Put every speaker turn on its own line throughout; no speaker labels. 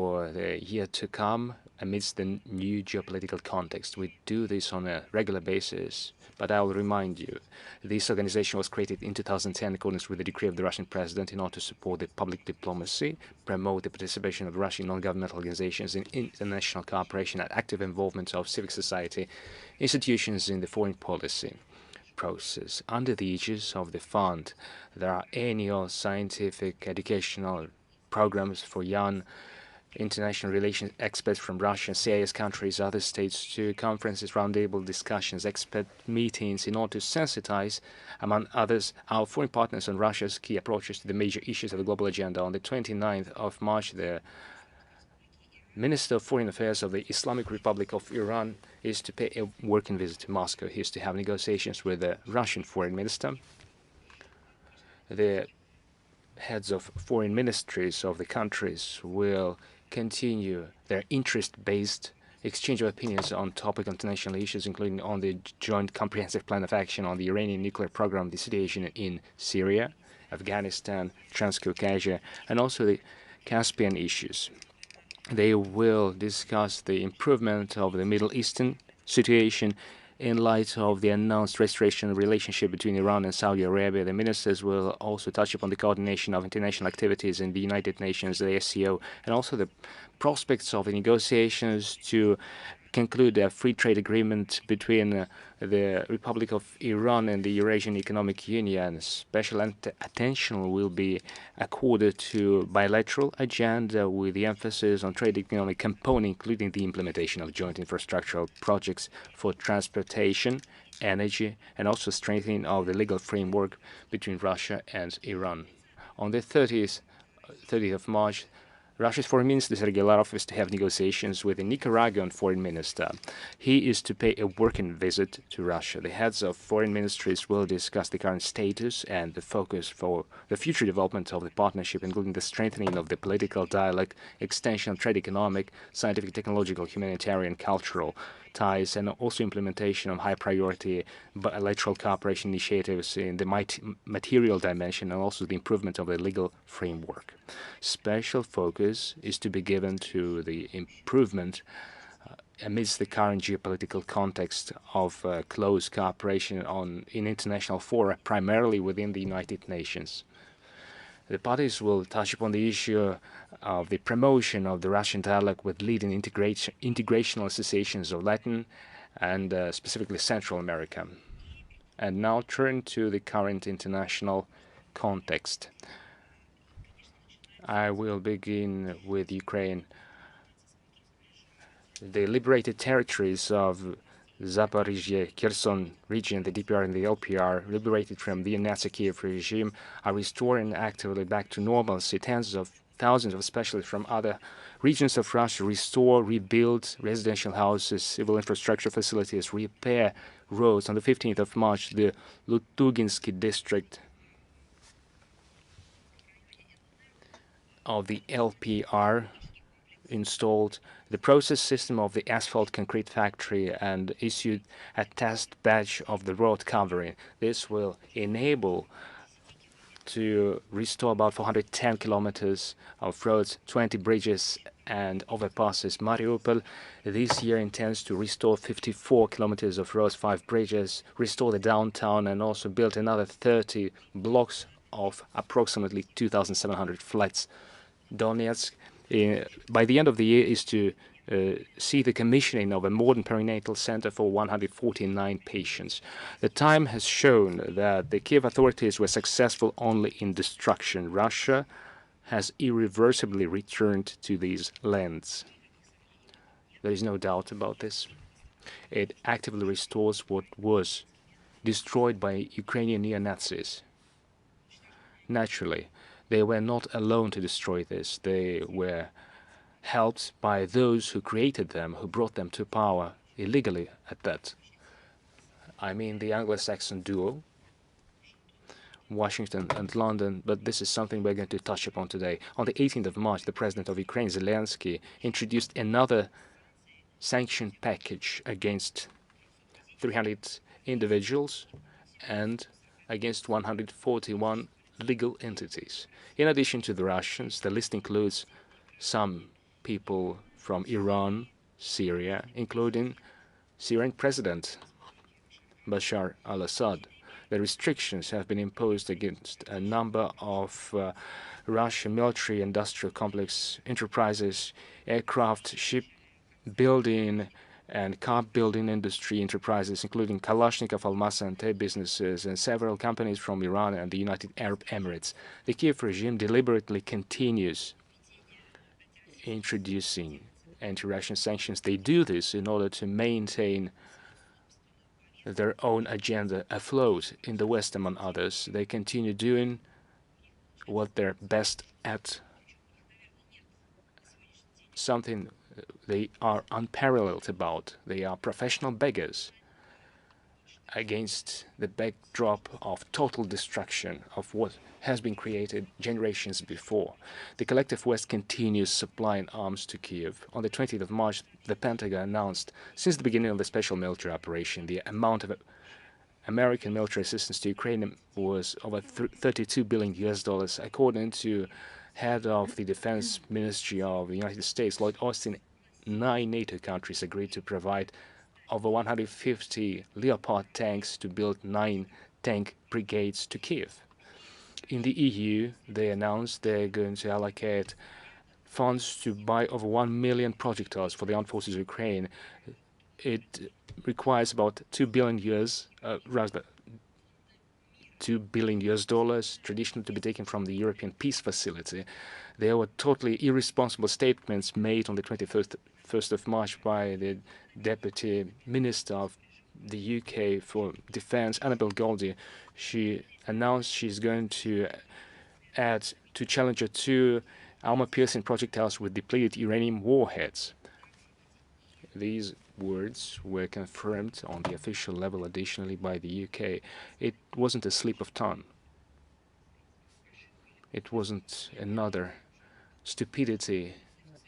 for the year to come amidst the new geopolitical context. We do this on a regular basis, but I will remind you, this organization was created in 2010 in accordance with the decree of the Russian president in order to support the public diplomacy, promote the participation of Russian non-governmental organizations in international cooperation, and active involvement of civic society institutions in the foreign policy process. Under the aegis of the fund, there are annual scientific educational programs for young international relations experts from Russia, CIS countries, other states, to conferences, roundtable discussions, expert meetings in order to sensitize, among others, our foreign partners on Russia's key approaches to the major issues of the global agenda. On the 29th of March, the Minister of Foreign Affairs of the Islamic Republic of Iran is to pay a working visit to Moscow. He is to have negotiations with the Russian foreign minister. The heads of foreign ministries of the countries will continue their interest-based exchange of opinions on topical international issues, including on the joint comprehensive plan of action on the Iranian nuclear program, the situation in Syria, Afghanistan, Transcaucasia, and also the Caspian issues. They will discuss the improvement of the Middle Eastern situation in light of the announced restoration of relationship between Iran and Saudi Arabia. The ministers will also touch upon the coordination of international activities in the United Nations, the SCO, and also the prospects of the negotiations to conclude a free trade agreement between the Republic of Iran and the Eurasian Economic Union. Special attention will be accorded to bilateral agenda with the emphasis on trade economic component, including the implementation of joint infrastructural projects for transportation, energy, and also strengthening of the legal framework between Russia and Iran. On the 30th of March, Russia's Foreign Minister Sergei Lavrov is to have negotiations with the Nicaraguan Foreign Minister. He is to pay a working visit to Russia. The heads of foreign ministries will discuss the current status and the focus for the future development of the partnership, including the strengthening of the political dialogue, extension of trade, economic, scientific, technological, humanitarian, cultural ties, and also implementation of high-priority bilateral cooperation initiatives in the material dimension, and also the improvement of the legal framework. Special focus is to be given to the improvement amidst the current geopolitical context of close cooperation in international fora, primarily within the United Nations. The parties will touch upon the issue of the promotion of the Russian dialogue with leading integrational associations of Latin and specifically Central America. And now turn to the current international context. I will begin with Ukraine. The liberated territories of Zaporizhzhia, Kherson region, the DPR and the LPR, liberated from the Nazi Kiev regime, are restoring actively back to normalcy. Tens of thousands of specialists from other regions of Russia restore, rebuild residential houses, civil infrastructure facilities, repair roads. On the 15th of March, the Lutuginsky district of the LPR installed the process system of the asphalt concrete factory and issued a test batch of the road covering. This will enable to restore about 410 kilometers of roads, 20 bridges and overpasses. Mariupol this year intends to restore 54 kilometers of roads, 5 bridges, restore the downtown, and also build another 30 blocks of approximately 2,700 flats. Donetsk, by the end of the year, is to see the commissioning of a modern perinatal center for 149 patients. The time has shown that the Kiev authorities were successful only in destruction. Russia has irreversibly returned to these lands. There is no doubt about this. It actively restores what was destroyed by Ukrainian neo-Nazis. Naturally, they were not alone to destroy this. They were helped by those who created them, who brought them to power illegally at that. I mean the Anglo-Saxon duo, Washington and London, but this is something we're going to touch upon today. On the 18th of March, the president of Ukraine, Zelensky, introduced another sanction package against 300 individuals and against 141 legal entities. In addition to the Russians, the list includes some people from Iran, Syria, including Syrian President Bashar al-Assad. The restrictions have been imposed against a number of Russian military industrial complex enterprises, aircraft, shipbuilding, and car building industry enterprises, including Kalashnikov, Almaz, and Tay businesses, and several companies from Iran and the United Arab Emirates. The Kiev regime deliberately continues introducing anti-Russian sanctions. They do this in order to maintain their own agenda afloat in the West, among others. They continue doing what they're best at, something they are unparalleled about. They are professional beggars against the backdrop of total destruction of what has been created generations before. The collective West continues supplying arms to Kiev. On the 20th of March, the Pentagon announced, since the beginning of the special military operation, the amount of American military assistance to Ukraine was over $32 billion US dollars, according to head of the Defense Ministry of the United States, Lloyd Austin. 9 NATO countries agreed to provide over 150 Leopard tanks to build 9 tank brigades to Kiev. In the EU, they announced they're going to allocate funds to buy over 1 million projectiles for the armed forces of Ukraine. It requires about $2 billion US dollars, traditionally to be taken from the European Peace Facility. There were totally irresponsible statements made on the 21st of March by the Deputy Minister of the UK for Defence, Annabel Goldie. She announced she's going to add to Challenger 2 armor-piercing projectiles with depleted uranium warheads. These words were confirmed on the official level additionally by the UK. It wasn't a slip of tongue. It wasn't another stupidity.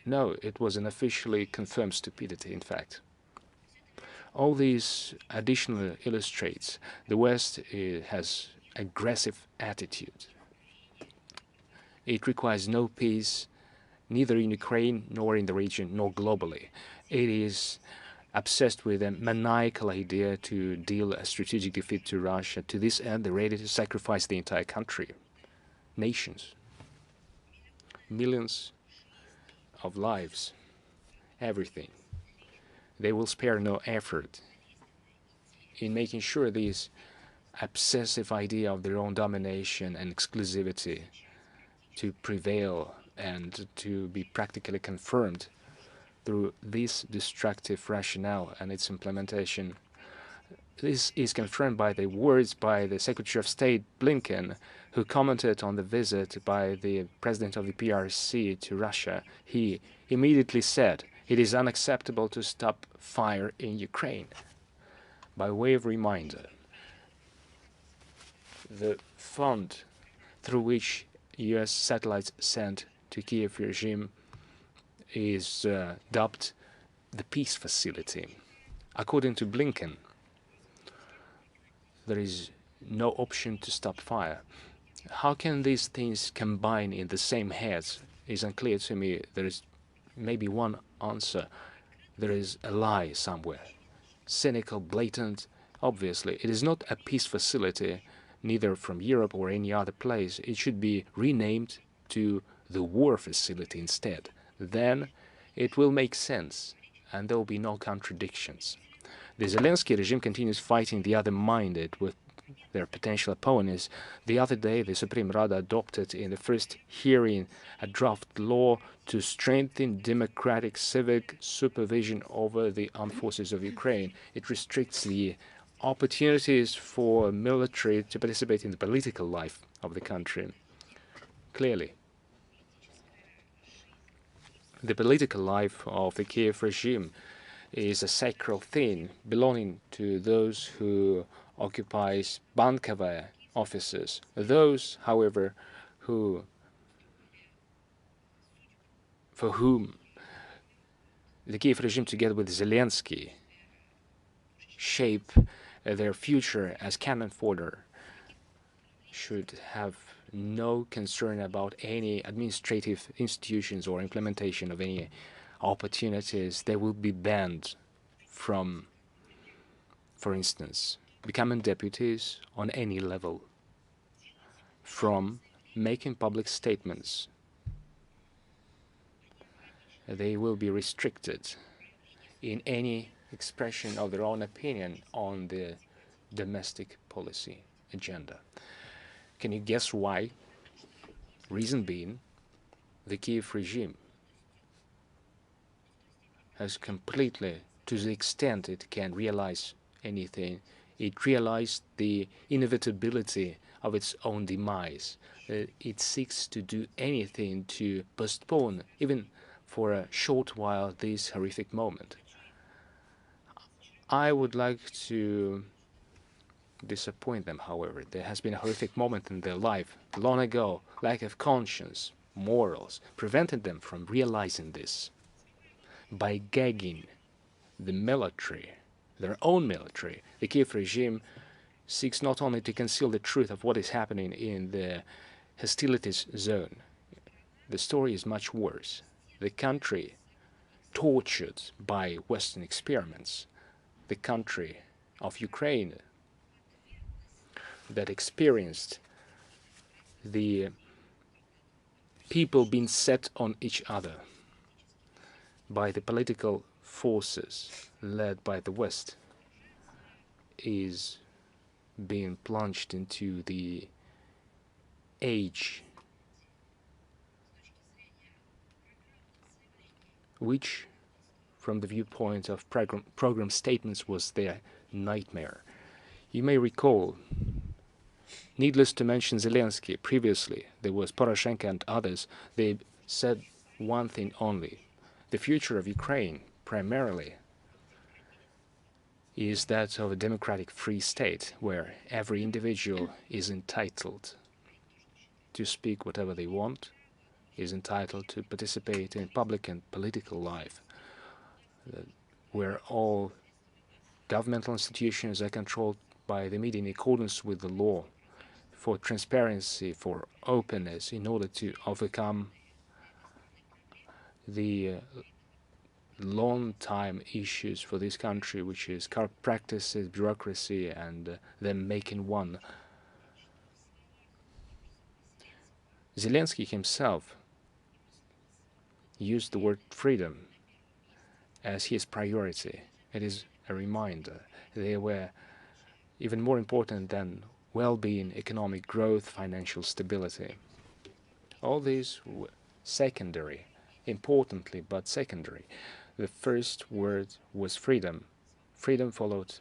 No, it was an officially confirmed stupidity, in fact. All these additionally illustrates the West has aggressive attitude. It requires no peace, neither in Ukraine, nor in the region, nor globally. It is obsessed with a maniacal idea to deal a strategic defeat to Russia. To this end, they're ready to sacrifice the entire country, nations, millions of lives, everything. They will spare no effort in making sure this obsessive idea of their own domination and exclusivity to prevail and to be practically confirmed through this destructive rationale and its implementation. This is confirmed by the words by the Secretary of State Blinken, who commented on the visit by the president of the PRC to Russia. He immediately said, "It is unacceptable to stop fire in Ukraine." By way of reminder, the fund through which US satellites sent to Kiev regime is dubbed the Peace Facility. According to Blinken, there is no option to stop fire. How can these things combine in the same heads is unclear to me. There is maybe one answer. There is a lie somewhere. Cynical, blatant, obviously. It is not a peace facility, neither from Europe or any other place. It should be renamed to the war facility instead. Then it will make sense, and there will be no contradictions. The Zelensky regime continues fighting the other-minded with their potential opponents. The other day, the Supreme Rada adopted in the first hearing a draft law to strengthen democratic civic supervision over the armed forces of Ukraine. It restricts the opportunities for military to participate in the political life of the country. Clearly, the political life of the Kiev regime is a sacred thing belonging to those who occupy Bankovaya offices. Those, however, for whom the Kiev regime, together with Zelensky, shape their future as cannon fodder, should have no concern about any administrative institutions or implementation of any opportunities. They will be banned from, for instance, becoming deputies on any level, from making public statements. They will be restricted in any expression of their own opinion on the domestic policy agenda. Can you guess why? Reason being, the Kiev regime has completely, to the extent it can realize anything, it realized the inevitability of its own demise. It seeks to do anything to postpone, even for a short while, this horrific moment. I would like to disappoint them, however. There has been a horrific moment in their life long ago. Lack of conscience, morals, prevented them from realizing this. By gagging the military, their own military, the Kiev regime seeks not only to conceal the truth of what is happening in the hostilities zone. The story is much worse. The country tortured by Western experiments, the country of Ukraine that experienced the people being set on each other by the political forces led by the West, is being plunged into the age which, from the viewpoint of program statements, was their nightmare. You may recall, needless to mention Zelensky, previously there was Poroshenko and others, they said one thing only: the future of Ukraine, primarily, is that of a democratic free state where every individual is entitled to speak whatever they want, is entitled to participate in public and political life, where all governmental institutions are controlled by the media in accordance with the law, for transparency, for openness, in order to overcome the long-time issues for this country, which is corrupt practices, bureaucracy, and them making one. Zelensky himself used the word freedom as his priority. It is a reminder they were even more important than well-being, economic growth, financial stability. All these were secondary, importantly, but secondary. The first word was freedom. Freedom followed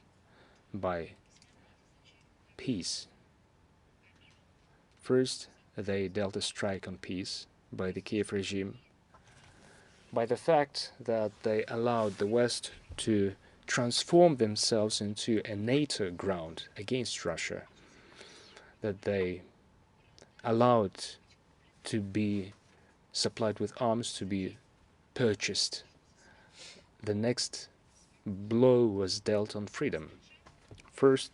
by peace. First, they dealt a strike on peace by the Kiev regime, by the fact that they allowed the West to transform themselves into a NATO ground against Russia, that they allowed to be supplied with arms, to be purchased. The next blow was dealt on freedom. First,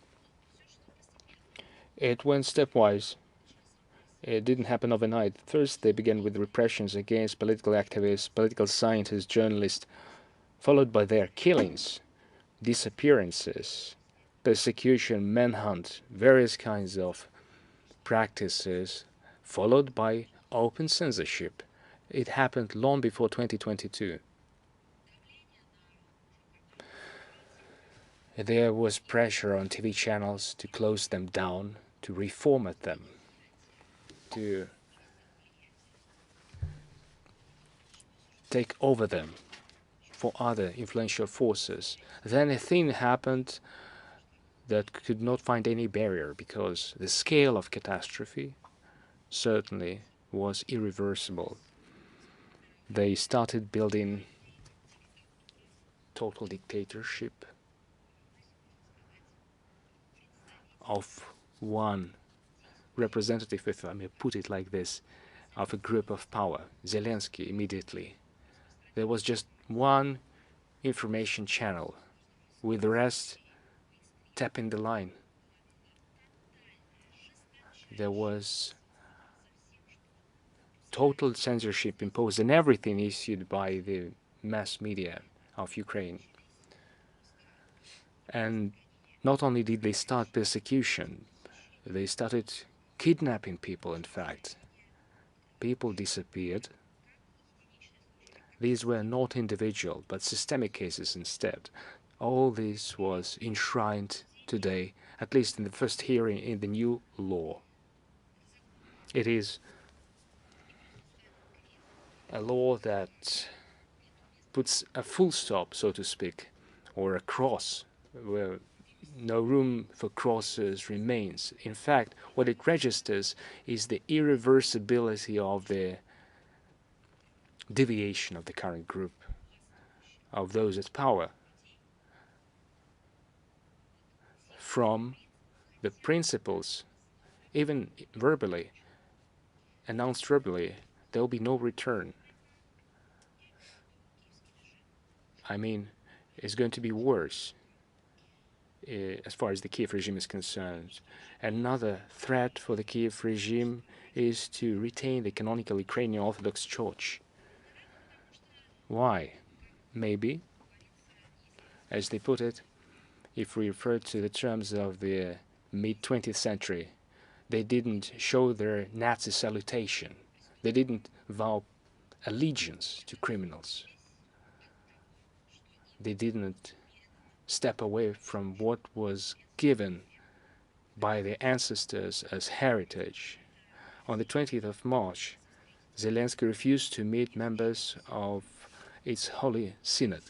it went stepwise. It didn't happen overnight. First, they began with repressions against political activists, political scientists, journalists, followed by their killings, disappearances, persecution, manhunt, various kinds of practices, followed by open censorship. It happened long before 2022. There was pressure on TV channels to close them down, to reformat them, to take over them for other influential forces. Then a thing happened that could not find any barrier, because the scale of catastrophe certainly was irreversible. They started building total dictatorship of one representative, if I may put it like this, of a group of power, Zelensky. Immediately there was just one information channel, with the rest tapping the line. There was total censorship imposed on everything issued by the mass media of Ukraine. And not only did they start persecution, they started kidnapping people, in fact. People disappeared. These were not individual, but systemic cases instead. All this was enshrined today, at least in the first hearing in the new law. It is a law that puts a full stop, so to speak, or a cross, where no room for crosses remains. In fact, what it registers is the irreversibility of the deviation of the current group, of those at power, from the principles, even verbally, announced verbally. There will be no return. I mean, it's going to be worse as far as the Kiev regime is concerned. Another threat for the Kiev regime is to retain the canonical Ukrainian Orthodox Church. Why? Maybe, as they put it, if we refer to the terms of the mid-20th century, they didn't show their Nazi salutation. They didn't vow allegiance to criminals. They didn't step away from what was given by their ancestors as heritage. On the 20th of March, Zelensky refused to meet members of its Holy Synod.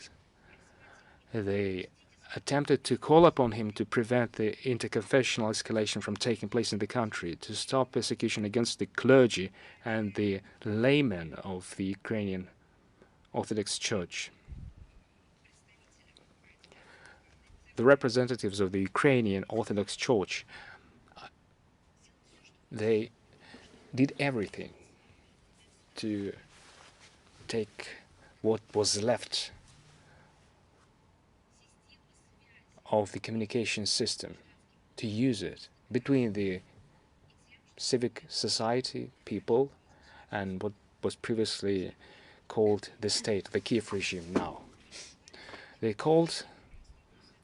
They attempted to call upon him to prevent the interconfessional escalation from taking place in the country, to stop persecution against the clergy and the laymen of the Ukrainian Orthodox Church. The representatives of the Ukrainian Orthodox Church, they did everything to take what was left of the communication system, to use it between the civic society people and what was previously called the state, the Kiev regime now. They called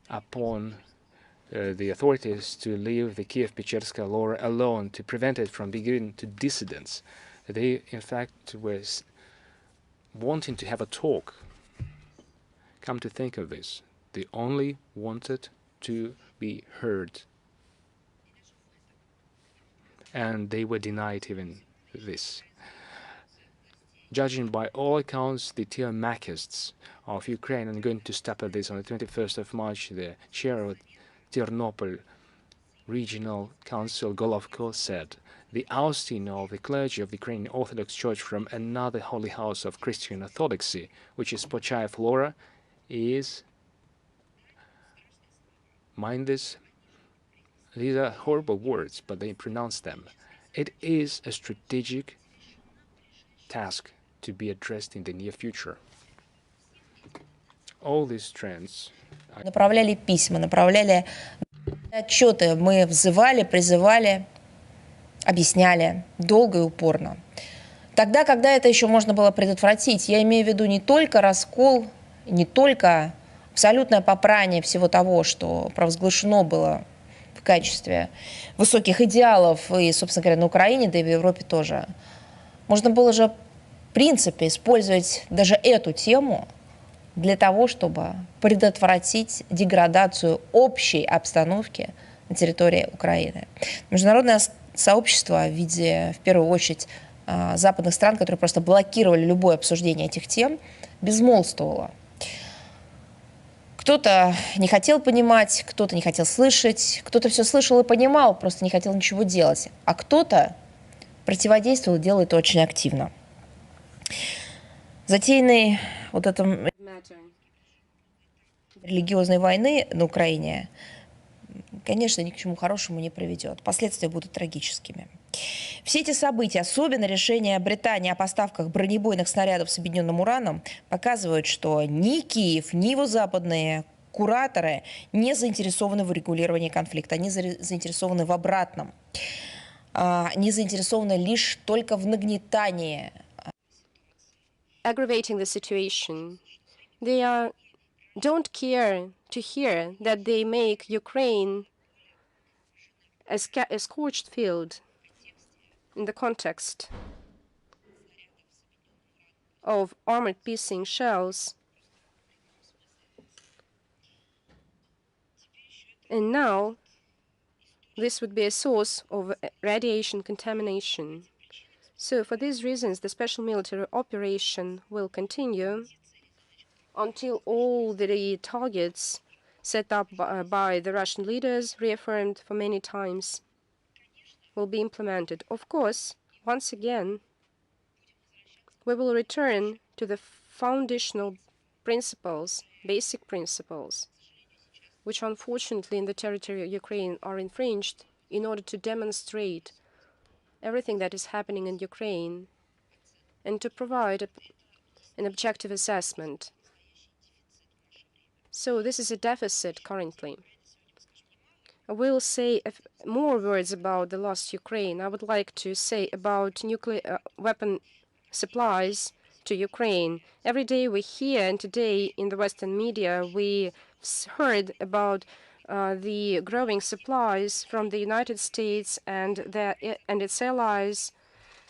upon the authorities to leave the Kiev-Pecherska law alone, to prevent it from beginning to dissidents. They, in fact, were wanting to have a talk. Come to think of this, they only wanted to be heard. And they were denied even this. Judging by all accounts, the Tiermachists of Ukraine are going to step at this. On the 21st of March, the chair of Ternopil Regional Council, Golovko, said, the ousting of the clergy of the Ukrainian Orthodox Church from another holy house of Christian Orthodoxy, which is Pochaya Flora, is, mind this, these are horrible words, but they pronounce them. It is a strategic task to be addressed in the near future. All these trends.
Направляли письма, направляли отчеты, мы взывали, призывали, объясняли долго и упорно. Тогда, когда это еще можно было предотвратить, я имею в виду не только раскол, не только абсолютное попрание всего того, что провозглашено было в качестве высоких идеалов и, собственно говоря, на Украине, да и в Европе тоже. Можно было же, в принципе, использовать даже эту тему для того, чтобы предотвратить деградацию общей обстановки на территории Украины. Международное сообщество в виде, в первую очередь, западных стран, которые просто блокировали любое обсуждение этих тем, безмолвствовало. Кто-то не хотел понимать, кто-то не хотел слышать, кто-то все слышал и понимал, просто не хотел ничего делать, а кто-то противодействовал и делал это очень активно. Затеянный вот этом религиозной войны на Украине, конечно, ни к чему хорошему не приведет. Последствия будут трагическими. Все эти события, особенно решение Британии о поставках бронебойных снарядов с объединенным ураном, показывают, что ни Киев, ни его западные кураторы не заинтересованы в урегулировании конфликта, они заинтересованы в обратном. они заинтересованы лишь только в нагнетании.
Aggravating the situation. They don't care to hear that they make Ukraine a scorched field in the context of armored piercing shells. And now this would be a source of radiation contamination. So for these reasons, the special military operation will continue until all the targets set up by the Russian leaders, reaffirmed for many times, will be implemented. Of course, once again, we will return to the foundational principles, basic principles, which unfortunately in the territory of Ukraine are infringed in order to demonstrate everything that is happening in Ukraine and to provide an objective assessment. So this is a deficit currently. I will say more words about the lost Ukraine. I would like to say about nuclear weapon supplies to Ukraine. Every day we hear, and today in the Western media, we heard about the growing supplies from the United States and its allies.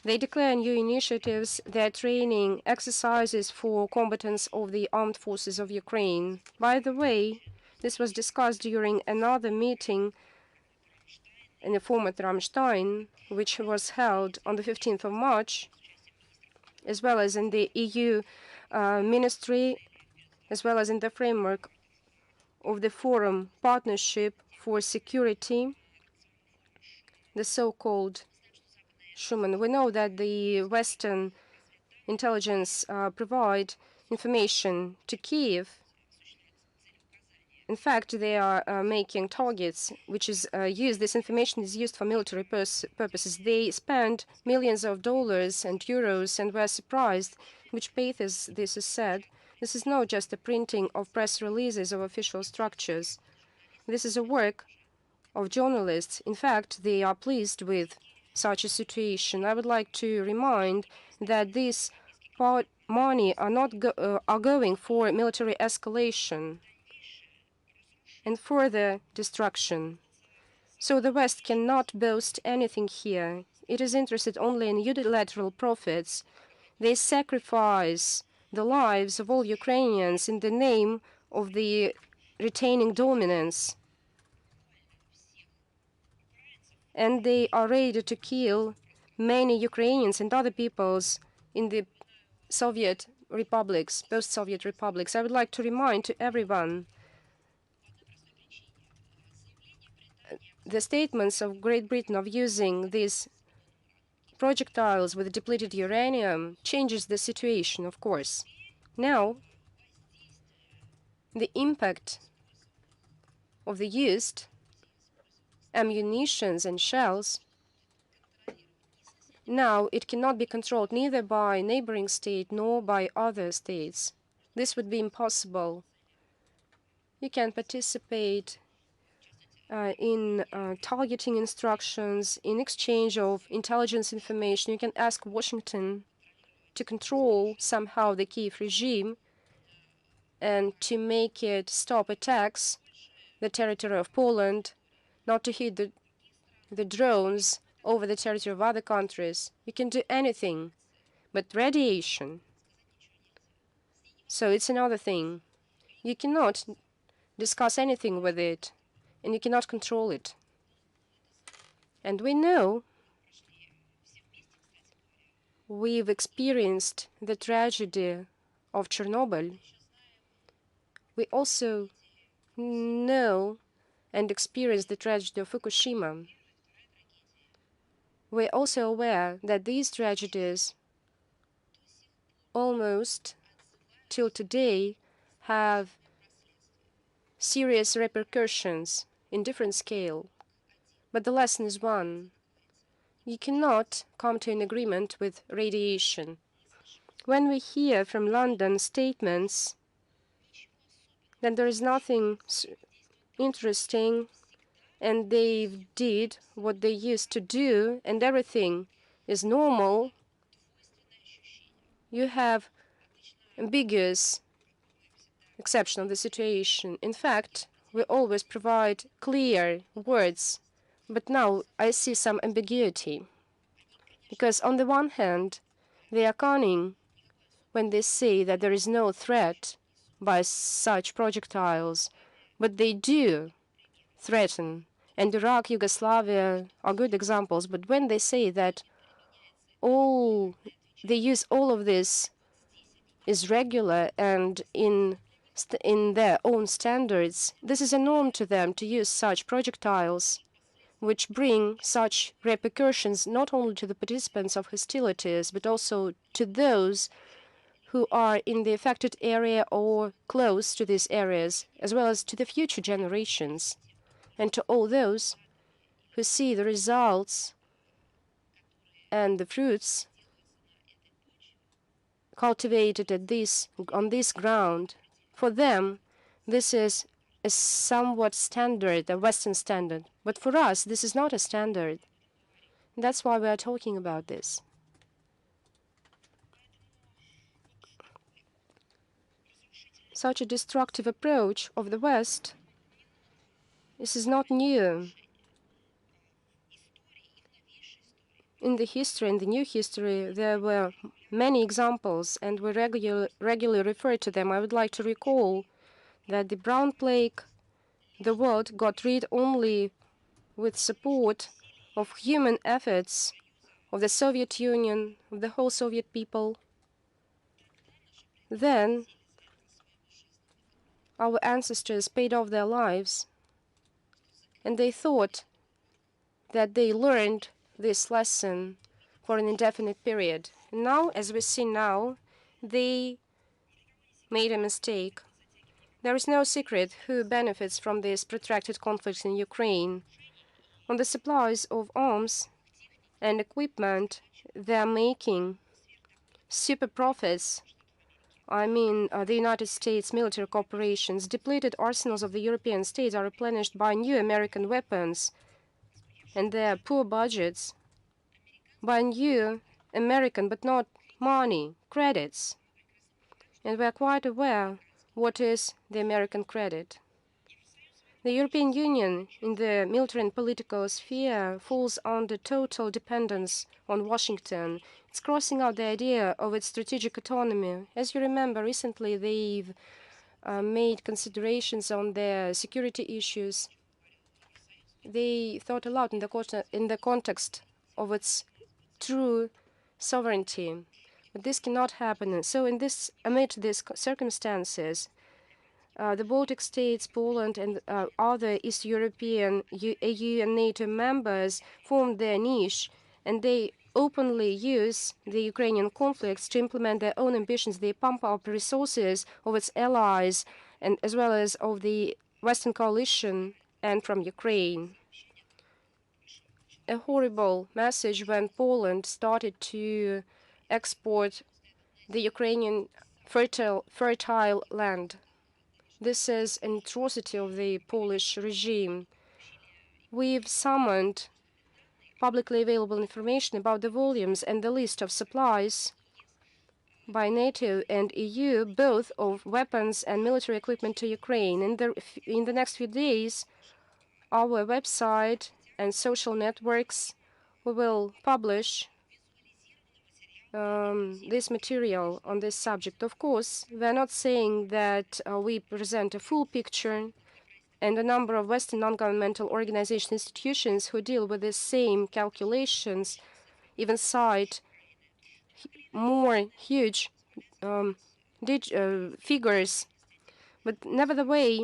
They declare new initiatives. They're training exercises for combatants of the armed forces of Ukraine. By the way, this was discussed during another meeting in the format Ramstein, which was held on the 15th of March, as well as in the EU ministry, as well as in the framework of the Forum Partnership for Security, the so-called Schuman. We know that the Western intelligence provide information to Kiev. In fact, they are making targets, which is used. This information is used for military purposes. They spend millions of dollars and euros, and we're surprised which pathos this is said. This is not just a printing of press releases of official structures. This is a work of journalists. In fact, they are pleased with such a situation. I would like to remind that this money are going for military escalation and further destruction. So the West cannot boast anything here. It is interested only in unilateral profits. They sacrifice the lives of all Ukrainians in the name of the retaining dominance. And they are ready to kill many Ukrainians and other peoples in the Soviet republics, post-Soviet republics. I would like to remind to everyone the statements of Great Britain of using these projectiles with depleted uranium changes the situation, of course. Now, the impact of the used ammunitions and shells, now it cannot be controlled neither by neighboring state nor by other states. This would be impossible. You can participate in targeting instructions, in exchange of intelligence information. You can ask Washington to control somehow the Kiev regime and to make it stop attacks the territory of Poland, not to hit the drones over the territory of other countries. You can do anything, but radiation. So it's another thing. You cannot discuss anything with it, and you cannot control it. And we know we've experienced the tragedy of Chernobyl. We also know and experience the tragedy of Fukushima. We're also aware that these tragedies almost till today have serious repercussions in different scale. But the lesson is one. You cannot come to an agreement with radiation. When we hear from London statements that there is nothing interesting and they did what they used to do, and everything is normal, you have ambiguous exception of the situation. In fact, we always provide clear words, but now I see some ambiguity. Because on the one hand, they are cunning when they say that there is no threat by such projectiles, but they do threaten. And Iraq, Yugoslavia are good examples, but when they say that they use all of this is regular and in their own standards, this is a norm to them to use such projectiles, which bring such repercussions not only to the participants of hostilities, but also to those who are in the affected area or close to these areas, as well as to the future generations, and to all those who see the results and the fruits cultivated on this ground. For them, this is a somewhat standard, a Western standard. But for us, this is not a standard. That's why we are talking about this. Such a destructive approach of the West, this is not new. In the history, in the new history, there were many examples, and we regularly refer to them. I would like to recall that the brown plague, the world got rid only with support of human efforts of the Soviet Union, of the whole Soviet people. Then our ancestors paid off their lives, and they thought that they learned this lesson for an indefinite period. Now, as we see now, they made a mistake. There is no secret who benefits from this protracted conflict in Ukraine. On the supplies of arms and equipment, they are making super profits. I mean, the United States military corporations. Depleted arsenals of the European states are replenished by new American weapons, and their poor budgets by new American, but not money, credits. And we are quite aware what is the American credit. The European Union in the military and political sphere falls under total dependence on Washington. It's crossing out the idea of its strategic autonomy. As you remember, recently they've made considerations on their security issues. They thought a lot in the context of its true sovereignty. But this cannot happen. So amid these circumstances, the Baltic states, Poland, and other East European EU and NATO members formed their niche, and they openly use the Ukrainian conflicts to implement their own ambitions. They pump up resources of its allies, and as well as of the Western coalition and from Ukraine. A horrible message when Poland started to export the Ukrainian fertile land. This is an atrocity of the Polish regime. We've summoned publicly available information about the volumes and the list of supplies by NATO and EU, both of weapons and military equipment to Ukraine. In the next few days, our website and social networks, we will publish this material on this subject. Of course, we're not saying that we present a full picture, and a number of Western non-governmental organization institutions who deal with the same calculations even cite more huge figures. But nevertheless,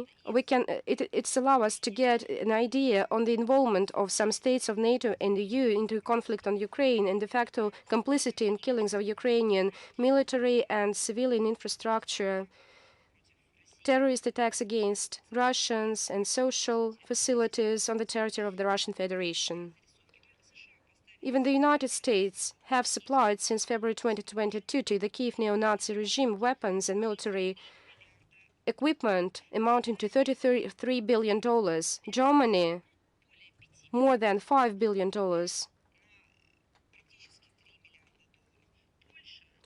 it's allow us to get an idea on the involvement of some states of NATO and the EU into conflict on Ukraine and de facto complicity in killings of Ukrainian military and civilian infrastructure, terrorist attacks against Russians and social facilities on the territory of the Russian Federation. Even the United States have supplied since February 2022 to the Kiev neo-Nazi regime weapons and military equipment amounting to $33 billion. Germany more than $5 billion.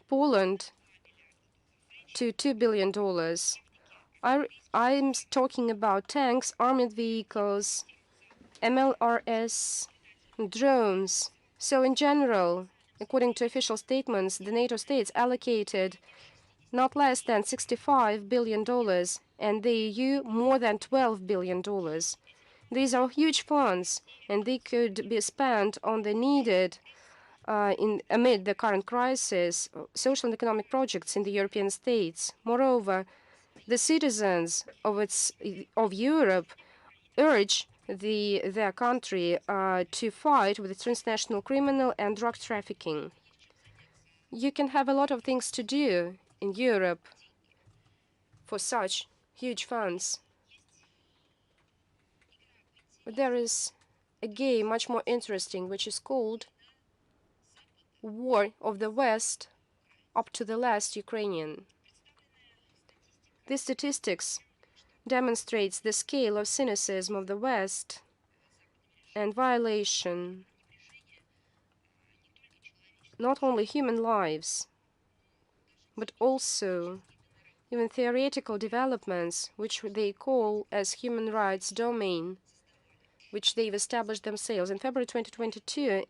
Poland to $2 billion. I'm talking about tanks, armored vehicles, MLRS, drones. So in general, according to official statements, the NATO states allocated not less than $65 billion and the EU more than $12 billion. These are huge funds and they could be spent on the needed amid the current crisis, social and economic projects in the European states. Moreover, the citizens of Europe urge their country to fight with transnational criminal and drug trafficking. You can have a lot of things to do in Europe for such huge funds. But there is a game much more interesting, which is called War of the West up to the last Ukrainian. These statistics demonstrates the scale of cynicism of the West and violation not only human lives, but also even theoretical developments, which they call as human rights domain, which they've established themselves. In February 2022,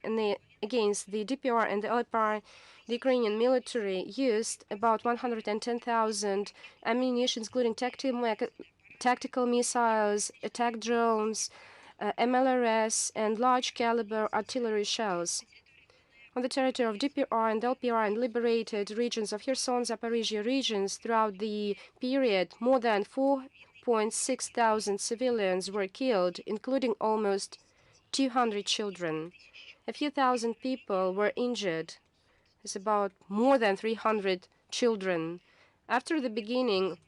against the DPR and the LPR, the Ukrainian military used about 110,000 ammunition, including tactical missiles, attack drones, MLRS, and large caliber artillery shells. On the territory of DPR and LPR and liberated regions of Kherson, Zaporizhia regions, throughout the period, more than 4,600 civilians were killed, including almost 200 children. A few thousand people were injured. It's about more than 300 children. After the beginning,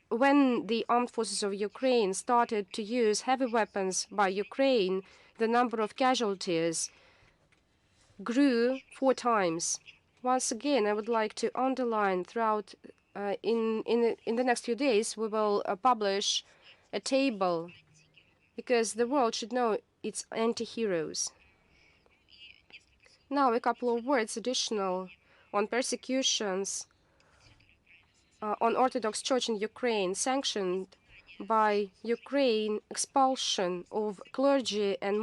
when the armed forces of Ukraine started to use heavy weapons by Ukraine, the number of casualties grew 4 times. Once again, I would like to underline throughout in the next few days, we will publish a table because the world should know its anti-heroes. Now, a couple of words additional on persecutions on Orthodox Church in Ukraine, sanctioned by Ukraine, expulsion of clergy and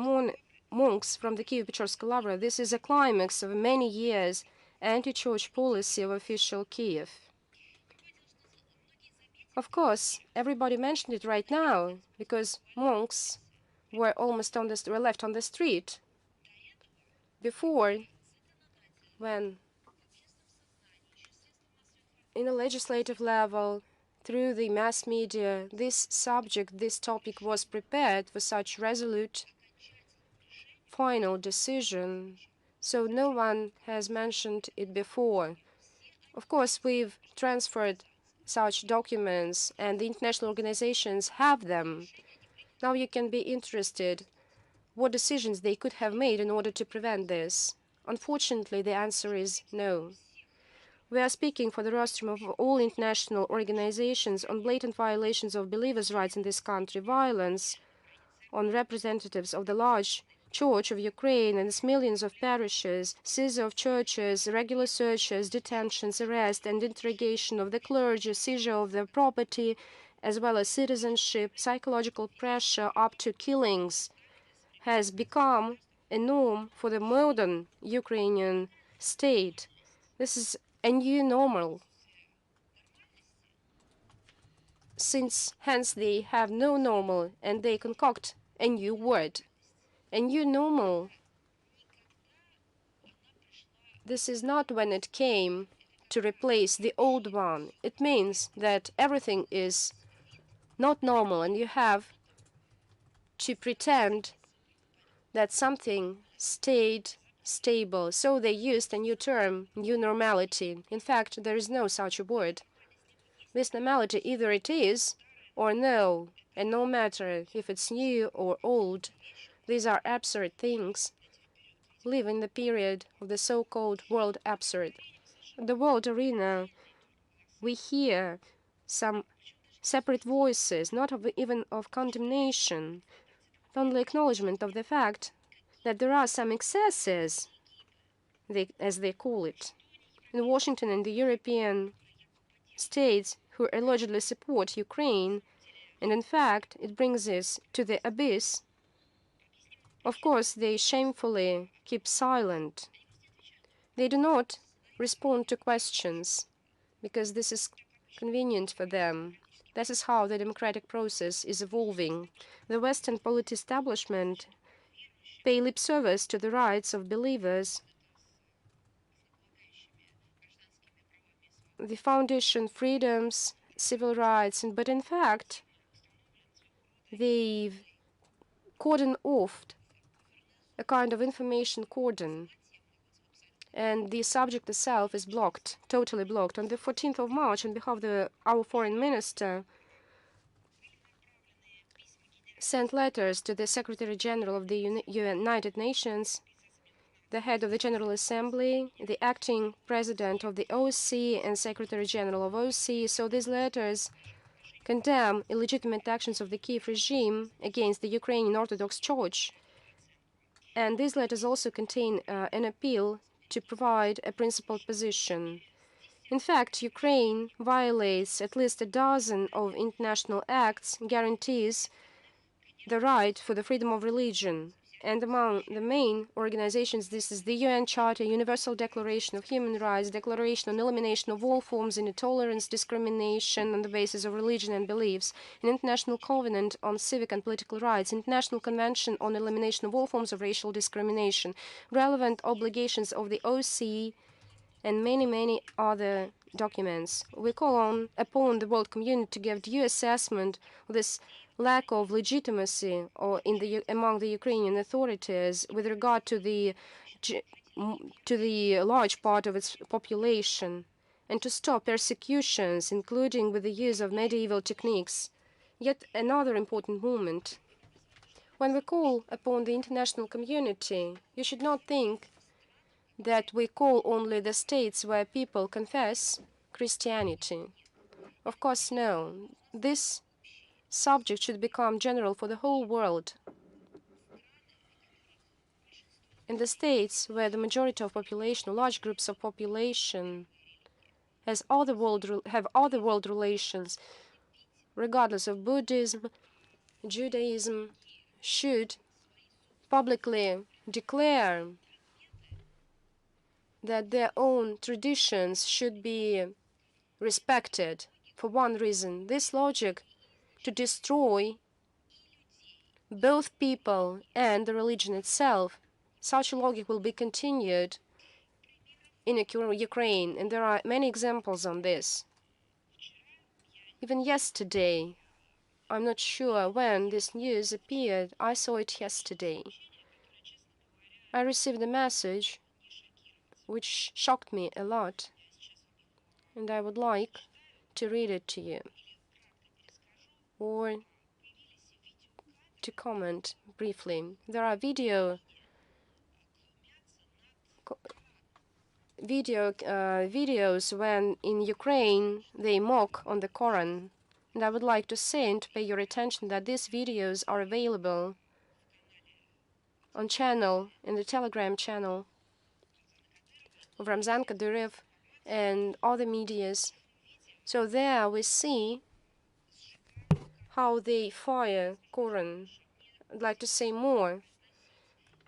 monks from the Kiev-Pечorsk Lavra. This is a climax of many years anti-church policy of official Kiev. Of course, everybody mentioned it right now because monks were were left on the street. Before, when in a legislative level, through the mass media, this topic was prepared for such resolute final decision, so no one has mentioned it before. Of course, we've transferred such documents and the international organizations have them. Now you can be interested what decisions they could have made in order to prevent this. Unfortunately, the answer is no. We are speaking for the rostrum of all international organizations on blatant violations of believers' rights in this country, violence on representatives of the large Church of Ukraine and its millions of parishes, seizure of churches, regular searches, detentions, arrest and interrogation of the clergy, seizure of their property, as well as citizenship, psychological pressure up to killings, has become a norm for the modern Ukrainian state. This is a new normal, since hence they have no normal and they concoct a new word. A new normal. This is not when it came to replace the old one. It means that everything is not normal and you have to pretend that something stayed stable. So they used a new term, new normality. In fact, there is no such a word. This normality, either it is or no, and no matter if it's new or old, these are absurd things. Live in the period of the so-called world absurd. In the world arena, we hear some separate voices, not even of condemnation, only acknowledgement of the fact that there are some excesses, as they call it, in Washington and the European states who allegedly support Ukraine, and in fact it brings us to the abyss. Of course, they shamefully keep silent. They do not respond to questions because this is convenient for them. This is how the democratic process is evolving. The Western polity establishment pay lip service to the rights of believers, the foundation freedoms, civil rights, but in fact, they've cordoned off a kind of information cordon, and the subject itself is blocked, totally blocked. On the 14th of March, on behalf of our foreign minister, sent letters to the Secretary General of the United Nations, the head of the General Assembly, the acting president of the OSCE, and Secretary General of OSCE. So these letters condemn illegitimate actions of the Kiev regime against the Ukrainian Orthodox Church. And these letters also contain an appeal to provide a principled position. In fact, Ukraine violates at least a dozen of international acts, guarantees the right for the freedom of religion. And among the main organizations, this is the UN Charter, Universal Declaration of Human Rights, Declaration on Elimination of all forms of intolerance, discrimination on the basis of religion and beliefs, an International Covenant on Civic and Political Rights, International Convention on Elimination of all forms of racial discrimination, relevant obligations of the OSCE, and many, many other documents. We call upon the world community to give due assessment of this lack of legitimacy or among the Ukrainian authorities with regard to the large part of its population, and to stop persecutions, including with the use of medieval techniques. Yet another important moment. When we call upon the international community, you should not think that we call only the states where people confess Christianity. Of course, no. This subject should become general for the whole world. In the states where the majority of population, large groups of population, have other world relations, regardless of Buddhism, Judaism, should publicly declare that their own traditions should be respected. For one reason, this logic to destroy both people and the religion itself, such a logic will be continued in Ukraine, and there are many examples on this. Even yesterday, I'm not sure when this news appeared, I saw it yesterday. I received a message which shocked me a lot, and I would like to read it to you, or to comment briefly. There are videos when in Ukraine they mock on the Quran, and I would like to say and to pay your attention that these videos are available on in the Telegram channel of Ramzan Kadyrov and other medias. So there we see how they fire Quran. I'd like to say more.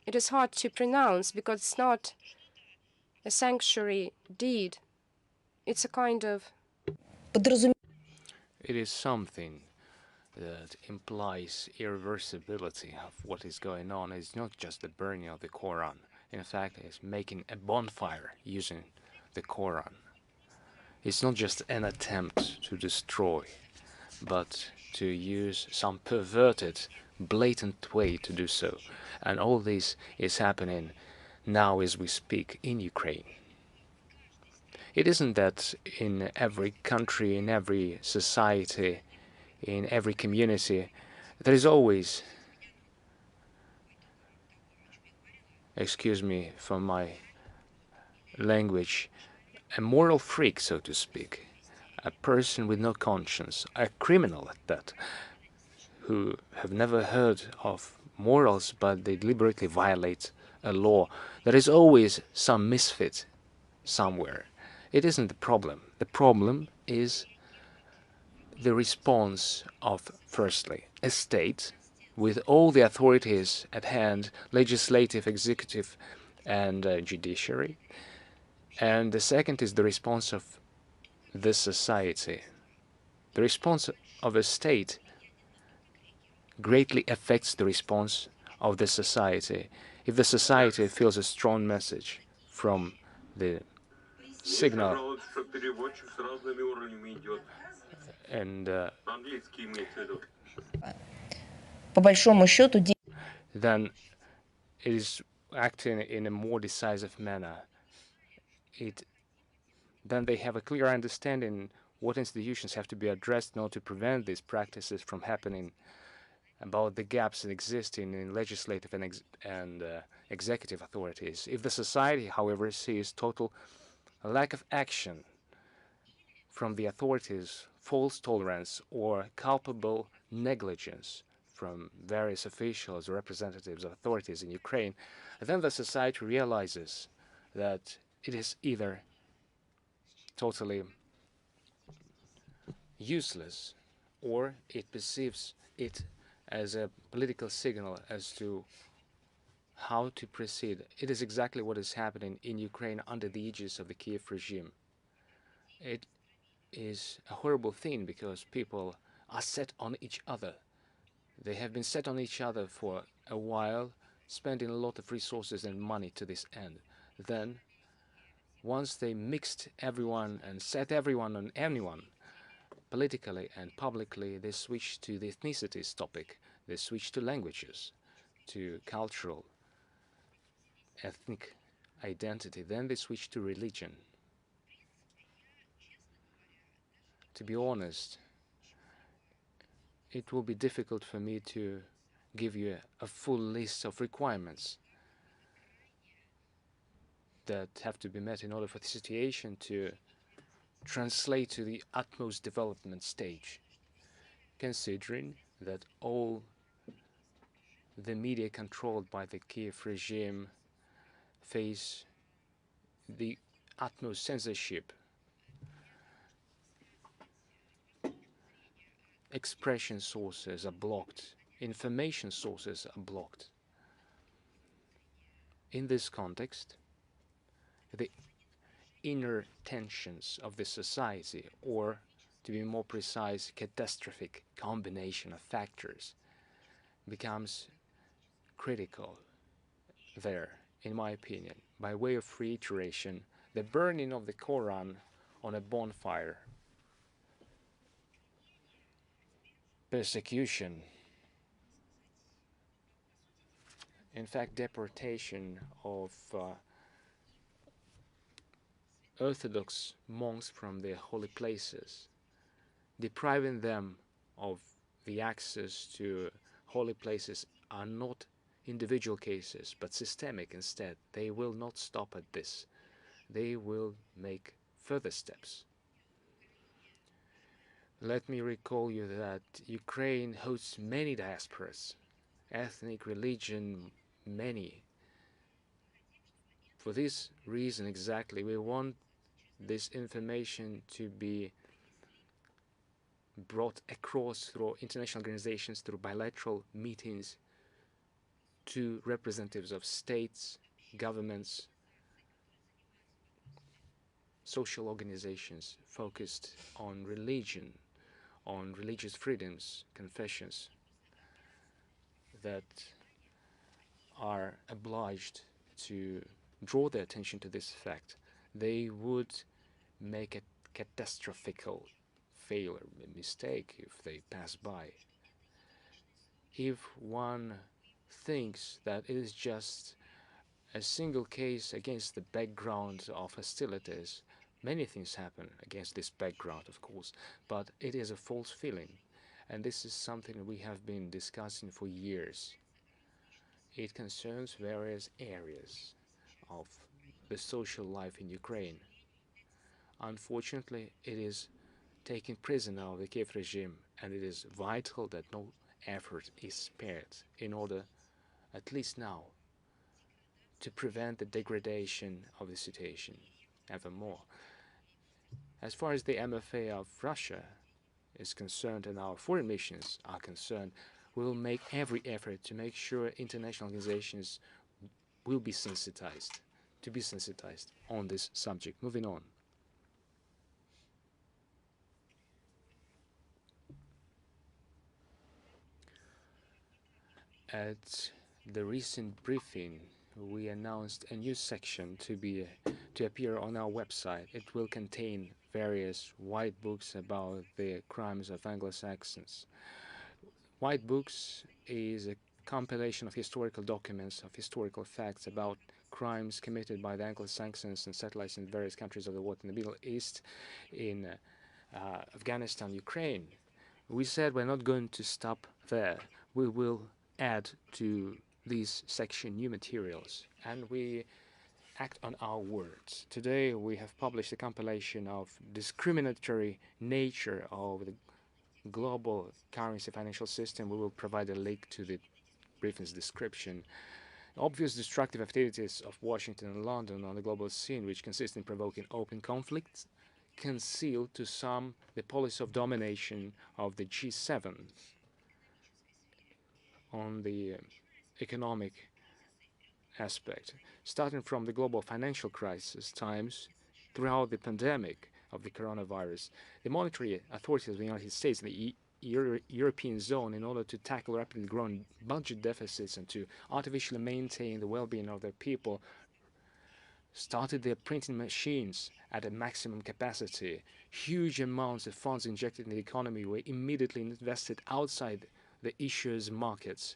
It is hard to pronounce because it's not a sanctuary deed. It's a kind of
It is something that implies irreversibility of what is going on. It's not just the burning of the Quran. In fact, it's making a bonfire using the Quran. It's not just an attempt to destroy, but to use some perverted, blatant way to do so. And all this is happening now as we speak in Ukraine. It isn't that in every country, in every society, in every community, there is always, excuse me for my language, a moral freak, so to speak, a person with no conscience, a criminal at that, who have never heard of morals, but they deliberately violate a law. There is always some misfit somewhere. It isn't the problem. The problem is the response of, firstly, a state with all the authorities at hand, legislative, executive, and judiciary. And the second is the response of the society. The response of a state greatly affects the response of the society. If the society feels a strong message from the signal and
По большому счету,
then it is acting in a more decisive manner. Then they have a clear understanding what institutions have to be addressed in order to prevent these practices from happening, about the gaps existing in legislative and executive authorities. If the society, however, sees total lack of action from the authorities, false tolerance, or culpable negligence from various officials or representatives of authorities in Ukraine, then the society realizes that it is either totally useless or it perceives it as a political signal as to how to proceed. It is exactly what is happening in Ukraine under the aegis of the Kiev regime. It is a horrible thing because people are set on each other. They have been set on each other for a while, spending a lot of resources and money to this end. Then, once they mixed everyone and set everyone on anyone, politically and publicly, they switched to the ethnicities topic. They switched to languages, to cultural, ethnic identity. Then they switched to religion. To be honest, it will be difficult for me to give you a full list of requirements that have to be met in order for the situation to translate to the utmost development stage, considering that all the media controlled by the Kiev regime face the utmost censorship. Expression sources are blocked. Information sources are blocked. In this context, the inner tensions of the society, or to be more precise, catastrophic combination of factors, becomes critical there, in my opinion. By way of reiteration, the burning of the Koran on a bonfire, persecution, in fact, deportation of Orthodox monks from their holy places, depriving them of the access to holy places are not individual cases, but systemic instead. They will not stop at this. They will make further steps. Let me recall you that Ukraine hosts many diasporas, ethnic, religion, many. For this reason exactly, we want this information to be brought across through international organizations, through bilateral meetings, to representatives of states, governments, social organizations focused on religion, on religious freedoms, confessions, that are obliged to draw their attention to this fact. They would make a catastrophical failure, a mistake, if they pass by. If one thinks that it is just a single case against the background of hostilities, many things happen against this background, of course, but it is a false feeling. And this is something we have been discussing for years. It concerns various areas of the social life in Ukraine. Unfortunately, it is taking prisoner of the Kiev regime, and it is vital that no effort is spared in order at least now, to prevent the degradation of the situation ever more. As far as the MFA of Russia is concerned and our foreign missions are concerned, we will make every effort to make sure international organizations will be sensitized, on this subject. Moving on. At the recent briefing, we announced a new section to appear on our website. It will contain various white books about the crimes of Anglo-Saxons. White books is a compilation of historical documents, of historical facts about crimes committed by the Anglo-Saxons and settlers in various countries of the world, in the Middle East, in Afghanistan, Ukraine. We said we're not going to stop there. We will add to this section new materials, and we act on our words. Today we have published a compilation of discriminatory nature of the global currency financial system. We will provide a link to the briefing's description. Obvious destructive activities of Washington and London on the global scene, which consist in provoking open conflicts, conceal to some the policy of domination of the G7 on the economic aspect, starting from the global financial crisis times throughout the pandemic of the coronavirus. The monetary authorities of the United States and the European zone, in order to tackle rapidly growing budget deficits and to artificially maintain the well-being of their people, started their printing machines at a maximum capacity. Huge amounts of funds injected in the economy were immediately invested outside the issuers' markets.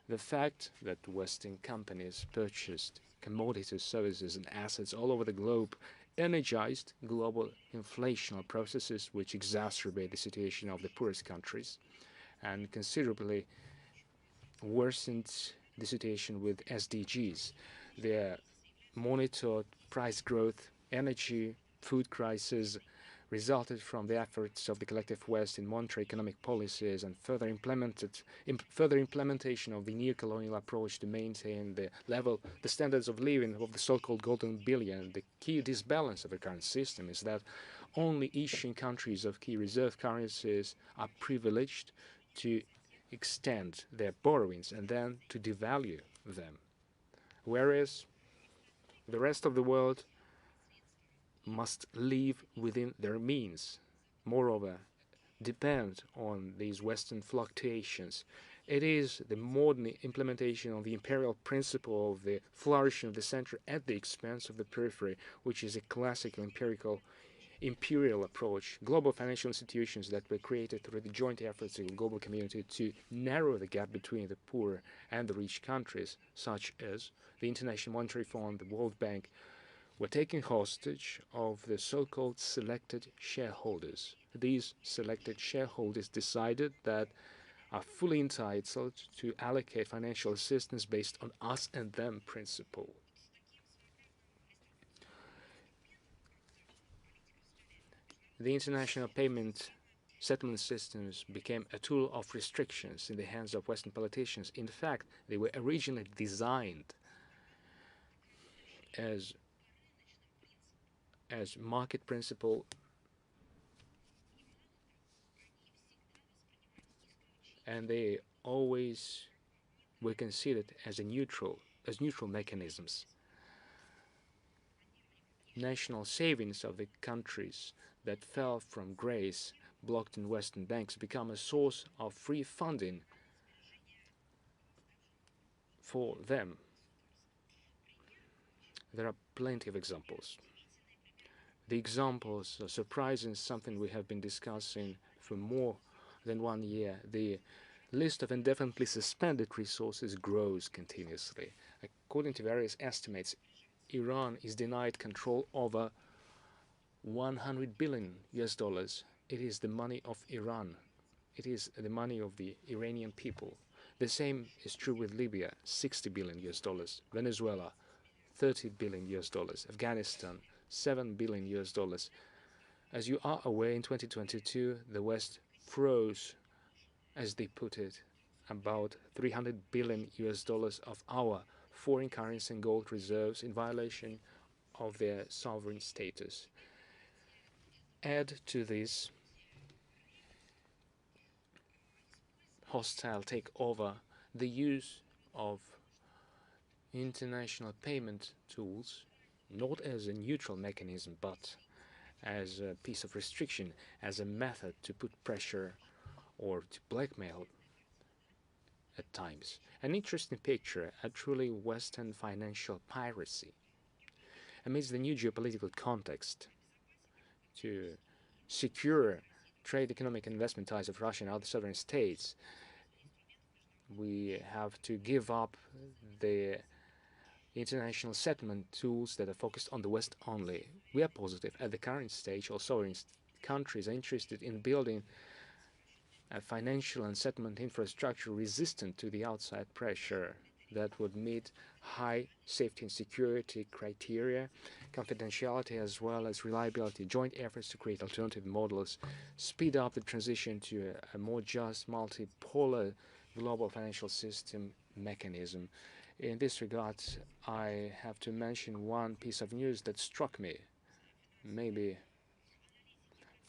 The fact that Western companies purchased commodities, services, and assets all over the globe energized global inflationary processes which exacerbate the situation of the poorest countries and considerably worsened the situation with SDGs. The monitored price growth, energy, food crisis resulted from the efforts of the collective West in monetary economic policies and further implementation of the neo-colonial approach to maintain the standards of living of the so-called golden billion. The key disbalance of the current system is that only issuing countries of key reserve currencies are privileged to extend their borrowings and then to devalue them, whereas the rest of the world must live within their means. Moreover, depend on these Western fluctuations. It is the modern implementation of the imperial principle of the flourishing of the center at the expense of the periphery, which is a classical imperial approach. Global financial institutions that were created through the joint efforts of the global community to narrow the gap between the poor and the rich countries, such as the International Monetary Fund, the World Bank, were taking hostage of the so-called selected shareholders. These selected shareholders decided that are fully entitled to allocate financial assistance based on us and them principle. The international payment settlement systems became a tool of restrictions in the hands of Western politicians. In fact, they were originally designed as market principle and they always were considered as neutral mechanisms. National savings of the countries that fell from grace blocked in Western banks become a source of free funding for them. There are plenty of examples. The examples are surprising, something we have been discussing for more than 1 year. The list of indefinitely suspended resources grows continuously. According to various estimates, Iran is denied control over $100 billion. It is the money of Iran. It is the money of the Iranian people. The same is true with Libya, $60 billion. Venezuela, $30 billion. Afghanistan, $7 billion. As you are aware, in 2022, the West froze, as they put it, about 300 billion US dollars of our foreign currency and gold reserves in violation of their sovereign status. Add to this hostile takeover the use of international payment tools, not as a neutral mechanism, but as a piece of restriction, as a method to put pressure or to blackmail at times. An interesting picture, a truly Western financial piracy. Amidst the new geopolitical context, to secure trade, economic, and investment ties of Russia and other sovereign states, we have to give up the international settlement tools that are focused on the West only. We are positive at the current stage all sovereign countries are interested in building a financial and settlement infrastructure resistant to the outside pressure that would meet high safety and security criteria, confidentiality as well as reliability, joint efforts to create alternative models, speed up the transition to a more just multipolar global financial system mechanism. In this regard, I have to mention one piece of news that struck me. Maybe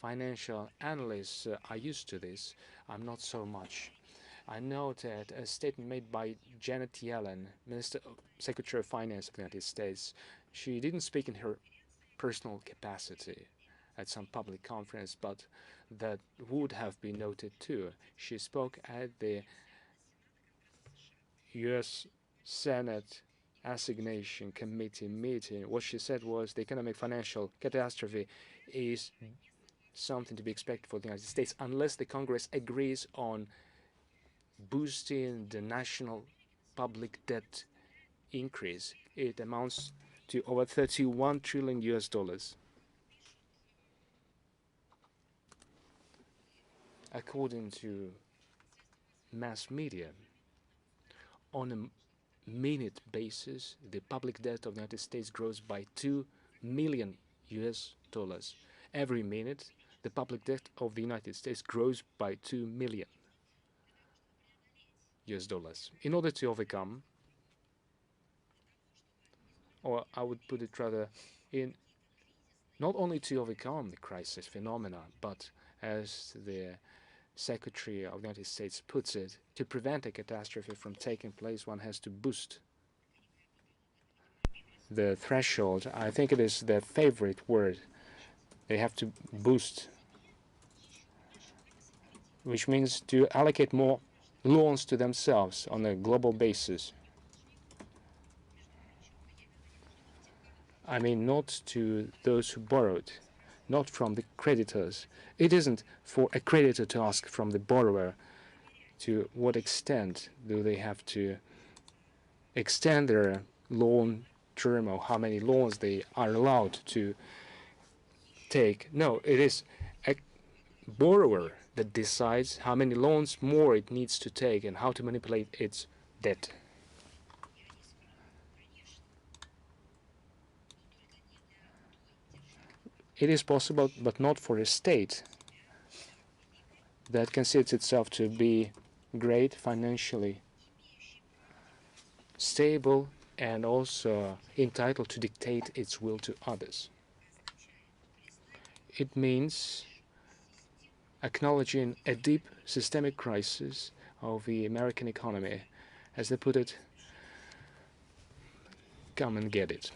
financial analysts are used to this. I'm not so much. I noted a statement made by Janet Yellen, Secretary of Finance of the United States. She didn't speak in her personal capacity at some public conference, but that would have been noted too. She spoke at the U.S. Senate Assignation Committee meeting. What she said was the economic financial catastrophe is something to be expected for the United States unless the Congress agrees on boosting the national public debt increase. It amounts to over 31 trillion US dollars. According to mass media, on a minute basis, the public debt of the United States grows by 2 million US dollars. Every minute, the public debt of the United States grows by 2 million US dollars. In order to overcome, or I would put it rather, in not only to overcome the crisis phenomena, but as the Secretary of the United States puts it, to prevent a catastrophe from taking place, one has to boost the threshold. I think it is their favorite word. They have to boost, which means to allocate more loans to themselves on a global basis. I mean, not to those who borrowed, not from the creditors. It isn't for a creditor to ask from the borrower to what extent do they have to extend their loan term or how many loans they are allowed to take. No, it is a borrower that decides how many loans more it needs to take and how to manipulate its debt. It is possible, but not for a state that considers itself to be great financially, stable, and also entitled to dictate its will to others. It means acknowledging a deep systemic crisis of the American economy. As they put it, come and get it.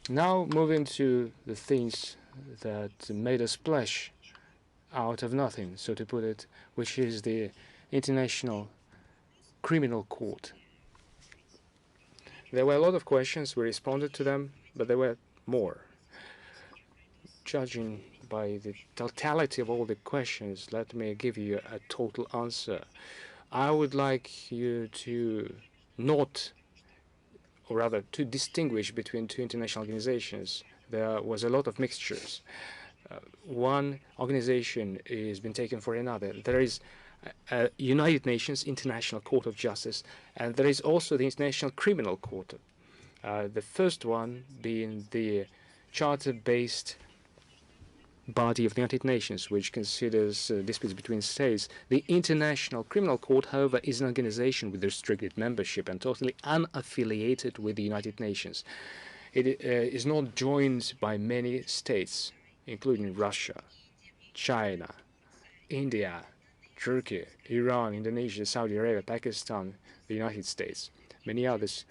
Now moving to the things that made us splash out of nothing, so to put it, which is the International Criminal Court. There were a lot of questions, we responded to them, but there were more. Judging by the totality of all the questions, let me give you a total answer. I would like you to not, or rather to distinguish between two international organizations. There was a lot of mixtures. One organization is been taken for another. There is a United Nations International Court of Justice, and there is also the International Criminal Court. The first one being the charter-based body of the United Nations, which considers disputes between states. The International Criminal Court, however, is an organization with restricted membership and totally unaffiliated with the United Nations. It is not joined by many states, including Russia, China, India, Turkey, Iran, Indonesia, Saudi Arabia, Pakistan, the United States, many others.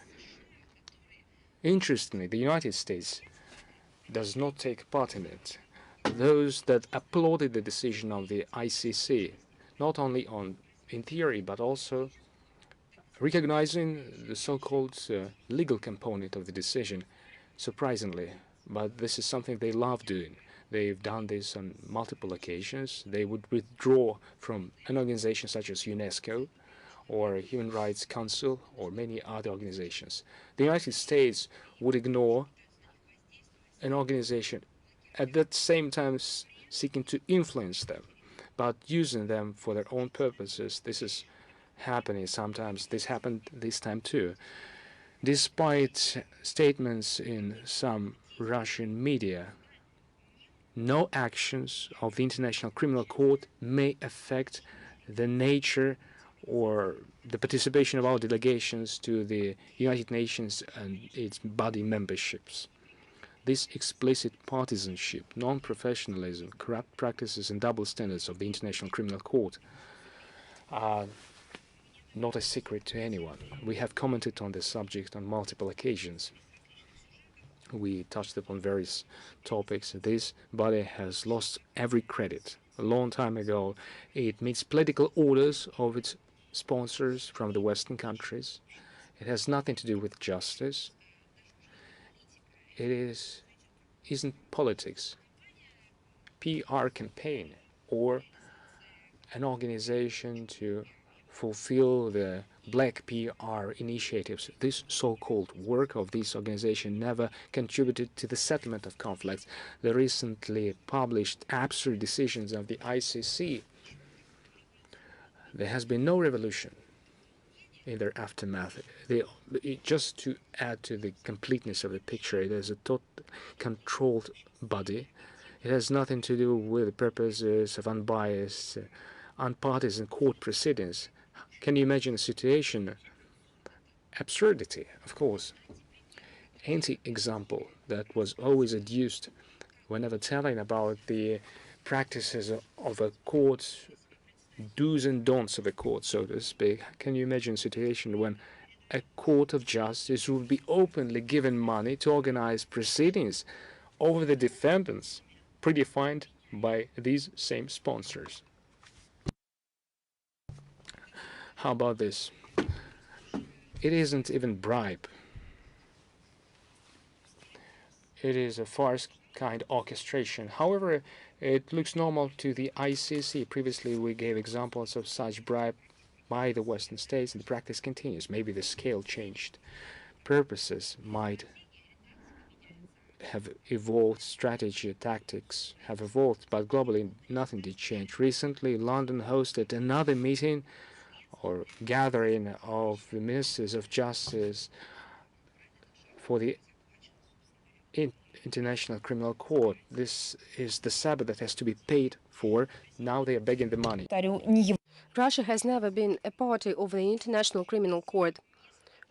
Interestingly, the United States does not take part in it. Those that applauded the decision of the ICC, not only in theory, but also recognizing the so-called legal component of the decision, surprisingly, but this is something they love doing. They've done this on multiple occasions. They would withdraw from an organization such as UNESCO or Human Rights Council or many other organizations. The United States would ignore an organization at that same time seeking to influence them, but using them for their own purposes. This is happening sometimes. This happened this time too. Despite statements in some Russian media, no actions of the International Criminal Court may affect the nature or the participation of our delegations to the United Nations and its body memberships. This explicit partisanship, non-professionalism, corrupt practices and double standards of the International Criminal Court are not a secret to anyone. We have commented on this subject on multiple occasions. We touched upon various topics. This body has lost every credit. A long time ago, it meets political orders of its sponsors from the Western countries. It has nothing to do with justice. It isn't politics, PR campaign, or an organization to fulfill the black PR initiatives. This so-called work of this organization never contributed to the settlement of conflicts. The recently published absurd decisions of the ICC, there has been no revolution in their aftermath. Just to add to the completeness of the picture, it is a total controlled body. It has nothing to do with the purposes of unbiased, unpartisan court proceedings. Can you imagine a situation? Absurdity, of course. Anti-example that was always adduced whenever telling about the practices of a court, do's and don'ts of a court, so to speak. Can you imagine a situation when a court of justice would be openly given money to organize proceedings over the defendants predefined by these same sponsors? How about this? It isn't even bribe. It is a farce kind orchestration. However, it looks normal to the ICC. Previously, we gave examples of such bribe by the Western states, and the practice continues. Maybe the scale changed. Purposes might have evolved, strategy, tactics have evolved, but globally nothing did change. Recently, London hosted another meeting or gathering of the ministers of justice for the International Criminal Court. This is the Sabbath that has to be paid for. Now they are begging the money.
Russia has never been a party of the International Criminal Court.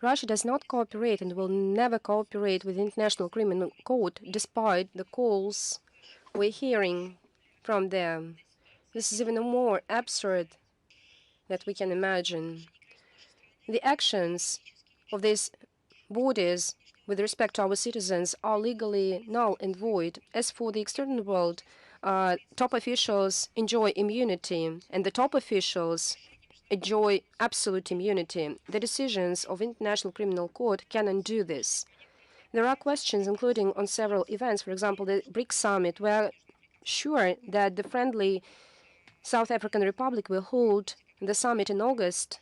Russia does not cooperate and will never cooperate with the International Criminal Court, despite the calls we're hearing from them. This is even more absurd that we can imagine. The actions of these bodies with respect to our citizens are legally null and void. As for the external world, top officials enjoy immunity, and the top officials enjoy absolute immunity. The decisions of International Criminal Court can undo this. There are questions, including on several events. For example, the BRICS summit. We are sure that the friendly South African Republic will hold the summit in August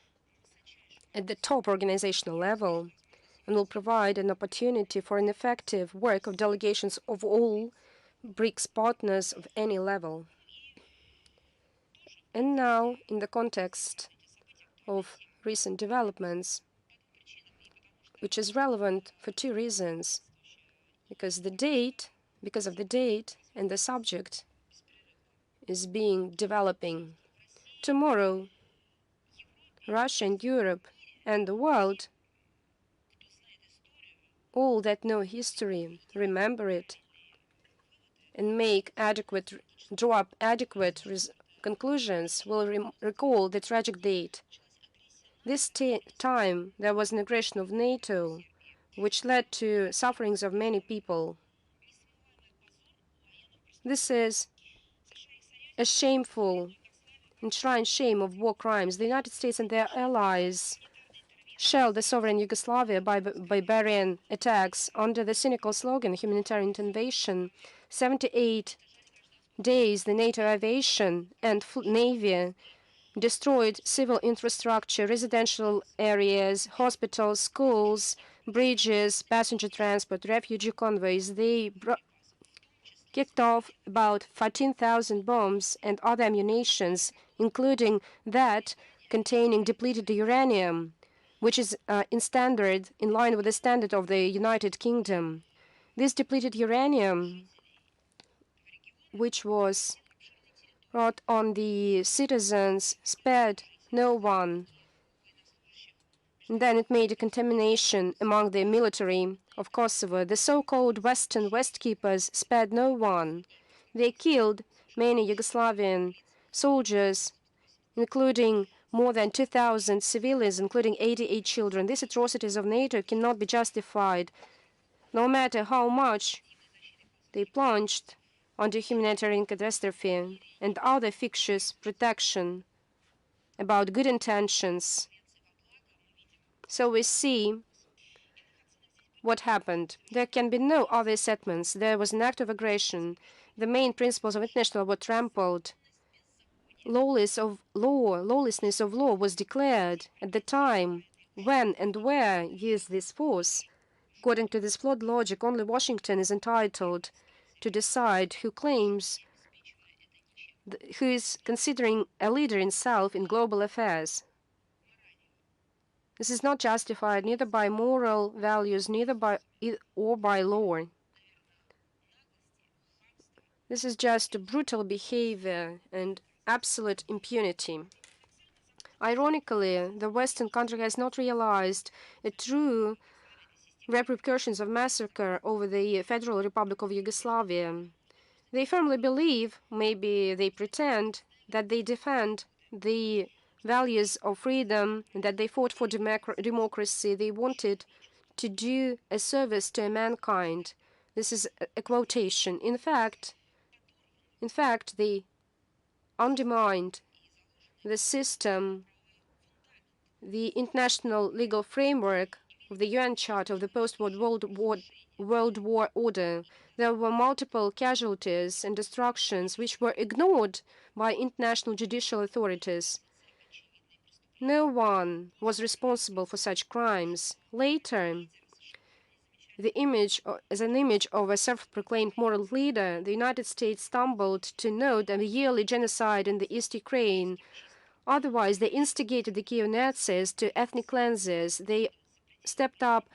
at the top organizational level and will provide an opportunity for an effective work of delegations of all BRICS partners of any level. And now, in the context of recent developments, which is relevant for two reasons, because of the date and the subject, is developing. Tomorrow, Russia and Europe and the world, all that know history, remember it, and draw up adequate conclusions, will recall the tragic date. This time there was an aggression of NATO, which led to sufferings of many people. This is a shameful, enshrined shame of war crimes. The United States and their allies shelled the sovereign Yugoslavia by barbarian attacks under the cynical slogan humanitarian invasion. 78 days the NATO aviation and navy destroyed civil infrastructure, residential areas, hospitals, schools, bridges, passenger transport, refugee convoys. They kicked off about 14,000 bombs and other ammunitions, including that containing depleted uranium, which is in line with the standard of the United Kingdom. This depleted uranium, which was brought on the citizens, spared no one. And then it made a contamination among the military of Kosovo. The so-called Western Westkeepers spared no one. They killed many Yugoslavian soldiers, including more than 2,000 civilians, including 88 children. These atrocities of NATO cannot be justified, no matter how much they plunged onto humanitarian catastrophe and other fictitious protection about good intentions. So we see what happened. There can be no other settlements. There was an act of aggression. The main principles of international law were trampled. Lawlessness of law was declared at the time when and where used this force. According to this flawed logic, only Washington is entitled to decide who is considering a leader himself in global affairs. This is not justified neither by moral values, or by law. This is just brutal behavior and absolute impunity. Ironically, the Western country has not realized the true repercussions of massacre over the Federal Republic of Yugoslavia. They firmly believe, maybe they pretend, that they defend the values of freedom and that they fought for democracy. They wanted to do a service to mankind. This is a quotation. In fact, they undermined the system, the international legal framework of the UN Charter of the post-war World War order. There were multiple casualties and destructions which were ignored by international judicial authorities. No one was responsible for such crimes. Later, as an image of a self-proclaimed moral leader, the United States stumbled to note a yearly genocide in the East Ukraine. Otherwise, they instigated the Kiev Nazis to ethnic cleanses. They stepped up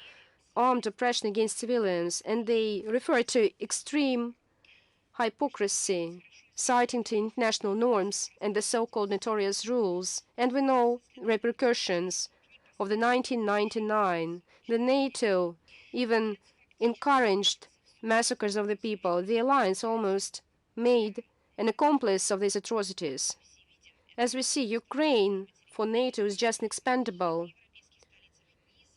armed oppression against civilians, and they refer to extreme hypocrisy, citing to international norms and the so-called notorious rules. And we know repercussions of the 1999. The NATO even encouraged massacres of the people. The alliance almost made an accomplice of these atrocities. As we see, Ukraine for NATO is just expendable.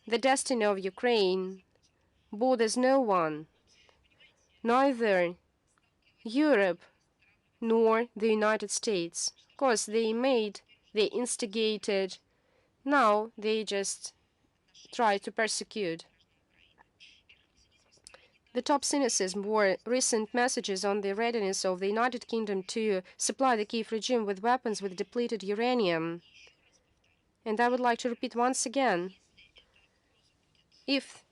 The destiny of Ukraine borders no one, neither Europe nor the United States. Of course, they instigated, now they just try to persecute. The top cynicism were recent messages on the readiness of the United Kingdom to supply the Kiev regime with weapons with depleted uranium. And I would like to repeat once again, if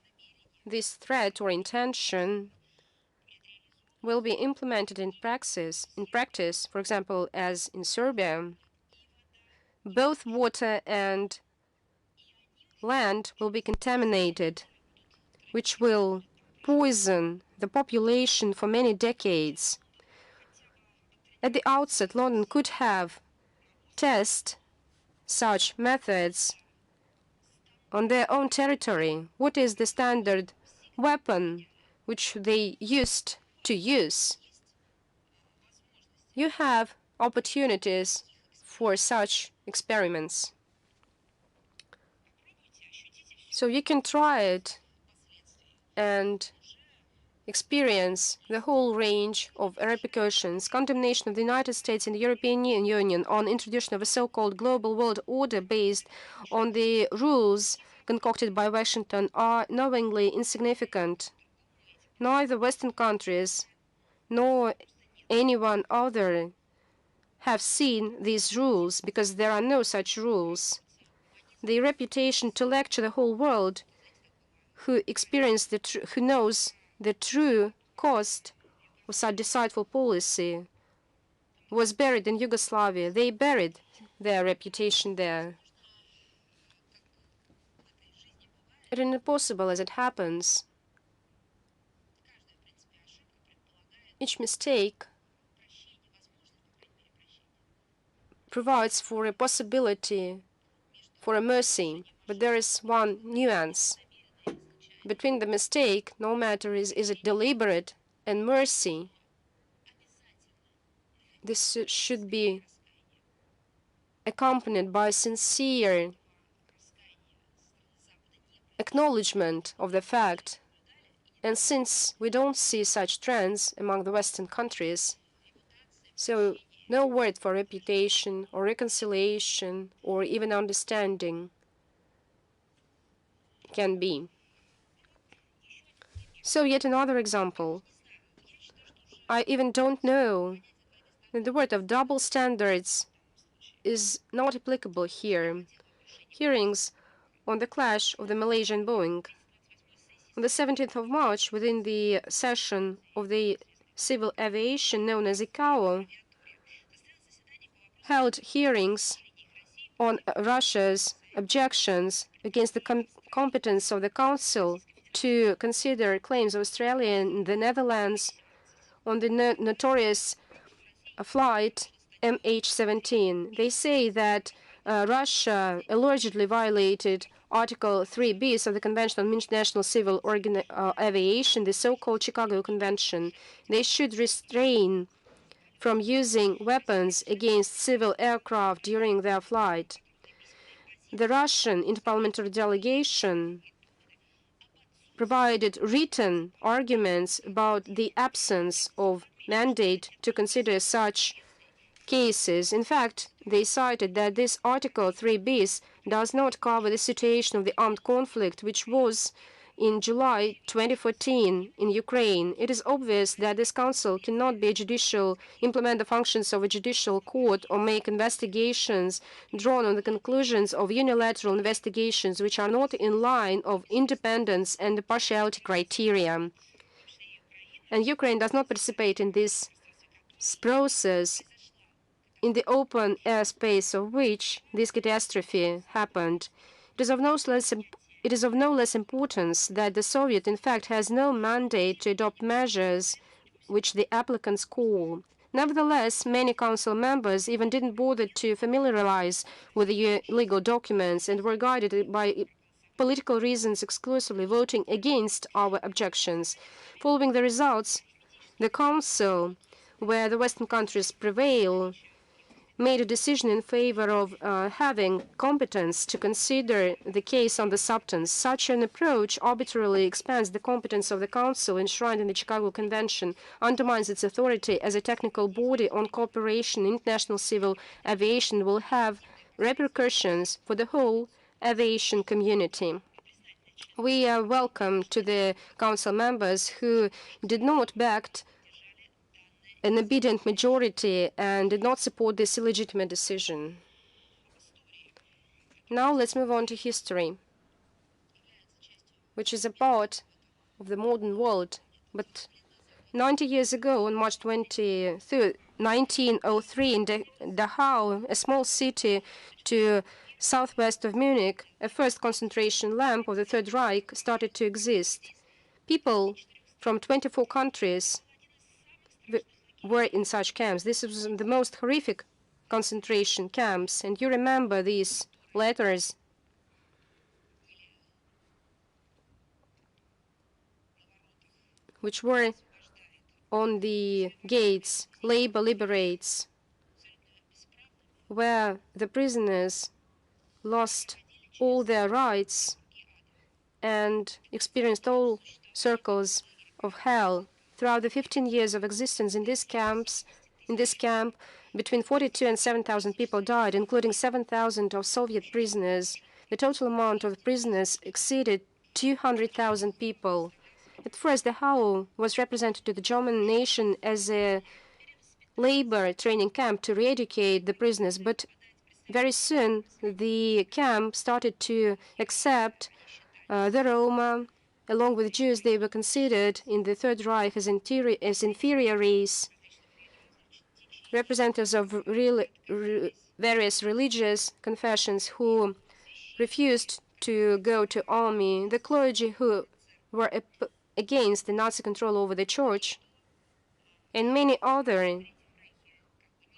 this threat or intention will be implemented in practice, for example, as in Serbia, both water and land will be contaminated, which will poison the population for many decades. At the outset, London could have tested such methods on their own territory. What is the standard weapon which they used to use? You have opportunities for such experiments. So you can try it and experience the whole range of repercussions. Condemnation of the United States and the European Union on introduction of a so-called global world order based on the rules concocted by Washington are knowingly insignificant. Neither Western countries nor anyone other have seen these rules because there are no such rules. The reputation to lecture the whole world who knows the true cost of such deceitful policy was buried in Yugoslavia. They buried their reputation there. It is impossible as it happens. Each mistake provides for a possibility for a mercy, but there is one nuance. Between the mistake, no matter is it deliberate, and mercy, this should be accompanied by sincere acknowledgement of the fact. And since we don't see such trends among the Western countries, so no word for reputation or reconciliation or even understanding can be. So yet another example. I even don't know that the word of double standards is not applicable here. Hearings on the clash of the Malaysian Boeing. On the 17th of March, within the session of the civil aviation known as ICAO, held hearings on Russia's objections against the competence of the Council to consider claims of Australia and the Netherlands on the notorious flight MH17. They say that Russia allegedly violated Article 3 bis of the Convention on International Civil Aviation, the so-called Chicago Convention. They should refrain from using weapons against civil aircraft during their flight. The Russian interparliamentary delegation provided written arguments about the absence of mandate to consider such cases. In fact, they cited that this Article 3 bis does not cover the situation of the armed conflict, which was in July 2014 in Ukraine. It is obvious that this council cannot be implement the functions of a judicial court or make investigations drawn on the conclusions of unilateral investigations which are not in line of independence and the partiality criteria. And Ukraine does not participate in this process in the open airspace of which this catastrophe happened. It is of no less importance that the Soviet, in fact, has no mandate to adopt measures which the applicants call. Nevertheless, many council members even didn't bother to familiarize with the legal documents and were guided by political reasons exclusively, voting against our objections. Following the results, the council, where the Western countries prevail, made a decision in favor of having competence to consider the case on the substance. Such an approach arbitrarily expands the competence of the Council enshrined in the Chicago Convention, undermines its authority as a technical body on cooperation in international civil aviation, will have repercussions for the whole aviation community. We are welcome to the Council members who did not back an obedient majority and did not support this illegitimate decision. Now let's move on to history, which is a part of the modern world. But 90 years ago, on March 23rd, 1903, in Dachau, a small city to southwest of Munich, a first concentration camp of the Third Reich started to exist. People from 24 countries were in such camps. This was the most horrific concentration camps, and you remember these letters which were on the gates, labor liberates, where the prisoners lost all their rights and experienced all circles of hell. Throughout the 15 years of existence in this camp, between 42 and 7,000 people died, including 7,000 of Soviet prisoners. The total amount of prisoners exceeded 200,000 people. At first, the Dachau was represented to the German nation as a labor training camp to re-educate the prisoners, but very soon the camp started to accept the Roma. Along with Jews, they were considered in the Third Reich as inferior race, representatives of various religious confessions who refused to go to army, the clergy who were against the Nazi control over the church, and many other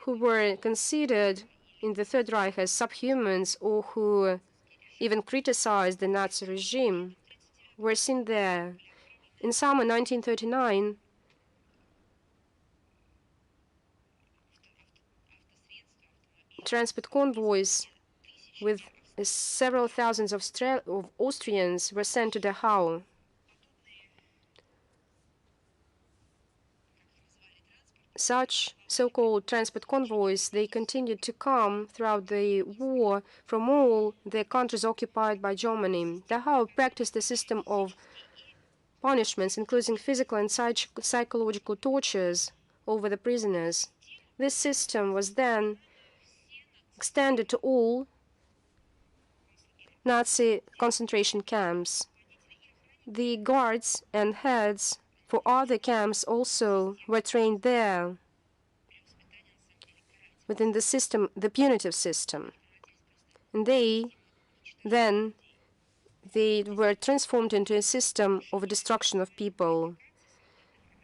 who were considered in the Third Reich as subhumans or who even criticized the Nazi regime were seen there. In summer 1939, transport convoys with several thousands of Austrians were sent to Dachau. Such so-called transport convoys, they continued to come throughout the war from all the countries occupied by Germany. Dachau practiced a system of punishments, including physical and psychological tortures over the prisoners. This system was then extended to all Nazi concentration camps. The guards and heads for other camps also were trained there within the system, the punitive system. And they were transformed into a system of destruction of people.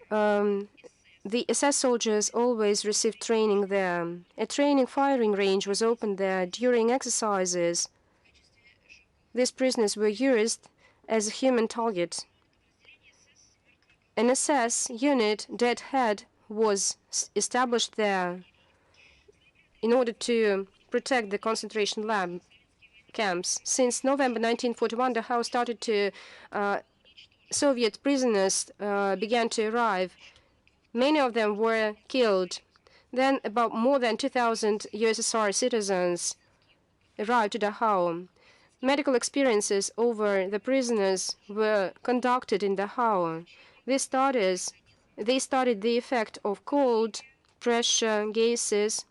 The SS soldiers always received training there. A training firing range was opened there. During exercises, these prisoners were used as a human target. An SS unit, dead head, was established there in order to protect the concentration camps. Since November 1941, Dachau started to Soviet prisoners began to arrive. Many of them were killed. Then about more than 2,000 USSR citizens arrived to Dachau. Medical experiences over the prisoners were conducted in Dachau. They studied the effect of cold, pressure, gases,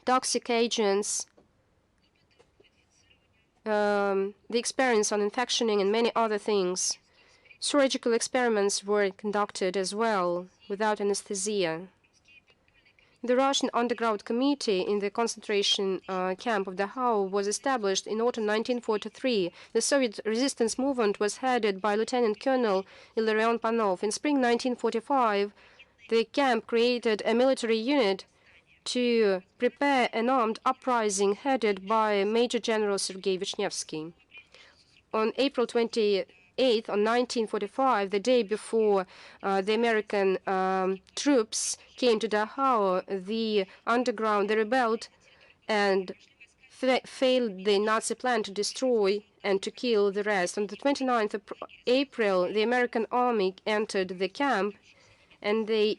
toxic agents, the experience on infectioning, and many other things. Surgical experiments were conducted as well, without anesthesia. The Russian Underground Committee in the concentration camp of Dachau was established in autumn 1943. The Soviet resistance movement was headed by Lieutenant Colonel Ilarion Panov. In spring 1945, the camp created a military unit to prepare an armed uprising headed by Major General Sergei Vishnevsky. On April 28th, on 1945, the day before the American troops came to Dachau, the rebelled and failed the Nazi plan to destroy and to kill the rest. On the 29th of April, the American army entered the camp, and they,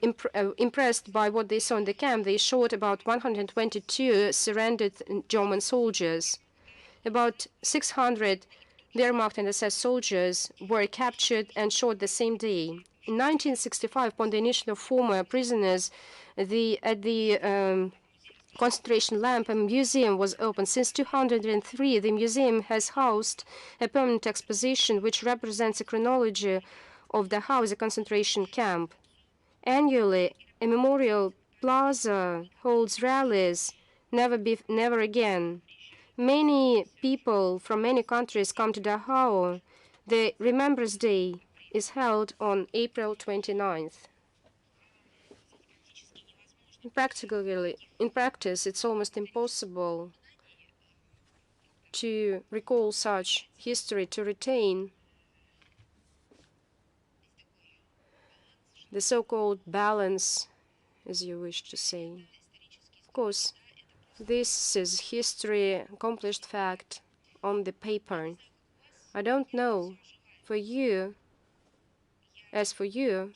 impressed by what they saw in the camp, they shot about 122 surrendered German soldiers. About 600 Wehrmacht and SS soldiers were captured and shot the same day. In 1965, upon the initiative of former prisoners, at the concentration camp, a museum was opened. Since 2003, the museum has housed a permanent exposition which represents a chronology of Dachau as a concentration camp. Annually, a memorial plaza holds rallies, never again. Many people from many countries come to Dachau. The Remembrance Day is held on April 29th. In practice, it's almost impossible to recall such history, to retain the so-called balance, as you wish to say. Of course, this is history, accomplished fact on the paper. I don't know for you, as for you,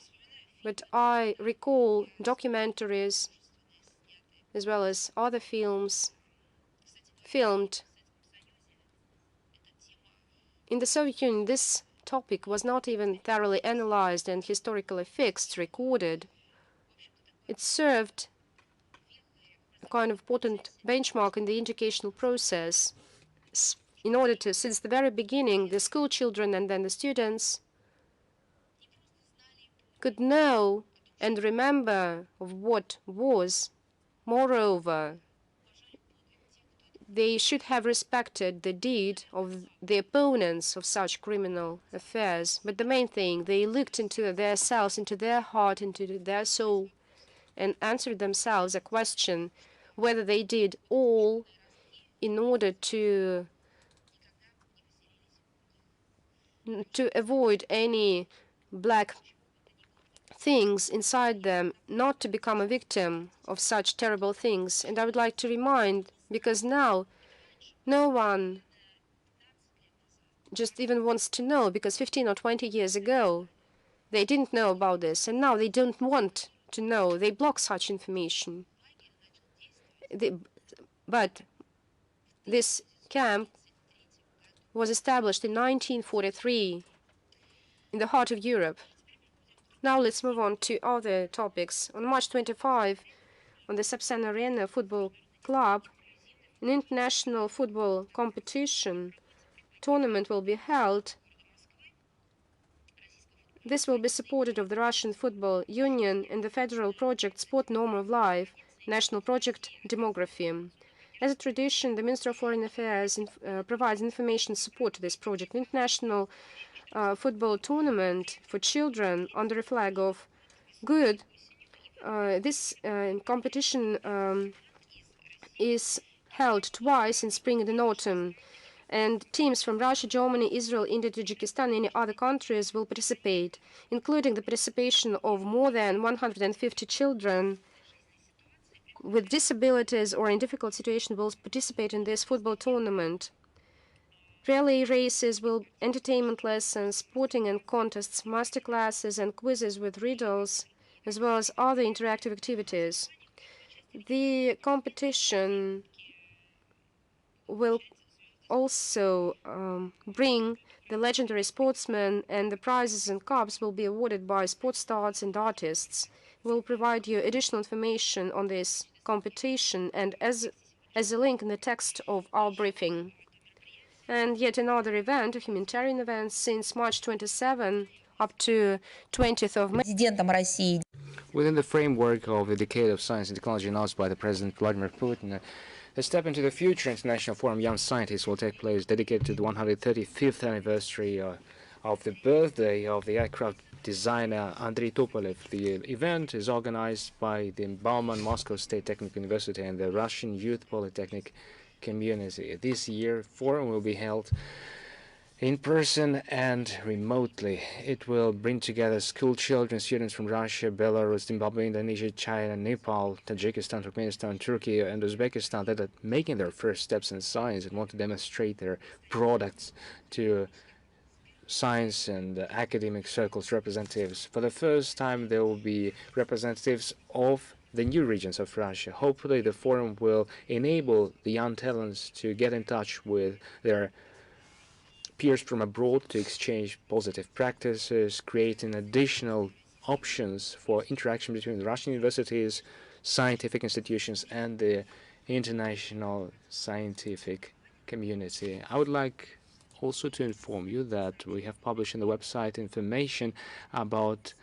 but I recall documentaries as well as other films filmed in the Soviet Union. This topic was not even thoroughly analyzed and historically fixed, recorded. It served a kind of important benchmark in the educational process in order to, since the very beginning, the school children and then the students could know and remember of what was. Moreover, they should have respected the deed of the opponents of such criminal affairs. But the main thing, they looked into their selves, into their heart, into their soul, and answered themselves a question whether they did all in order to avoid any black things inside them, not to become a victim of such terrible things. And I would like to remind, because now no one just even wants to know, because 15 or 20 years ago they didn't know about this, and now they don't want to know. They block such information. But this camp was established in 1943 in the heart of Europe. Now let's move on to other topics. On March 25, on the Sapsan Arena Football Club, an international football competition tournament will be held. This will be supported of the Russian Football Union and the federal project Sport Norm of Life, national project Demography. As a tradition, the Minister of Foreign Affairs provides information support to this project. International football tournament for children under a flag of good. This competition is held twice in spring and in autumn, and teams from Russia, Germany, Israel, India, Tajikistan, and any other countries will participate, including the participation of more than 150 children with disabilities or in difficult situations will participate in this football tournament. Relay races, entertainment lessons, sporting and contests, master classes and quizzes with riddles, as well as other interactive activities. The competition will also bring the legendary sportsmen, and the prizes and cups will be awarded by sports stars and artists. We'll provide you additional information on this competition and as a link in the text of our briefing. And yet another event, a humanitarian event, since March 27 up to 20th of May.
Within the framework of the Decade of Science and Technology announced by the President Vladimir Putin, a step into the future international forum Young Scientists will take place dedicated to the 135th anniversary of the birthday of the aircraft designer Andrei Tupolev. The event is organized by the Bauman Moscow State Technical University and the Russian Youth Polytechnic Community. This year, forum will be held in person and remotely. It will bring together school children, students from Russia, Belarus, Zimbabwe, Indonesia, China, Nepal, Tajikistan, Turkmenistan, Turkey, and Uzbekistan that are making their first steps in science and want to demonstrate their products to science and academic circles representatives. For the first time, there will be representatives of the new regions of Russia. Hopefully, the forum will enable the young talents to get in touch with their peers from abroad to exchange positive practices, creating additional options for interaction between the Russian universities, scientific institutions, and the international scientific community. I would like also to inform you that we have published on the website information about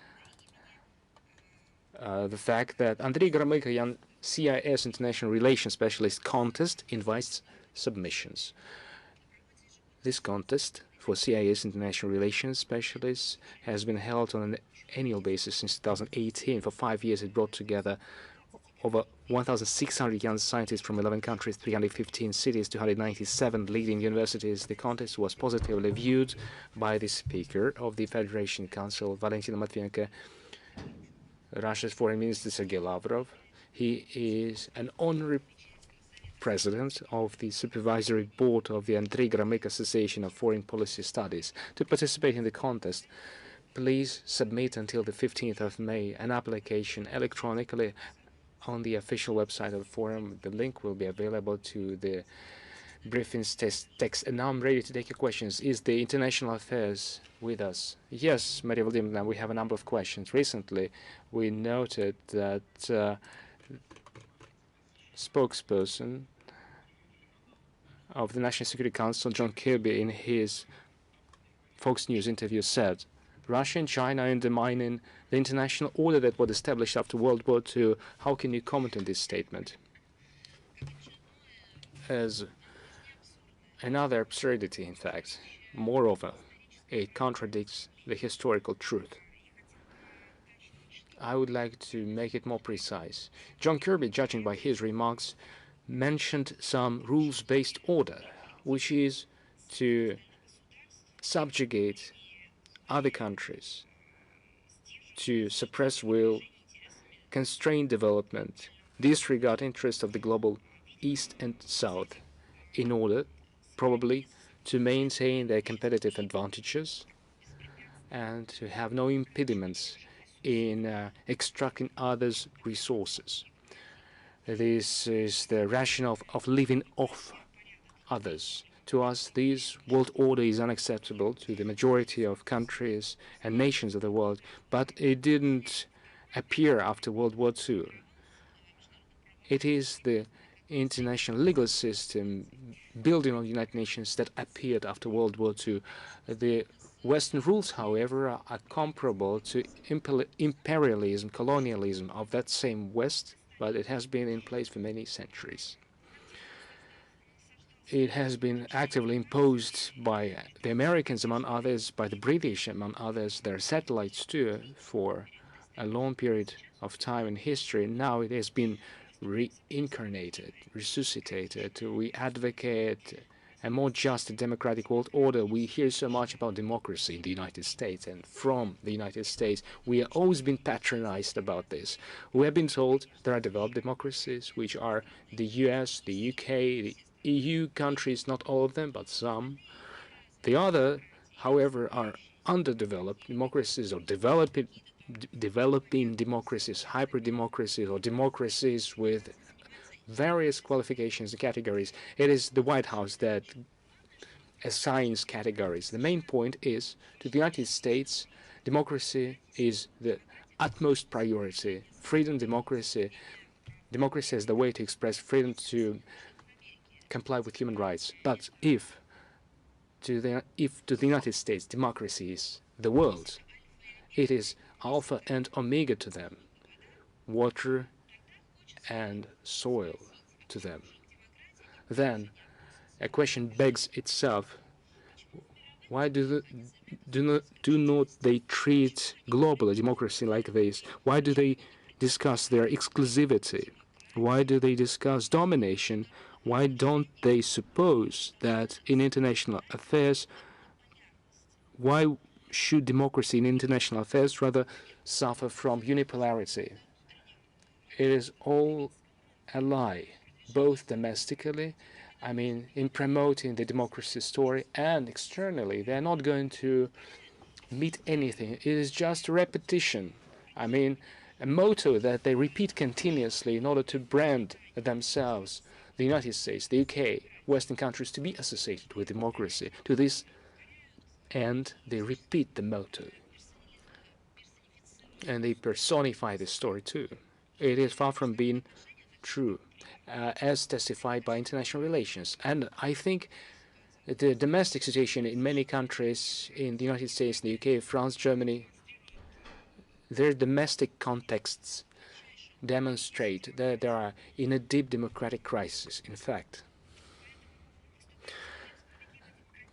the fact that Andrei Gromyko, CIS International Relations Specialist contest invites submissions. This contest for CIS International Relations Specialists has been held on an annual basis since 2018. For 5 years, it brought together over 1,600 young scientists from 11 countries, 315 cities, 297 leading universities. The contest was positively viewed by the Speaker of the Federation Council, Valentina Matvienko, Russia's Foreign Minister Sergei Lavrov. He is an honorary president of the Supervisory Board of the Andrei Gromyko Association of Foreign Policy Studies. To participate in the contest, please submit until the 15th of May an application electronically on the official website of the forum. The link will be available to the briefings text. And now I'm ready to take your questions. Is the international affairs with us? Yes, Maria Vladimirovna, we have a number of questions. Recently, we noted that spokesperson of the National Security Council, John Kirby, in his Fox News interview said, Russia and China are undermining the international order that was established after World War II. How can you comment on this statement? As another absurdity, in fact. Moreover, it contradicts the historical truth. I would like to make it more precise. John Kirby, judging by his remarks, mentioned some rules-based order, which is to subjugate other countries, to suppress will, constrain development, disregard interests of the global East and South, in order, probably, to maintain their competitive advantages and to have no impediments in extracting others' resources. This is the rationale of living off others. To us, this world order is unacceptable to the majority of countries and nations of the world, but it didn't appear after World War II. It is the international legal system building on the United Nations that appeared after World War II. The Western rules, however, are comparable to imperialism, colonialism of that same West, but it has been in place for many centuries. It has been actively imposed by the Americans, among others, by the British, among others, their satellites too, for a long period of time in history. Now it has been reincarnated, resuscitated. We advocate a more just democratic world order. We hear so much about democracy in the United States, and from the United States, we have always been patronized about this. We have been told there are developed democracies, which are the US, the UK, the EU countries, not all of them, but some. The other, however, are underdeveloped democracies or developing democracies, hyper-democracies, or democracies with various qualifications and categories. It is the White House that assigns categories. The main point is, to the United States, democracy is the utmost priority. Freedom, democracy is the way to express freedom to comply with human rights. But if to the United States democracy is the world, it is alpha and omega to them, water and soil to them. Then a question begs itself: why do not they treat global democracy like this? Why do they discuss their exclusivity? Why do they discuss domination? Why don't they suppose that in international affairs, why should democracy in international affairs rather suffer from unipolarity? It is all a lie, both domestically, I mean, in promoting the democracy story, and externally. They're not going to meet anything. It is just a repetition. I mean, a motto that they repeat continuously in order to brand themselves, the United States, the UK, Western countries, to be associated with democracy. To this end, they repeat the motto. And they personify this story too. It is far from being true, as testified by international relations. And I think the domestic situation in many countries, in the United States, the UK, France, Germany, their domestic contexts demonstrate that they are in a deep democratic crisis, in fact.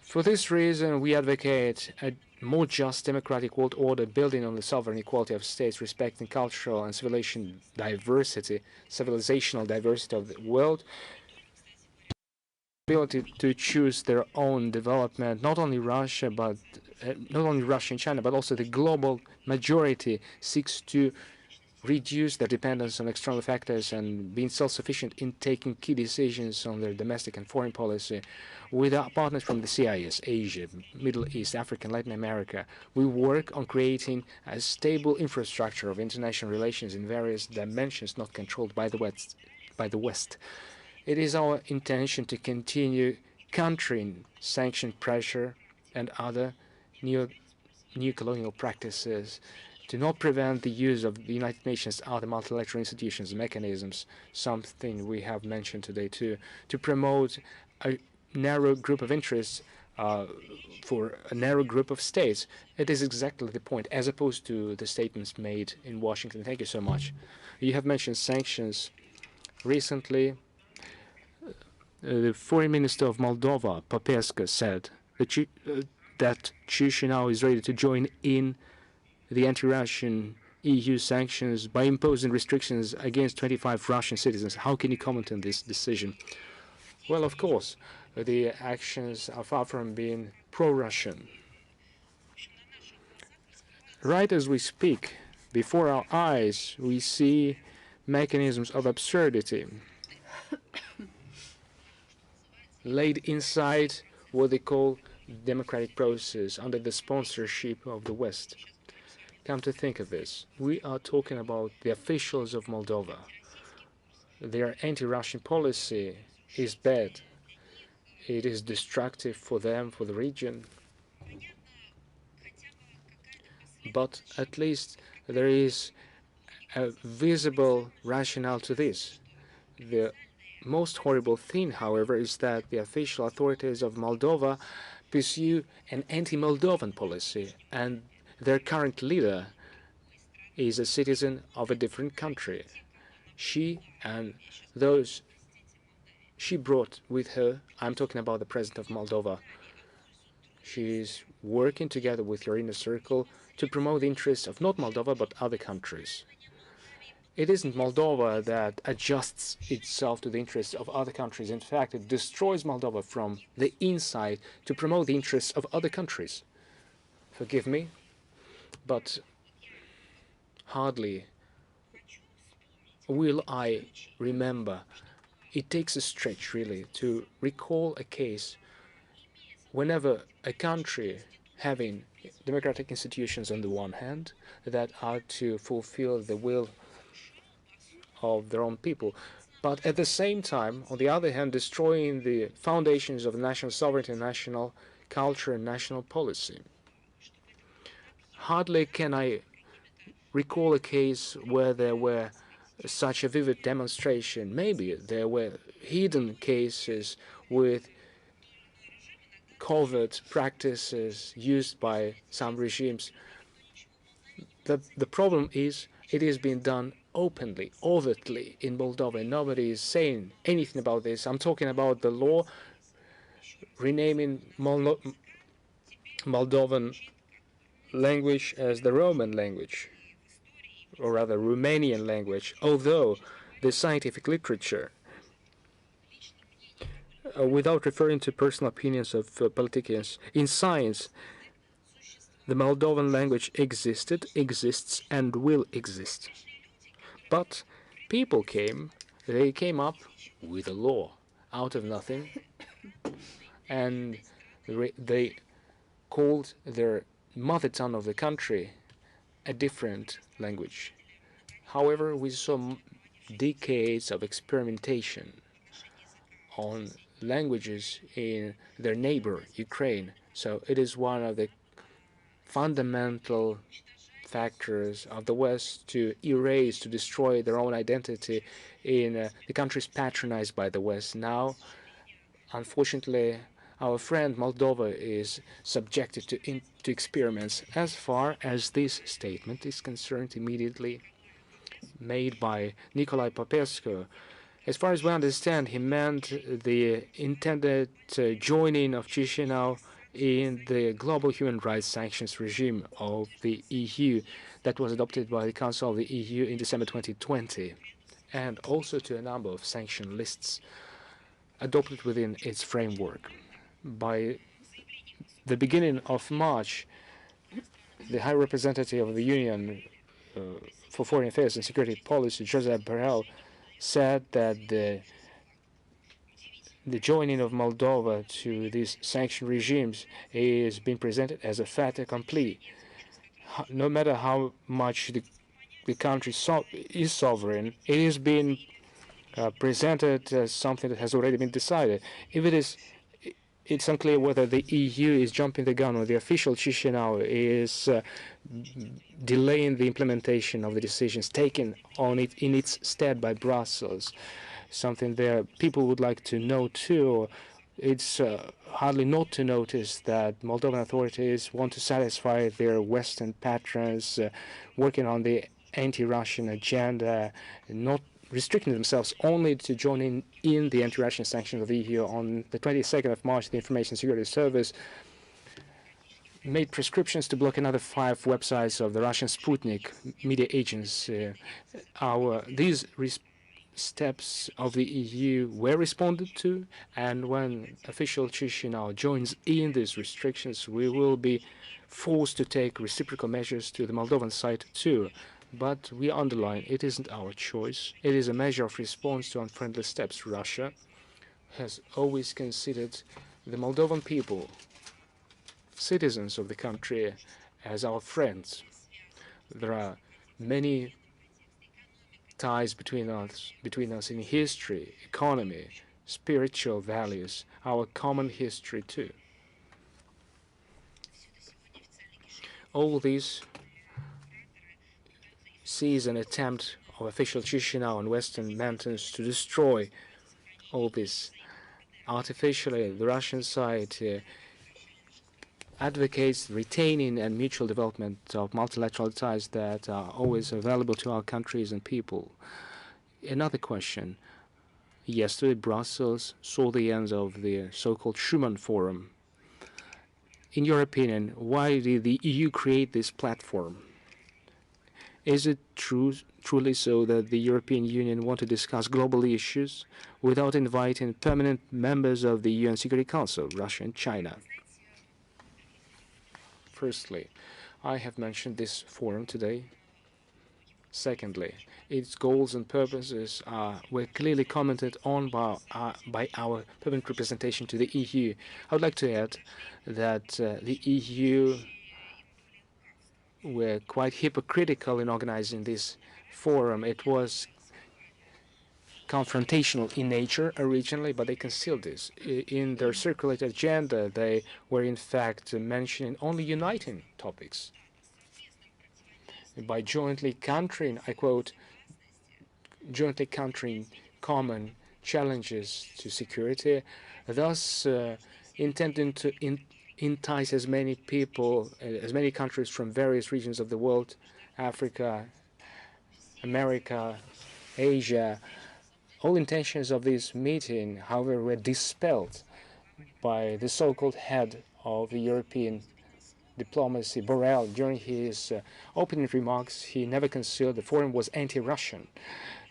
For this reason, we advocate a more just democratic world order building on the sovereign equality of states, respecting cultural and civilizational diversity of the world, ability to choose their own development, not only Russia and China, but also the global majority seeks to reduce their dependence on external factors and being self-sufficient in taking key decisions on their domestic and foreign policy. With our partners from the CIS, Asia, Middle East, Africa, and Latin America, we work on creating a stable infrastructure of international relations in various dimensions not controlled by the West. It is our intention to continue countering sanction pressure and other neo-colonial practices to not prevent the use of the United Nations, other multilateral institutions, mechanisms, something we have mentioned today too, to promote a narrow group of interests for a narrow group of states. It is exactly the point, as opposed to the statements made in Washington. Thank you so much. You have mentioned sanctions. Recently, the foreign minister of Moldova, Popescu, said that Chisinau is ready to join in the anti-Russian EU sanctions by imposing restrictions against 25 Russian citizens. How can you comment on this decision? Well, of course, the actions are far from being pro-Russian. Right as we speak, before our eyes, we see mechanisms of absurdity laid inside what they call democratic process under the sponsorship of the West. Come to think of this, we are talking about the officials of Moldova. Their anti-Russian policy is bad. It is destructive for them, for the region. But at least there is a visible rationale to this. The most horrible thing, however, is that the official authorities of Moldova pursue an anti-Moldovan policy, and their current leader is a citizen of a different country. She and those she brought with her, I'm talking about the president of Moldova, she is working together with her inner circle to promote the interests of not Moldova but other countries. It isn't Moldova that adjusts itself to the interests of other countries. In fact, it destroys Moldova from the inside to promote the interests of other countries. Forgive me, but hardly will I remember. It takes a stretch, really, to recall a case whenever a country having democratic institutions on the one hand that are to fulfill the will of their own people, but at the same time, on the other hand, destroying the foundations of national sovereignty, national culture, and national policy. Hardly can I recall a case where there were such a vivid demonstration. Maybe there were hidden cases with covert practices used by some regimes. The problem is it is being done openly, overtly in Moldova. Nobody is saying anything about this. I'm talking about the law renaming Moldovan language as the Roman language, or rather Romanian language, although the scientific literature, without referring to personal opinions of politicians, in science, the Moldovan language existed, exists, and will exist. But people they came up with a law out of nothing, and they called their mother tongue of the country a different language. However, we saw decades of experimentation on languages in their neighbor, Ukraine. So it is one of the fundamental factors of the West to erase, to destroy their own identity in the countries patronized by the West. Now, unfortunately, our friend Moldova is subjected to experiments as far as this statement is concerned, immediately made by Nicolae Popescu. As far as we understand, he meant the intended joining of Chisinau in the global human rights sanctions regime of the EU that was adopted by the Council of the EU in December 2020, and also to a number of sanction lists adopted within its framework. By the beginning of March, the High Representative of the Union for Foreign Affairs and Security Policy, Josep Borrell, said that the joining of Moldova to these sanction regimes is being presented as a fait accompli. No matter how much the country is sovereign, it is being presented as something that has already been decided. If it is, it's unclear whether the EU is jumping the gun or the official Chisinau is delaying the implementation of the decisions taken on it in its stead by Brussels. Something there people would like to know too. It's hardly not to notice that Moldovan authorities want to satisfy their Western patrons, working on the anti-Russian agenda, not restricting themselves only to joining in the anti-Russian sanctions of the EU. On the 22nd of March, the Information Security Service made prescriptions to block another 5 websites of the Russian Sputnik media agency. These steps of the EU were responded to, and when official Chisinau joins in these restrictions, we will be forced to take reciprocal measures to the Moldovan side too. But we underline, it isn't our choice. It is a measure of response to unfriendly steps. Russia has always considered the Moldovan people, citizens of the country, as our friends. There are many ties between us in history, economy, spiritual values, our common history too. All this sees an attempt of official Chisinau and Western mountains to destroy all this. Artificially, the Russian side advocates retaining and mutual development of multilateral ties that are always available to our countries and people. Another question. Yesterday, Brussels saw the end of the so-called Schuman Forum. In your opinion, why did the EU create this platform? Is it truly so that the European Union want to discuss global issues without inviting permanent members of the UN Security Council, Russia and China? Firstly, I have mentioned this forum today. Secondly, its goals and purposes were clearly commented on by our permanent representation to the EU. I would like to add that the EU were quite hypocritical in organizing this forum. It was confrontational in nature originally, but they concealed this. In their circulated agenda, they were in fact mentioning only uniting topics. By jointly countering, I quote, jointly countering common challenges to security, thus intending to entice as many people, as many countries from various regions of the world, Africa, America, Asia. All intentions of this meeting, however, were dispelled by the so-called head of the European diplomacy, Borrell. During his opening remarks, he never concealed the forum was anti-Russian.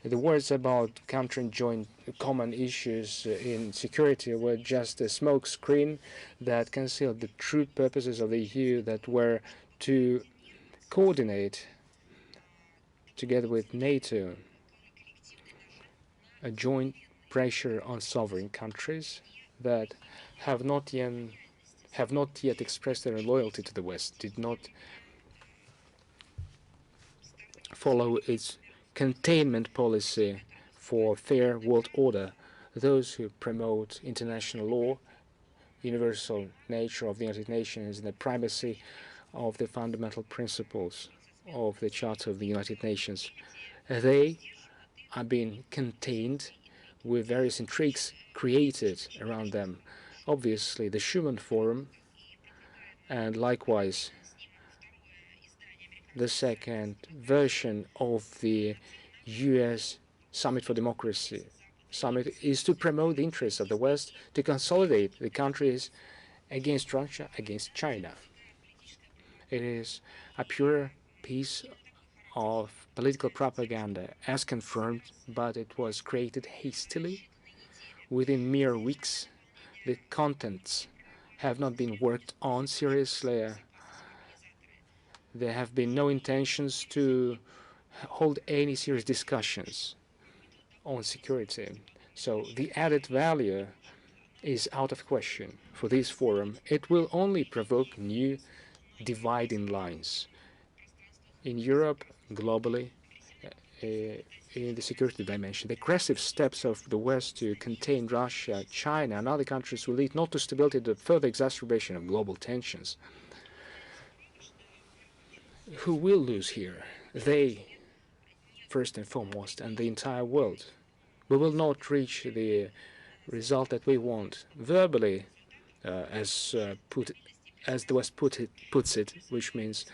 The words about countering joint common issues in security were just a smoke screen that concealed the true purposes of the EU, that were to coordinate, together with NATO, a joint pressure on sovereign countries that have not yet expressed their loyalty to the West, did not follow its containment policy for fair world order. Those who promote international law, universal nature of the United Nations, and the primacy of the fundamental principles of the Charter of the United Nations, they are being contained with various intrigues created around them. Obviously, the Schuman Forum, and likewise the second version of the U.S. Summit for Democracy summit, is to promote the interests of the West, to consolidate the countries against Russia, against China. It is a pure piece of political propaganda, as confirmed, but it was created hastily. Within mere weeks, the contents have not been worked on seriously. There have been no intentions to hold any serious discussions on security. So the added value is out of question for this forum. It will only provoke new dividing lines in Europe, globally, in the security dimension. The aggressive steps of the West to contain Russia, China, and other countries will lead not to stability but further exacerbation of global tensions. Who will lose here? They, first and foremost, and the entire world. We will not reach the result that we want verbally, as the West puts it, which means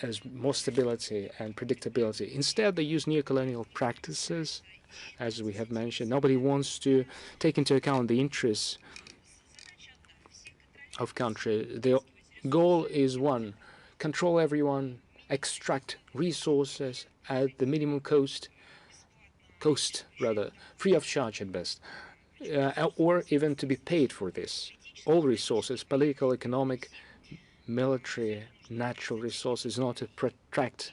as more stability and predictability. Instead, they use neo-colonial practices, as we have mentioned. Nobody wants to take into account the interests of country. The goal is one: control everyone, extract resources at the minimum cost, free of charge at best, or even to be paid for this. All resources, political, economic, military, natural resources, in order to protract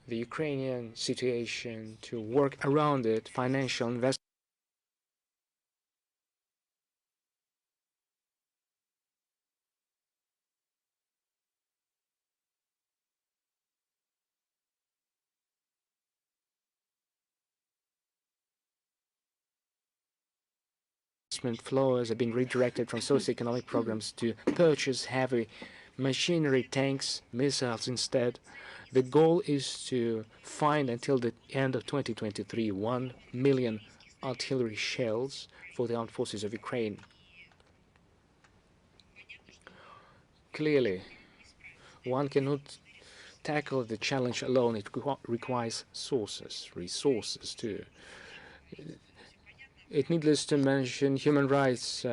the Ukrainian situation, to work around it, financial investment flows are being redirected from socioeconomic programs to purchase heavy machinery, tanks, missiles instead. The goal is to find until the end of 2023 1 million artillery shells for the armed forces of Ukraine. Clearly, one cannot tackle the challenge alone. It requires resources too. It needless to mention human rights.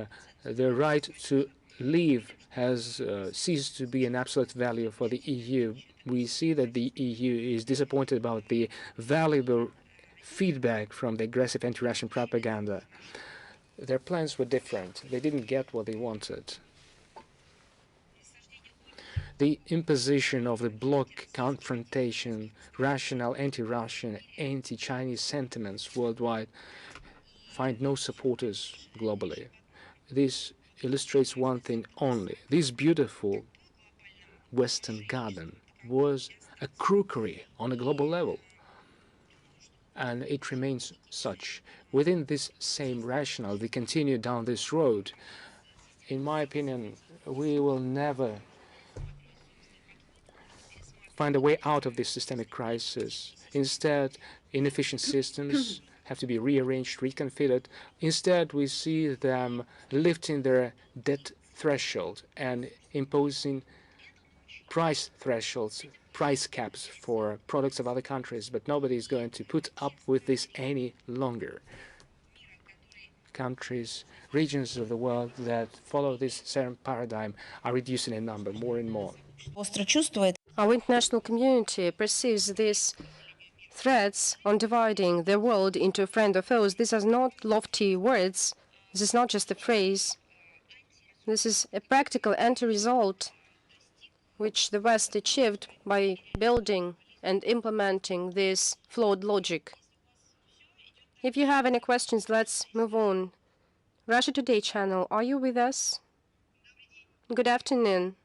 The right to live has ceased to be an absolute value for the EU. We see that the EU is disappointed about the valuable feedback from the aggressive anti-Russian propaganda. Their plans were different. They didn't get what they wanted. The imposition of the bloc confrontation, rational anti-Russian, anti-Chinese sentiments worldwide find no supporters globally. This illustrates one thing only. This beautiful Western garden was a crookery on a global level, and it remains such. Within this same rationale, we continue down this road. In my opinion, we will never find a way out of this systemic crisis. Instead, inefficient systems have to be rearranged, reconfigured. Instead, we see them lifting their debt threshold and imposing price thresholds, price caps for products of other countries, but nobody is going to put up with this any longer. Countries, regions of the world that follow this same paradigm are reducing in number more and more.
Остро чувствует.
Our international community perceives these threats on dividing the world into friend or foes. These are not lofty words. This is not just a phrase. This is a practical anti-result which the West achieved by building and implementing this flawed logic. If you have any questions, let's move on. Russia Today channel, are you with us? Good afternoon.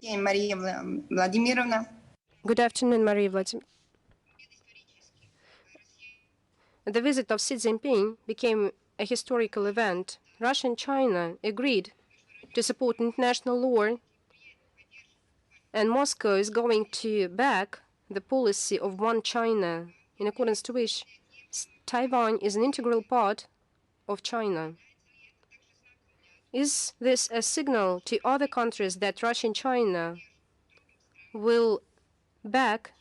Maria Vladimirovna.
Good afternoon, Maria Vladimirovna. The visit of Xi Jinping became a historical event. Russia and China agreed to support international law, and Moscow is going to back the policy of one China, in accordance to which Taiwan is an integral part of China. Is this a signal to other countries that Russia and China will back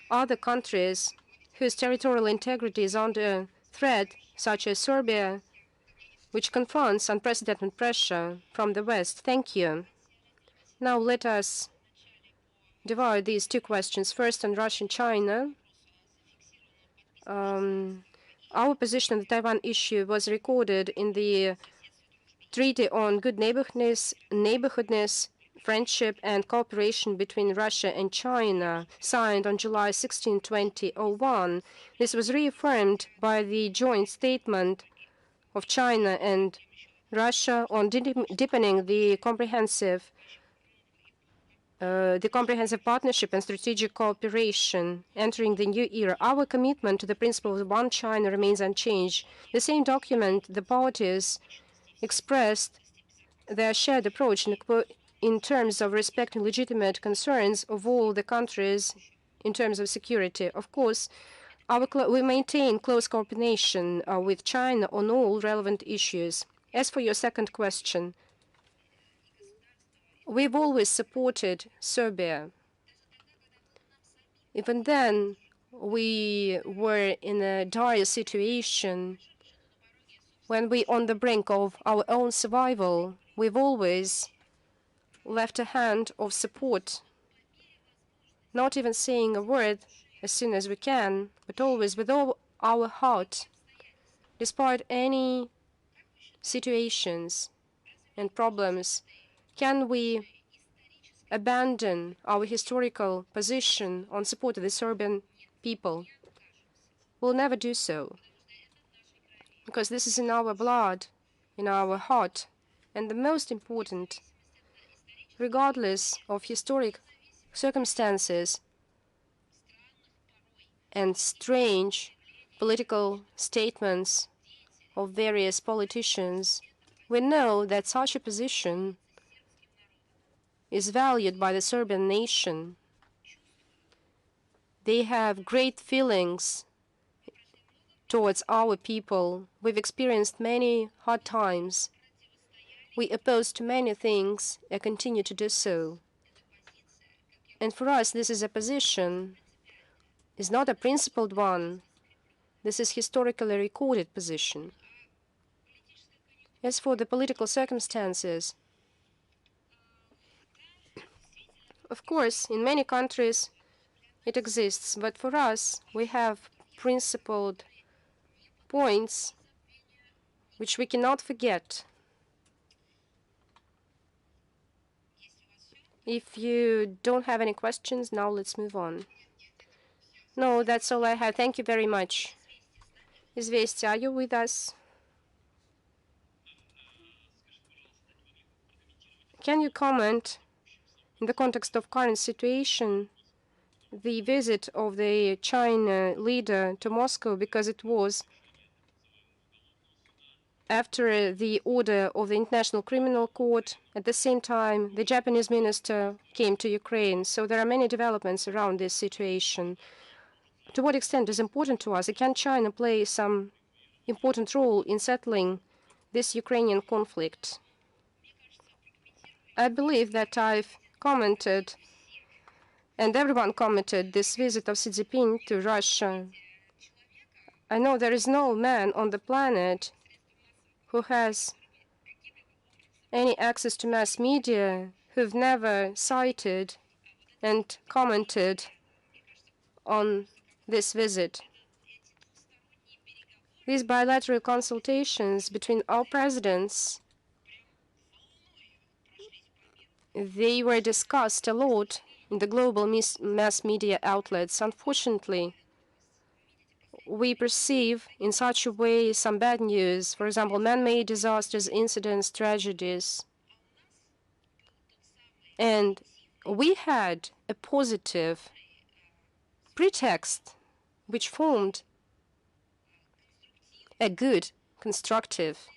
other countries whose territorial integrity is under threat, such as Serbia, which confronts unprecedented pressure from the West? Thank you. Now let us divide these two questions. First, on Russia and China. Our position on the Taiwan issue was recorded in the Treaty on Good Neighborhoodness, Friendship and Cooperation between Russia and China, signed on July 16, 2001. This was reaffirmed by the joint statement of China and Russia on deepening the comprehensive partnership and strategic cooperation entering the new era. Our commitment to the principle of one China remains unchanged. The same document, the parties expressed their shared approach in terms of respecting legitimate concerns of all the countries in terms of security. Of course, we maintain close coordination with China on all relevant issues. As for your second question, we've always supported Serbia. Even then, we were in a dire situation when we on the brink of our own survival. We've always left a hand of support, not even saying a word as soon as we can, but always with all our heart, despite any situations and problems. Can we abandon our historical position on support of the Serbian people? We'll never do so, because this is in our blood, in our heart. And the most important, regardless of historic circumstances and strange political statements of various politicians, we know that such a position is valued by the Serbian nation. They have great feelings towards our people. We've experienced many hard times. We opposed to many things and continue to do so. And for us, this is a position, is not a principled one. This is historically recorded position. As for the political circumstances, of course, in many countries it exists, but for us, we have principled points which we cannot forget. If you don't have any questions, now let's move on. No, that's all I have. Thank you very much. Известия, are you with us? Can you comment, in the context of current situation, the visit of the China leader to Moscow, because it was after the order of the International Criminal Court? At the same time, the Japanese minister came to Ukraine. So there are many developments around this situation. To what extent is important to us? Can China play some important role in settling this Ukrainian conflict? I believe that I've commented, and everyone commented, this visit of Xi Jinping to Russia. I know there is no man on the planet who has any access to mass media who've never cited and commented on this visit. These bilateral consultations between our presidents, they were discussed a lot in the global mass media outlets. Unfortunately, we perceive in such a way some bad news, for example, man-made disasters, incidents, tragedies. And we had a positive pretext which formed a good, constructive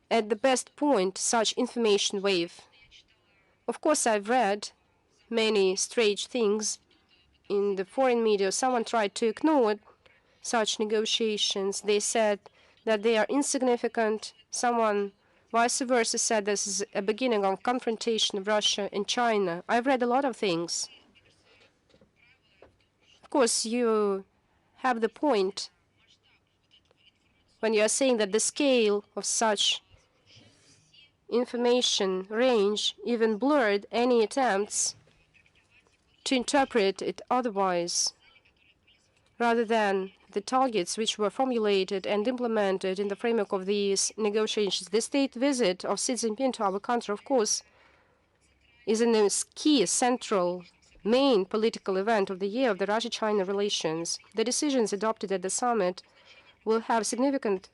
at the best point such information wave. Of course, I've read many strange things in the foreign media. Someone tried to ignore such negotiations. They said that they are insignificant. Someone vice versa said this is a beginning of confrontation of Russia and China. I've read a lot of things. Of course, you have the point when you are saying that the scale of such information range even blurred any attempts to interpret it otherwise, rather than the targets which were formulated and implemented in the framework of these negotiations. The state visit of Xi Jinping to our country, of course, is a key, central, main political event of the year of the Russia-China relations. The decisions adopted at the summit will have significant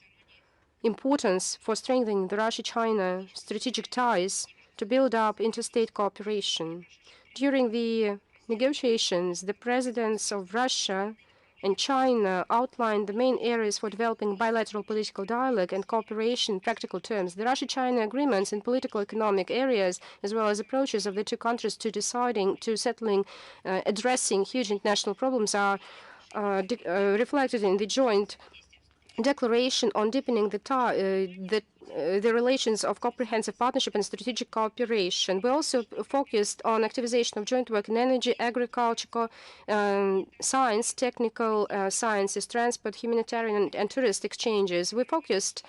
importance for strengthening the Russia-China strategic ties to build up interstate cooperation. During the negotiations, the presidents of Russia and China outlined the main areas for developing bilateral political dialogue and cooperation in practical terms. The Russia-China agreements in political economic areas, as well as approaches of the two countries to settling, addressing huge international problems are reflected in the joint declaration on deepening the relations of comprehensive partnership and strategic cooperation. We also focused on activization of joint work in energy, agriculture, science, technical sciences, transport, humanitarian, and tourist exchanges. We focused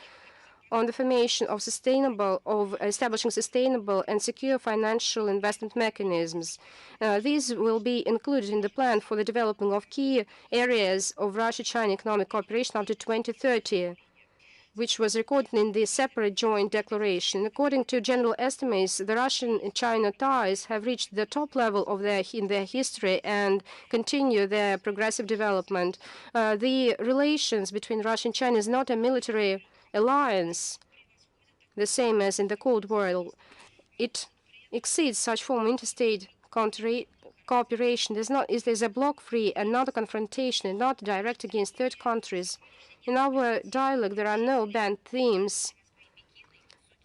on the formation of establishing sustainable and secure financial investment mechanisms. These will be included in the plan for the development of key areas of Russia-China economic cooperation up to 2030, which was recorded in the separate joint declaration. According to general estimates, the Russian-China ties have reached the top level of in their history and continue their progressive development. The relations between Russia and China is not a military alliance, the same as in the Cold War. It exceeds such form of interstate cooperation. It is a bloc-free and not a confrontation and not direct against third countries. In our dialogue, there are no banned themes.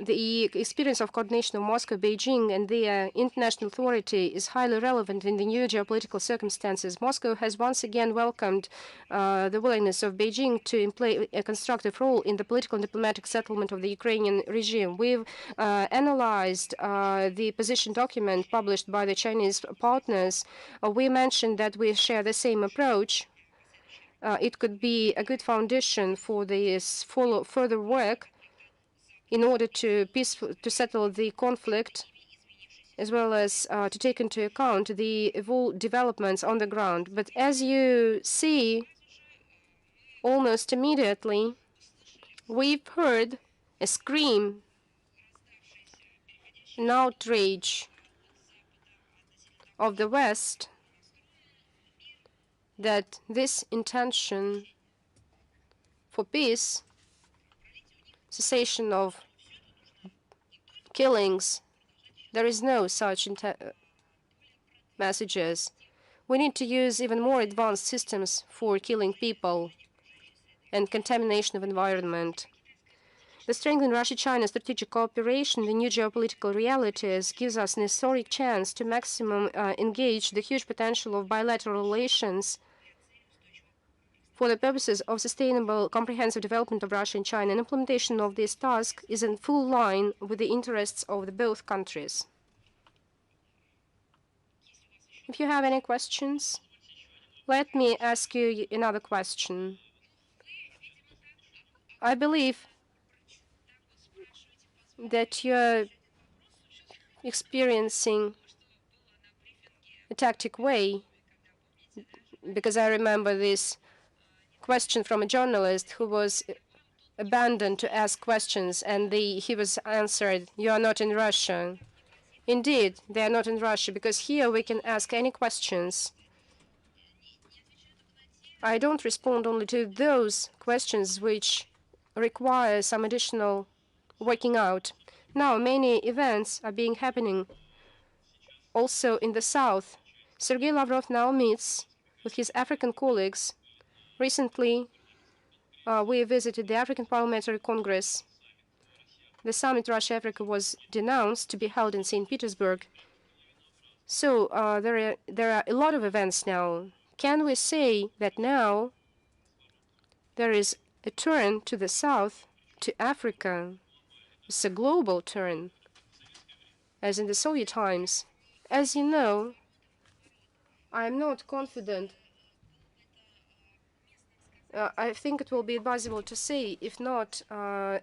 The experience of coordination of Moscow, Beijing, and the international authority is highly relevant in the new geopolitical circumstances. Moscow has once again welcomed the willingness of Beijing to play a constructive role in the political and diplomatic settlement of the Ukrainian regime. We've analyzed the position document published by the Chinese partners. We mentioned that we share the same approach. It could be a good foundation for this further work in order to settle the conflict, as well as to take into account the developments on the ground. But as you see, almost immediately, we've heard a scream, an outrage of the West that this intention for peace, cessation of killings, there is no such messages. We need to use even more advanced systems for killing people and contamination of environment. The strength in Russia-China strategic cooperation, the new geopolitical realities, gives us an historic chance to maximum engage the huge potential of bilateral relations for the purposes of sustainable, comprehensive development of Russia and China. And implementation of this task is in full line with the interests of both countries. If you have any questions, let me ask you another question. I believe that you're experiencing a tactic way, because I remember this question from a journalist who was abandoned to ask questions, and he was answered, "You are not in Russia." Indeed, they are not in Russia, because here we can ask any questions. I don't respond only to those questions which require some additional working out. Now, many events are happening also in the south. Sergei Lavrov now meets with his African colleagues. Recently, we visited the African Parliamentary Congress. The summit Russia-Africa was denounced to be held in St. Petersburg. So there are a lot of events now. Can we say that now there is a turn to the south, to Africa, It's a global turn, as in the Soviet times. As you know, I'm not confident. I think it will be advisable to say, if not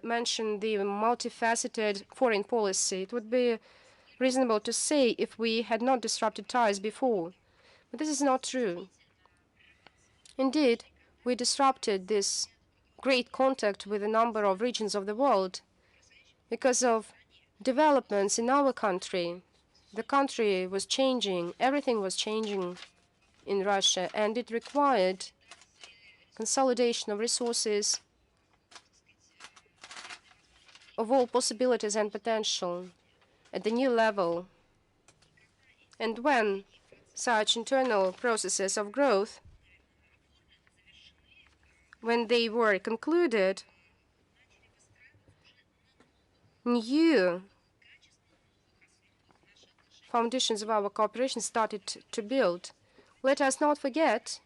mention the multifaceted foreign policy. It would be reasonable to say if we had not disrupted ties before. But this is not true. Indeed, we disrupted this great contact with a number of regions of the world because of developments in our country. The country was changing, everything was changing in Russia, and it required consolidation of resources of all possibilities and potential at the new level. And when such internal processes of growth, when they were concluded, new foundations of our cooperation started to build. Let us not forget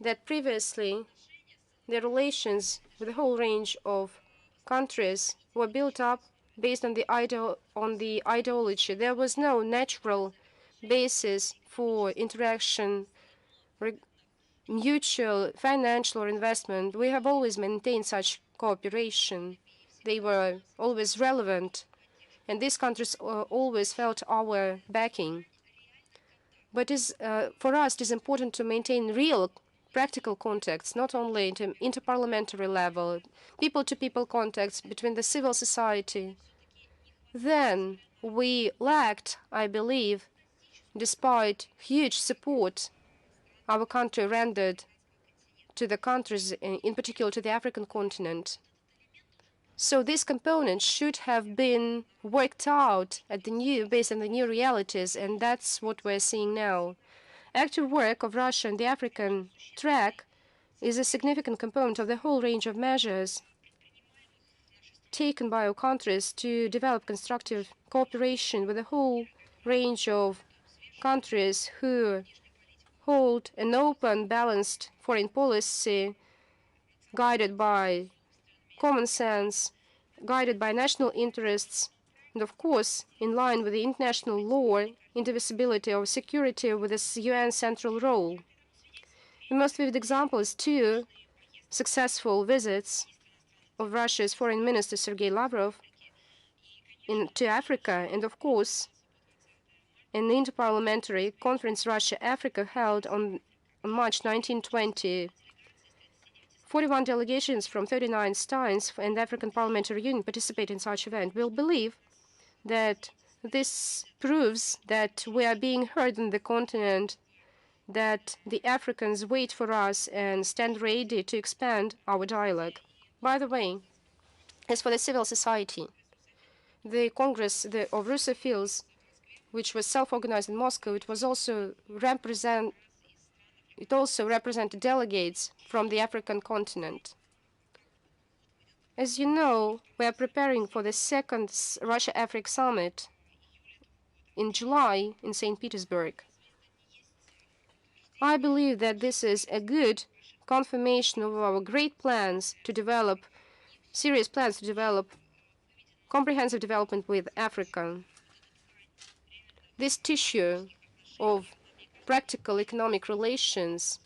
that previously the relations with a whole range of countries were built up based on the ideology. There was no natural basis for interaction, mutual financial or investment. We have always maintained such cooperation. They were always relevant, and these countries always felt our backing. But for us, it is important to maintain real practical contacts, not only at interparliamentary level, people-to-people contacts between the civil society. Then we lacked, I believe, despite huge support our country rendered to the countries, in particular to the African continent. So these components should have been worked out based on the new realities, and that's what we're seeing now. Active work of Russia on the African track is a significant component of the whole range of measures taken by our countries to develop constructive cooperation with a whole range of countries who hold an open, balanced foreign policy guided by common sense, guided by national interests, and of course, in line with the international law, indivisibility of security with its UN central role. The most vivid example is two successful visits of Russia's Foreign Minister Sergei Lavrov to Africa, and of course, an interparliamentary conference Russia-Africa held on March 1920. 41 delegations from 39 states and the African Parliamentary Union participate in such event. We'll believe that this proves that we are being heard on the continent, that the Africans wait for us and stand ready to expand our dialogue. By the way, as for the civil society, the Congress of Russophiles, which was self-organized in Moscow, it also represented delegates from the African continent. As you know, we are preparing for the second Russia-Africa summit in July in St. Petersburg. I believe that this is a good confirmation of our great plans to develop, serious plans to develop comprehensive development with Africa. This tissue of practical economic relations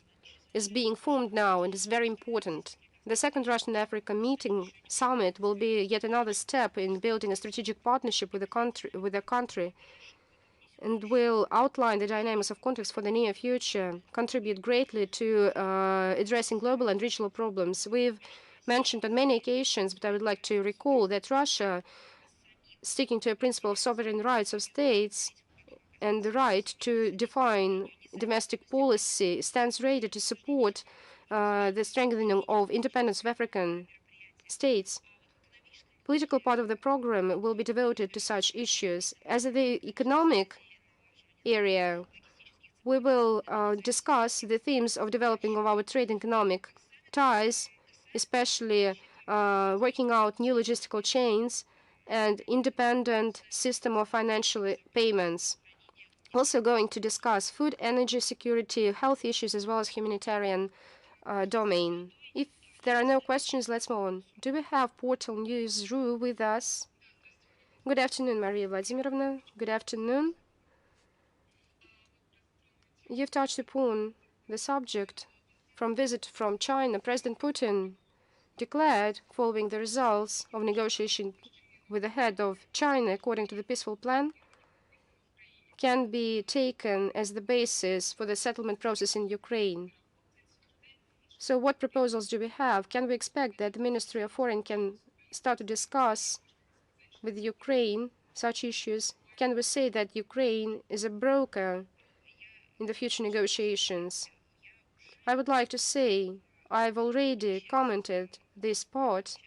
is being formed now and is very important. The second Russian-Africa meeting summit will be yet another step in building a strategic partnership with the country, and will outline the dynamics of contacts for the near future, contribute greatly to addressing global and regional problems. We've mentioned on many occasions, but I would like to recall that Russia, sticking to a principle of sovereign rights of states and the right to define domestic policy, stands ready to support the strengthening of independence of African states. Political part of the program will be devoted to such issues. As the economic area, we will discuss the themes of developing of our trade and economic ties, especially working out new logistical chains and independent system of financial payments. Also going to discuss food, energy security, health issues, as well as humanitarian domain. If there are no questions, let's move on. Do we have Portal News Ru with us? Good afternoon, Maria Vladimirovna. Good afternoon. You've touched upon the subject from visit from China. President Putin declared, following the results of negotiation with the head of China according to the peaceful plan, can be taken as the basis for the settlement process in Ukraine. So what proposals do we have? Can we expect that the Ministry of Foreign can start to discuss with Ukraine such issues? Can we say that Ukraine is a broker in the future negotiations? I would like to say I've already commented this part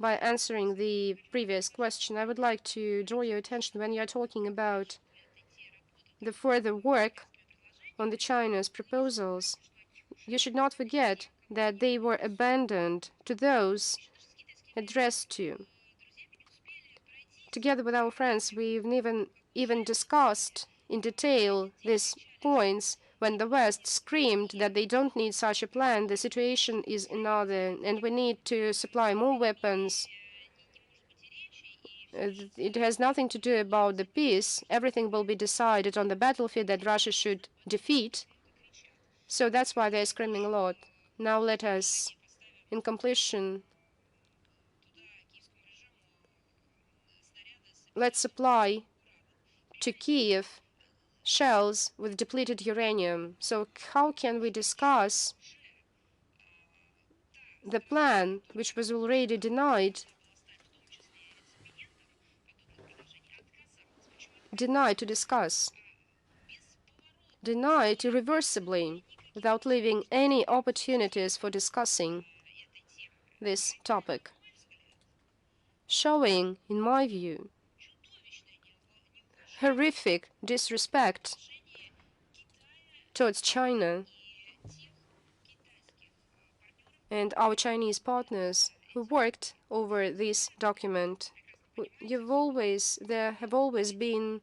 by answering the previous question. I would like to draw your attention when you are talking about the further work on the China's proposals. You should not forget that they were abandoned to those addressed to. Together with our friends, we've even discussed in detail these points. When the West screamed that they don't need such a plan, the situation is another, and we need to supply more weapons. It has nothing to do about the peace. Everything will be decided on the battlefield that Russia should defeat. So that's why they're screaming a lot. Now let us, in completion, let's supply to Kiev shells with depleted uranium. So how can we discuss the plan which was already denied to discuss, denied irreversibly, without leaving any opportunities for discussing this topic, showing, in my view, horrific disrespect towards China and our Chinese partners who worked over this document. There have always been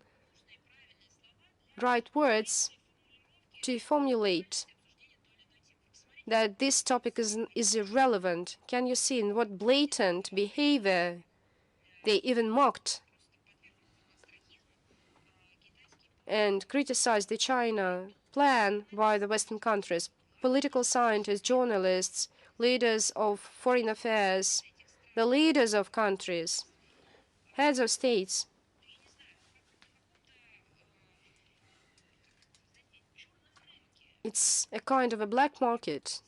right words to formulate that this topic is irrelevant. Can you see in what blatant behavior they even mocked and criticized the China plan by the Western countries? Political scientists, journalists, leaders of foreign affairs, the leaders of countries, heads of states. It's a kind of a black market.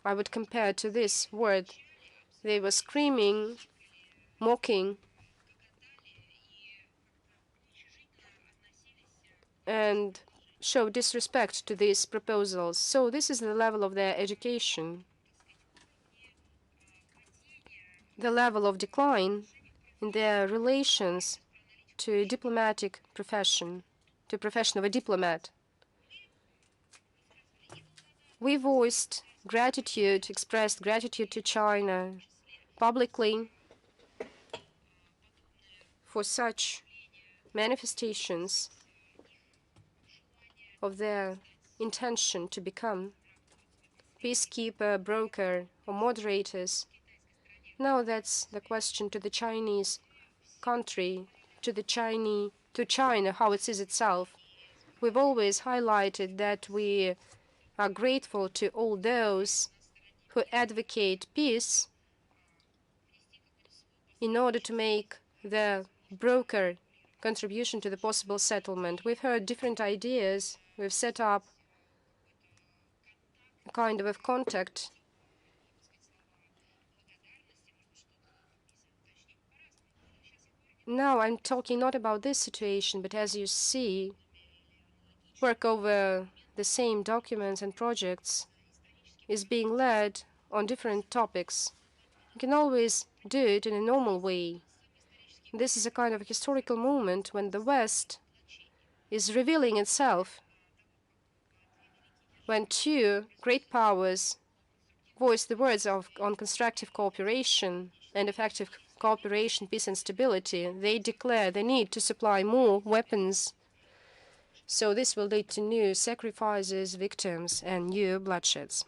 I would compare to this word. They were screaming, mocking, and show disrespect to these proposals. So this is the level of their education, the level of decline in their relations to diplomatic profession, to profession of a diplomat. We voiced gratitude, expressed gratitude to China publicly for such manifestations of their intention to become peacekeeper, broker, or moderators. Now that's the question to the Chinese country, to China, how it sees itself. We've always highlighted that we are grateful to all those who advocate peace in order to make the broker contribution to the possible settlement. We've heard different ideas. We've set up a kind of a contact. Now I'm talking not about this situation, but as you see, work over the same documents and projects is being led on different topics. You can always do it in a normal way. This is a kind of a historical moment when the West is revealing itself, when two great powers voice the words on constructive cooperation and effective cooperation, peace and stability. They declare the need to supply more weapons. So this will lead to new sacrifices, victims, and new bloodsheds.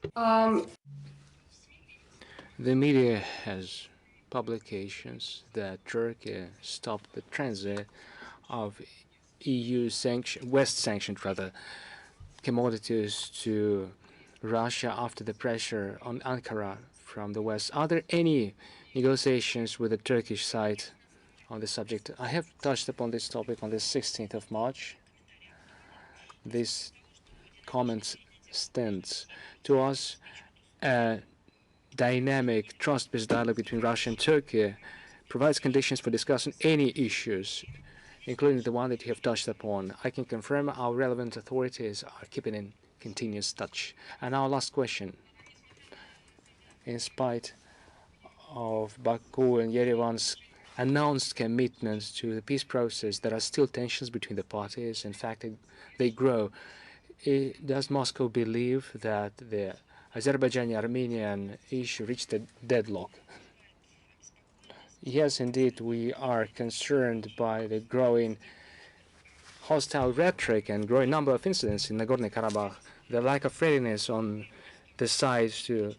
The media has publications that Turkey stopped the transit of EU West sanctioned rather commodities to Russia after the pressure on Ankara from the West. Are there any negotiations with the Turkish side on this subject? I have touched upon this topic on the 16th of March. This comment stands to us a dynamic, trust-based dialogue between Russia and Turkey provides conditions for discussing any issues, including the one that you have touched upon. I can confirm our relevant authorities are keeping in continuous touch. And our last question. In spite of Baku and Yerevan's announced commitments to the peace process, there are still tensions between the parties. In fact, they grow. Does Moscow believe that the Azerbaijani-Armenian issue reached a deadlock? Yes, indeed, we are concerned by the growing hostile rhetoric and growing number of incidents in Nagorno-Karabakh, the lack of readiness on the sides to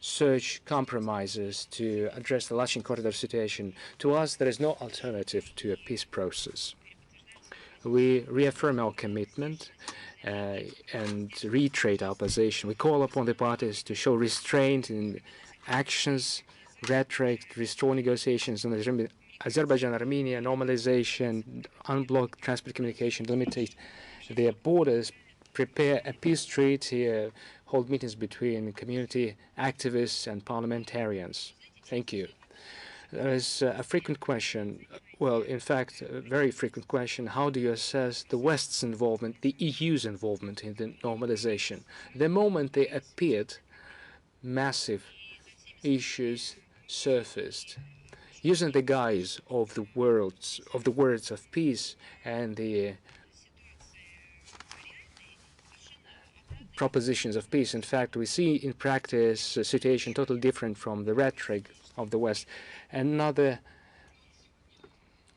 search compromises to address the Lachin corridor situation. To us, there is no alternative to a peace process. We reaffirm our commitment and reiterate our position. We call upon the parties to show restraint in actions, rhetoric, to restore negotiations on the Azerbaijan-Armenia normalization, unblock transport communication, limit their borders, prepare a peace treaty, hold meetings between community activists and parliamentarians. Thank you. There is a frequent question, well, in fact, a very frequent question, how do you assess the West's involvement, the EU's involvement in the normalization? The moment they appeared, massive issues surfaced. Using the guise of the words of peace and the propositions of peace. In fact, we see in practice a situation totally different from the rhetoric of the West. Another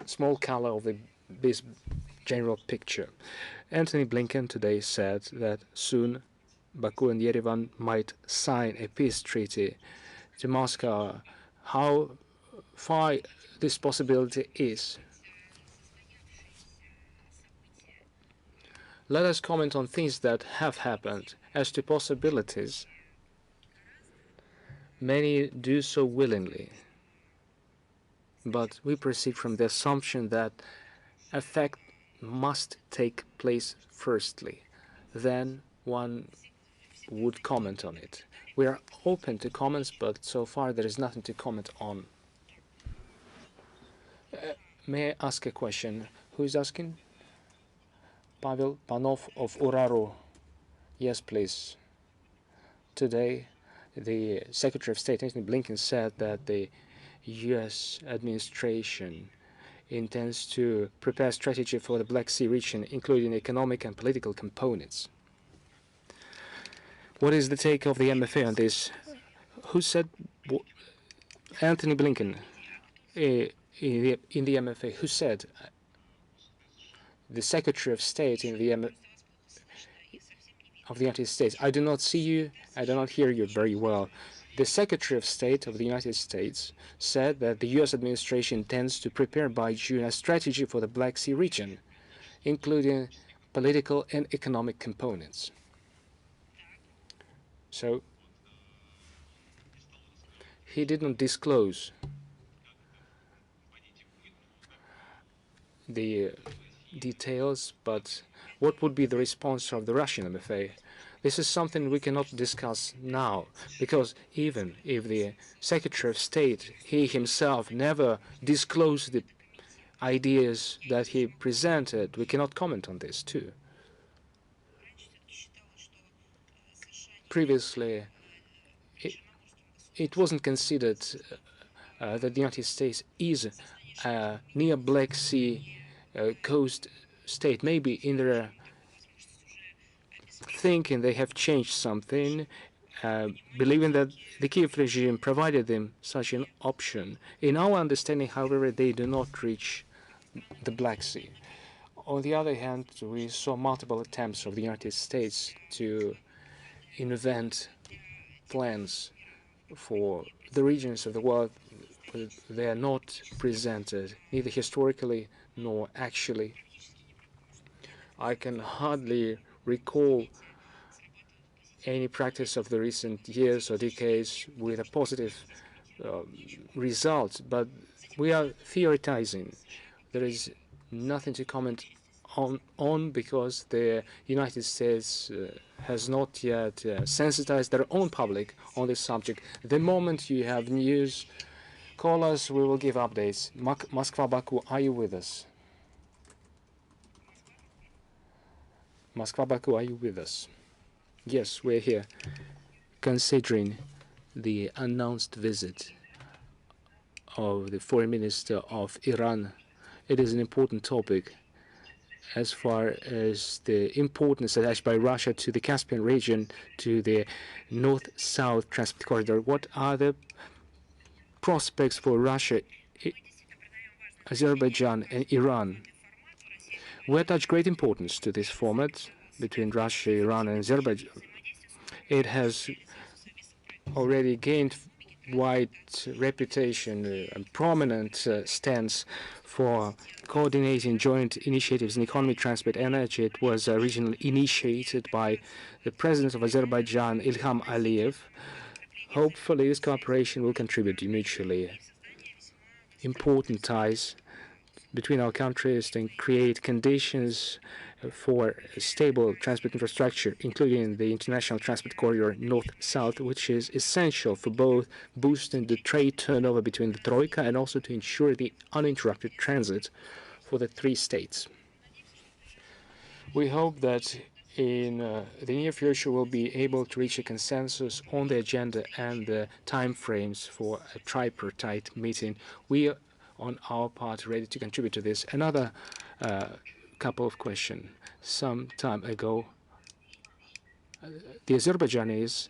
small color of this general picture. Antony Blinken today said that soon Baku and Yerevan might sign a peace treaty to Moscow. How far this possibility is? Let us comment on things that have happened. As to possibilities, many do so willingly. But we proceed from the assumption that effect must take place firstly. Then one would comment on it. We are open to comments, but so far there is nothing to comment on. May I ask a question? Who is asking? Pavel Panov of Uraru. Yes, please. Today, the Secretary of State, Antony Blinken, said that the U.S. administration intends to prepare a strategy for the Black Sea region, including economic and political components. What is the take of the MFA on this? Who said Antony Blinken in the MFA? Who said the Secretary of State in the of the United States? I do not see you. I do not hear you very well. The Secretary of State of the United States said that the U.S. administration intends to prepare by June a strategy for the Black Sea region, including political and economic components. So he did not disclose the details, but what would be the response of the Russian MFA? This is something we cannot discuss now, because even if the Secretary of State, he himself, never disclosed the ideas that he presented, we cannot comment on this too. Previously, it wasn't considered that the United States is a near Black Sea coast state. Maybe in their thinking they have changed something, believing that the Kiev regime provided them such an option. In our understanding, however, they do not reach the Black Sea. On the other hand, we saw multiple attempts of the United States to invent plans for the regions of the world they are not presented, neither historically nor actually. I can hardly recall any practice of the recent years or decades with a positive result, but we are theorizing. There is nothing to comment on because the United States has not yet sensitized their own public on this subject. The moment you have news, call us, we will give updates. Moskva, Baku, are you with us? Moskva, Baku, are you with us? Yes, we're here. Considering the announced visit of the foreign minister of Iran, it is an important topic as far as the importance attached by Russia to the Caspian region, to the north-south transport corridor. What are the prospects for Russia, Azerbaijan, and Iran? We attach great importance to this format between Russia, Iran, and Azerbaijan. It has already gained wide reputation and prominent stance for coordinating joint initiatives in economy, transport, energy. It was originally initiated by the president of Azerbaijan, Ilham Aliyev. Hopefully, this cooperation will contribute to mutually important ties between our countries and create conditions for stable transport infrastructure, including the international transport corridor north-south, which is essential for both boosting the trade turnover between the Troika and also to ensure the uninterrupted transit for the three states. We hope that in the near future we'll be able to reach a consensus on the agenda and the time frames for a tripartite meeting. We are, on our part, ready to contribute to this. Another couple of questions. Some time ago, the Azerbaijanians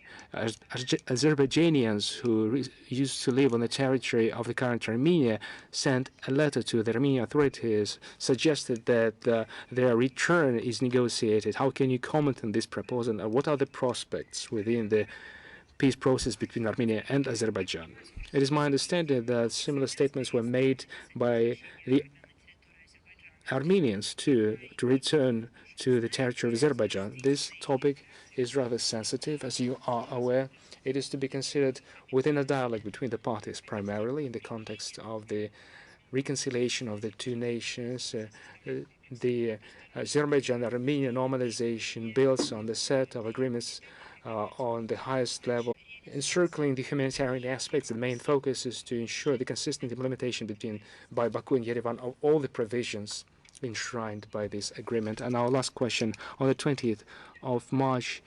who used to live on the territory of the current Armenia sent a letter to the Armenian authorities, suggested that their return is negotiated. How can you comment on this proposal, and what are the prospects within the peace process between Armenia and Azerbaijan? It is my understanding that similar statements were made by the Armenians to return to the territory of Azerbaijan. This topic is rather sensitive, as you are aware. It is to be considered within a dialogue between the parties, primarily in the context of the reconciliation of the two nations. The Azerbaijan-Armenian normalization builds on the set of agreements on the highest level. Encircling the humanitarian aspects, the main focus is to ensure the consistent implementation by Baku and Yerevan of all the provisions enshrined by this agreement. And our last question, on the 20th of March,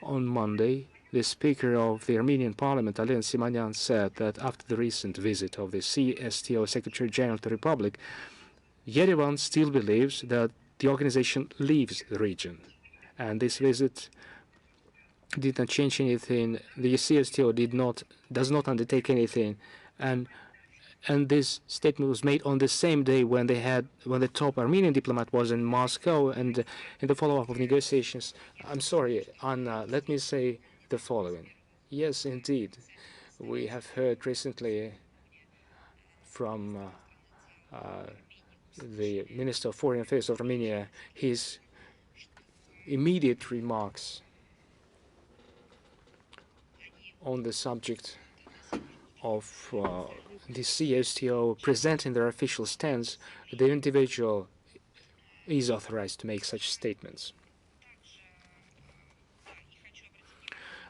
on Monday, the Speaker of the Armenian Parliament, Alen Simanyan, said that after the recent visit of the CSTO Secretary General of the Republic, Yerevan still believes that the organization leaves the region. And this visit did not change anything. The CSTO does not undertake anything, and this statement was made on the same day when the top Armenian diplomat was in Moscow, and in the follow-up of negotiations. I'm sorry, Anna. Let me say the following. Yes, indeed, we have heard recently from the Minister of Foreign Affairs of Armenia his immediate remarks on the subject of the CSTO presenting their official stance. The individual is authorized to make such statements.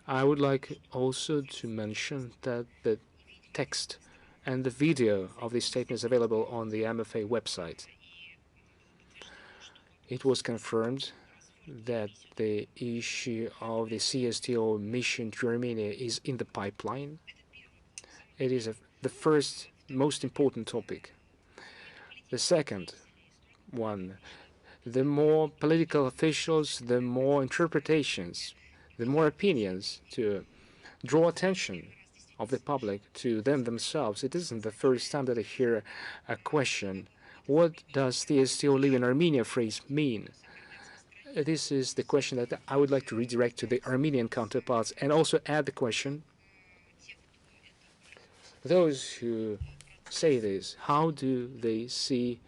I would like also to mention that the text and the video of this statement is available on the MFA website. It was confirmed that the issue of the CSTO mission to Armenia is in the pipeline. It is the first most important topic. The second one, the more political officials, the more interpretations, the more opinions to draw attention of the public to them themselves. It isn't the first time that I hear a question, what does CSTO live in Armenia phrase mean? This is the question that I would like to redirect to the Armenian counterparts, and also add the question, those who say this? How do they see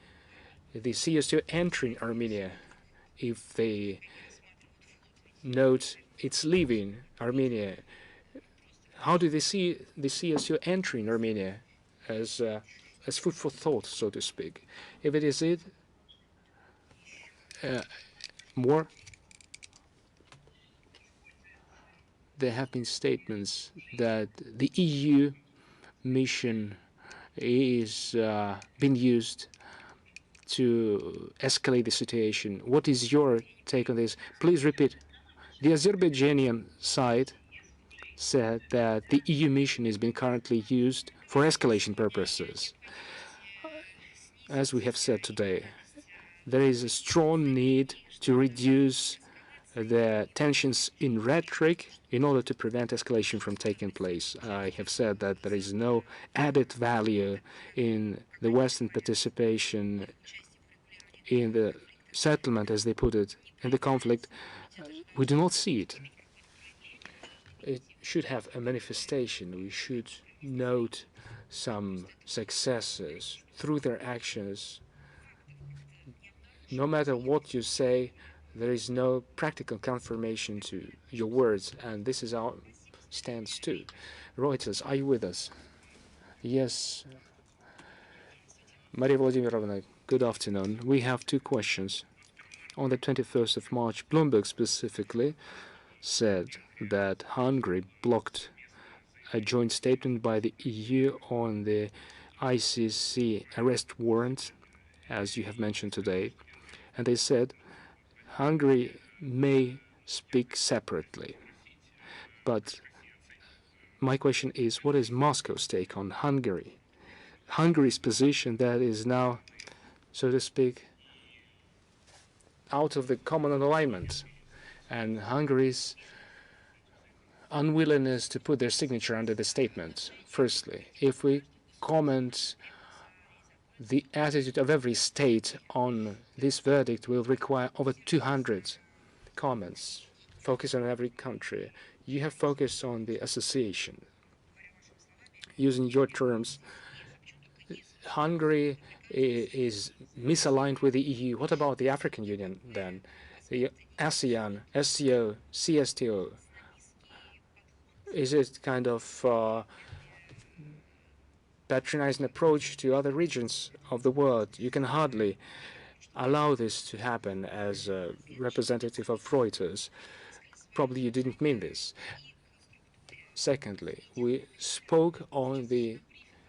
the CSTO entering Armenia if they note it's leaving Armenia? How do they see the CSTO entering Armenia as food for thought, so to speak? If it is more, there have been statements that the EU mission is being used to escalate the situation. What is your take on this? Please repeat. The Azerbaijani side said that the EU mission is being currently used for escalation purposes. As we have said today, there is a strong need to reduce the tensions in rhetoric in order to prevent escalation from taking place. I have said that there is no added value in the Western participation in the settlement, as they put it, in the conflict. We do not see it. It should have a manifestation. We should note some successes through their actions. No matter what you say, there is no practical confirmation to your words, and this is our stance too. Reuters, are you with us? Yes. Maria Vladimirovna, good afternoon. We have two questions. On the 21st of March, Bloomberg specifically said that Hungary blocked a joint statement by the EU on the ICC arrest warrant, as you have mentioned today. And they said Hungary may speak separately. But my question is, what is Moscow's take on Hungary? Hungary's position that is now, so to speak, out of the common alignment, and Hungary's unwillingness to put their signature under the statement. Firstly, if we comment the attitude of every state on this verdict will require over 200 comments, focus on every country. You have focused on the association. Using your terms, Hungary is misaligned with the EU. What about the African Union then? The ASEAN, SCO, CSTO? Is it kind of patronizing approach to other regions of the world? You can hardly allow this to happen as a representative of Reuters. Probably you didn't mean this. Secondly, we spoke on the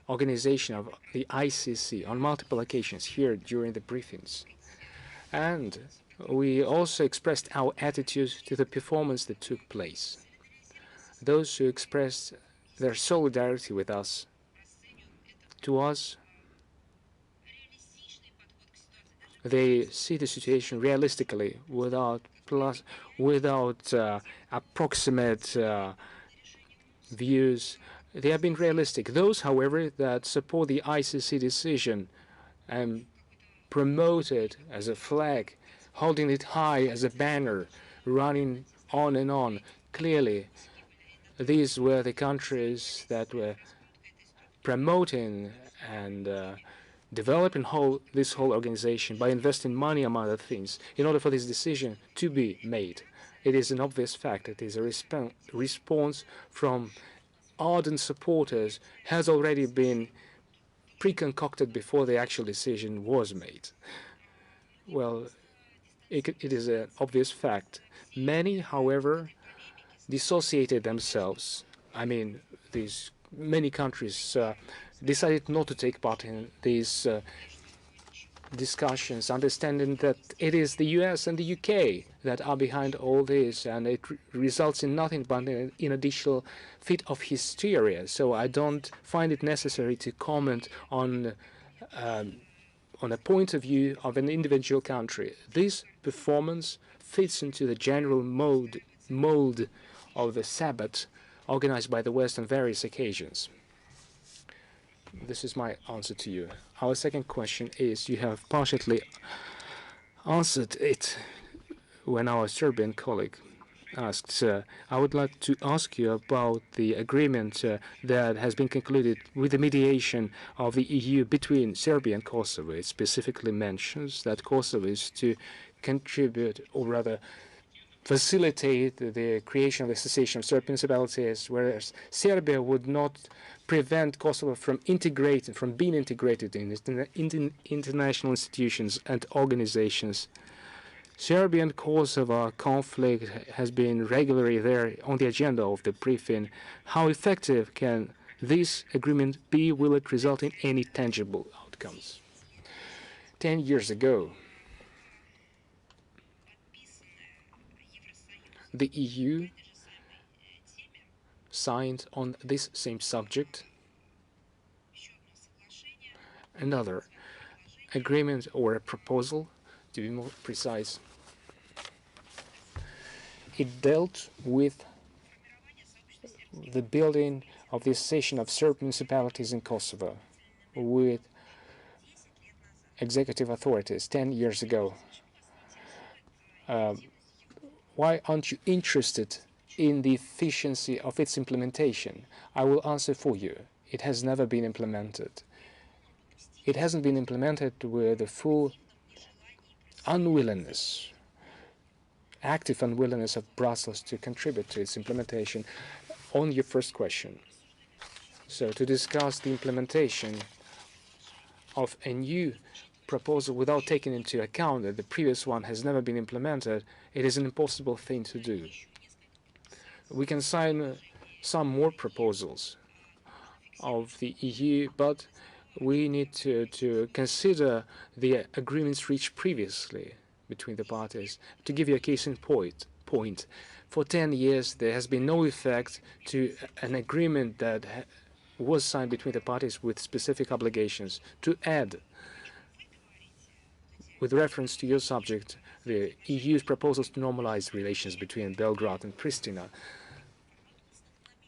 organization of the ICC on multiple occasions here during the briefings. And we also expressed our attitude to the performance that took place. Those who expressed their solidarity with us, to us, they see the situation realistically without approximate views. They have been realistic. Those, however, that support the ICC decision and promote it as a flag, holding it high as a banner, running on and on, clearly these were the countries that were promoting and developing this whole organization by investing money, among other things, in order for this decision to be made. It is an obvious fact. It is a response from ardent supporters has already been pre-concocted before the actual decision was made. Well, it is an obvious fact. Many, however, dissociated themselves. I mean, these many countries decided not to take part in these discussions, understanding that it is the US and the UK that are behind all this, and it results in nothing but an additional fit of hysteria. So I don't find it necessary to comment on a point of view of an individual country. This performance fits into the general mold of the Sabbath organized by the West on various occasions. This is my answer to you. Our second question is, you have partially answered it when our Serbian colleague asked, I would like to ask you about the agreement that has been concluded with the mediation of the EU between Serbia and Kosovo. It specifically mentions that Kosovo is to contribute, or rather facilitate, the creation of the association of Serb municipalities, whereas Serbia would not prevent Kosovo from being integrated in international institutions and organizations. Serbia and Kosovo conflict has been regularly there on the agenda of the briefing. How effective can this agreement be? Will it result in any tangible outcomes? 10 years ago, the EU signed on this same subject another agreement, or a proposal, to be more precise. It dealt with the building of the Association of Serb Municipalities in Kosovo with executive authorities 10 years ago. Why aren't you interested in the efficiency of its implementation? I will answer for you. It has never been implemented. It hasn't been implemented with the full unwillingness, active unwillingness of Brussels to contribute to its implementation. On your first question, so to discuss the implementation of a new proposal without taking into account that the previous one has never been implemented, it is an impossible thing to do. We can sign some more proposals of the EU, but we need to consider the agreements reached previously between the parties. To give you a case in point, for 10 years there has been no effect to an agreement that was signed between the parties with specific obligations. To add, with reference to your subject, the EU's proposals to normalize relations between Belgrade and Pristina,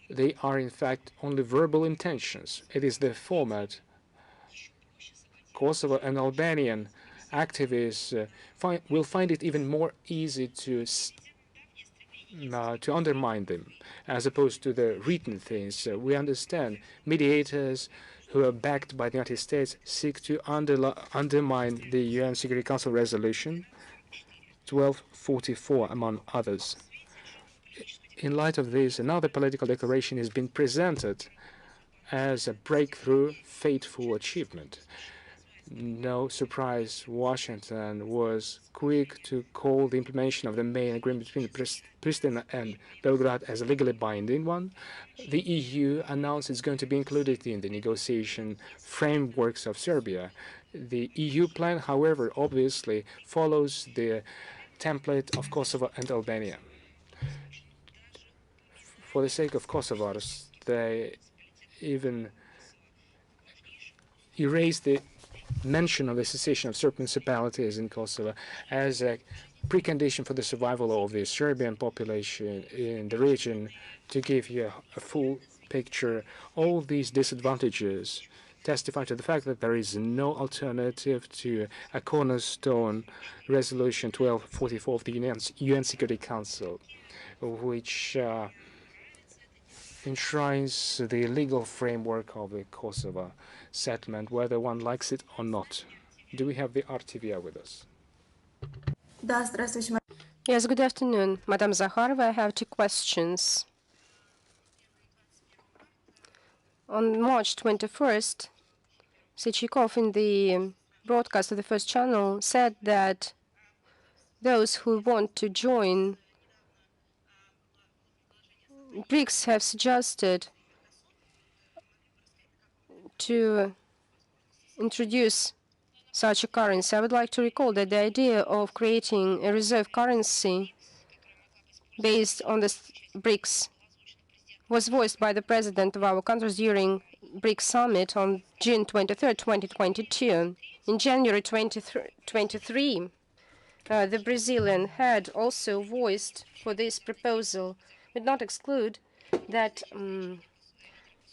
they are in fact only verbal intentions. It is the format. Kosovo and Albanian activists will find it even more easy to undermine them, as opposed to the written things. We understand mediators who are backed by the United States seek to undermine the UN Security Council resolution 1244, among others. In light of this, another political declaration has been presented as a breakthrough, fateful achievement. No surprise, Washington was quick to call the implementation of the main agreement between Pristina and Belgrade as a legally binding one. The EU announced it's going to be included in the negotiation frameworks of Serbia. The EU plan, however, obviously follows the template of Kosovo and Albania. For the sake of Kosovars, they even erased the mention of the cessation of Serb municipalities in Kosovo as a precondition for the survival of the Serbian population in the region. To give you a full picture, all these disadvantages testify to the fact that there is no alternative to a cornerstone resolution 1244 of the UN Security Council, which enshrines the legal framework of the Kosovo settlement, whether one likes it or not. Do we have the RTVR with us?
Yes, good afternoon, Madam Zakharova. I have two questions. On March 21st, Sechikov in the broadcast of the First Channel said that those who want to join BRICS have suggested to introduce such a currency. I would like to recall that the idea of creating a reserve currency based on the BRICS was voiced by the president of our countries during BRICS summit on June 23, 2022. In January 2023, the Brazilian had also voiced for this proposal. Would not exclude that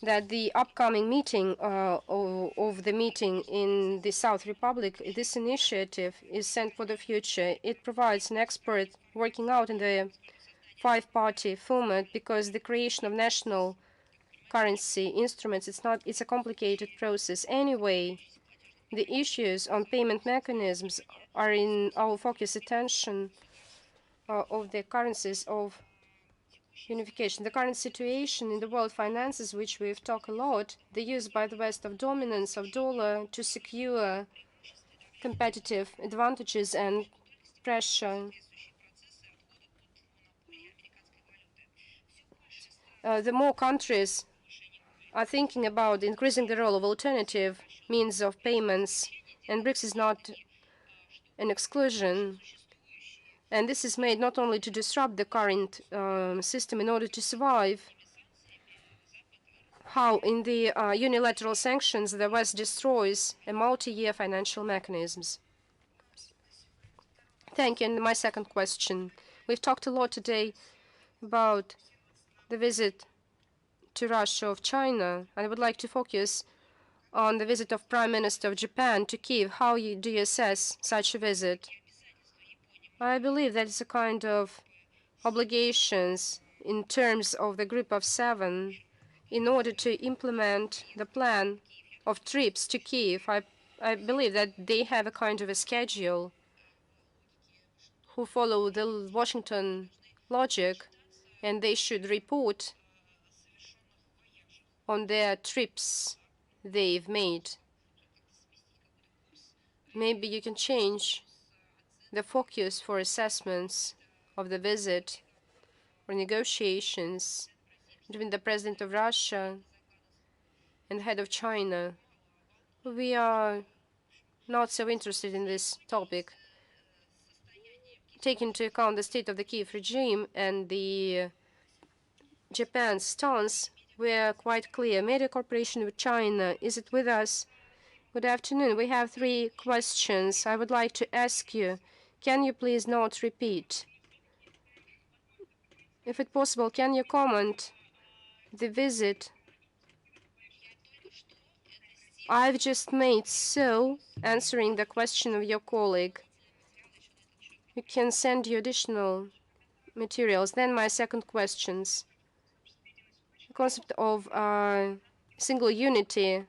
that the upcoming meeting of the meeting in the South Republic, this initiative is sent for the future. It provides an expert working out in the five-party format, because the creation of national currency instruments, it's a complicated process. Anyway, the issues on payment mechanisms are in our focus attention of the currencies of unification. The current situation in the world finances, which we've talked a lot, the use by the West of dominance of dollar to secure competitive advantages and pressure. The more countries are thinking about increasing the role of alternative means of payments, and BRICS is not an exclusion. And this is made not only to disrupt the current system in order to survive, how in the unilateral sanctions the West destroys a multi-year financial mechanisms. Thank you. And my second question. We've talked a lot today about the visit to Russia of China. I would like to focus on the visit of Prime Minister of Japan to Kiev. How do you assess such a visit? I believe that it's a kind of obligations in terms of the Group of Seven in order to implement the plan of trips to Kiev. I believe that they have a kind of a schedule who follow the Washington logic, and they should report on their trips they've made. Maybe you can change the focus for assessments of the visit or negotiations between the President of Russia and the head of China. We are not so interested in this topic. Take into account the state of the Kiev regime and the Japan's stance, we are quite clear. Media cooperation with China, is it with us? Good afternoon. We have 3 questions. I would like to ask you, can you please not repeat? If it's possible, can you comment the visit I've just made so, answering the question of your colleague? You can send you additional materials. Then my second questions. The concept of single unity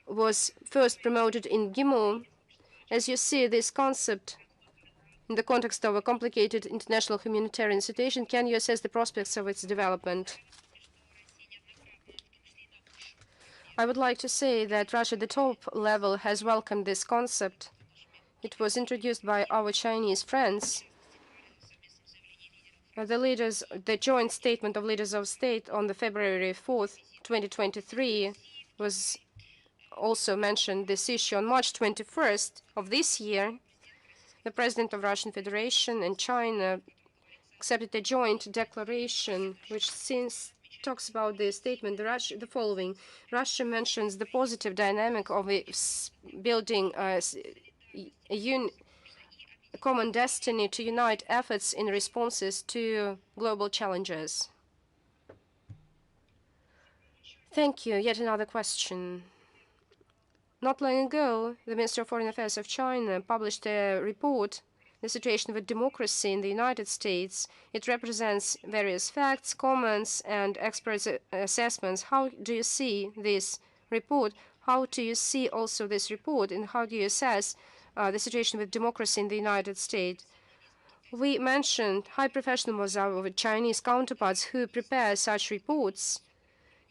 was first promoted in Gimu. As you see, this concept in the context of a complicated international humanitarian situation, can you assess the prospects of its development? I would like to say that Russia at the top level has welcomed this concept. It was introduced by our Chinese friends. The joint statement of leaders of state on the February 4th, 2023 was also mentioned this issue. On March 21st of this year, the President of Russian Federation and China accepted a joint declaration which talks about the statement, the following. Russia mentions the positive dynamic of building a common destiny to unite efforts in responses to global challenges. Thank you. Yet another question. Not long ago, the Minister of Foreign Affairs of China published a report, The Situation of Democracy in the United States. It represents various facts, comments, and experts' assessments. How do you see this report? How do you see also this report, and how do you assess the situation with democracy in the United States? We mentioned high professionals, our Chinese counterparts, who prepare such reports.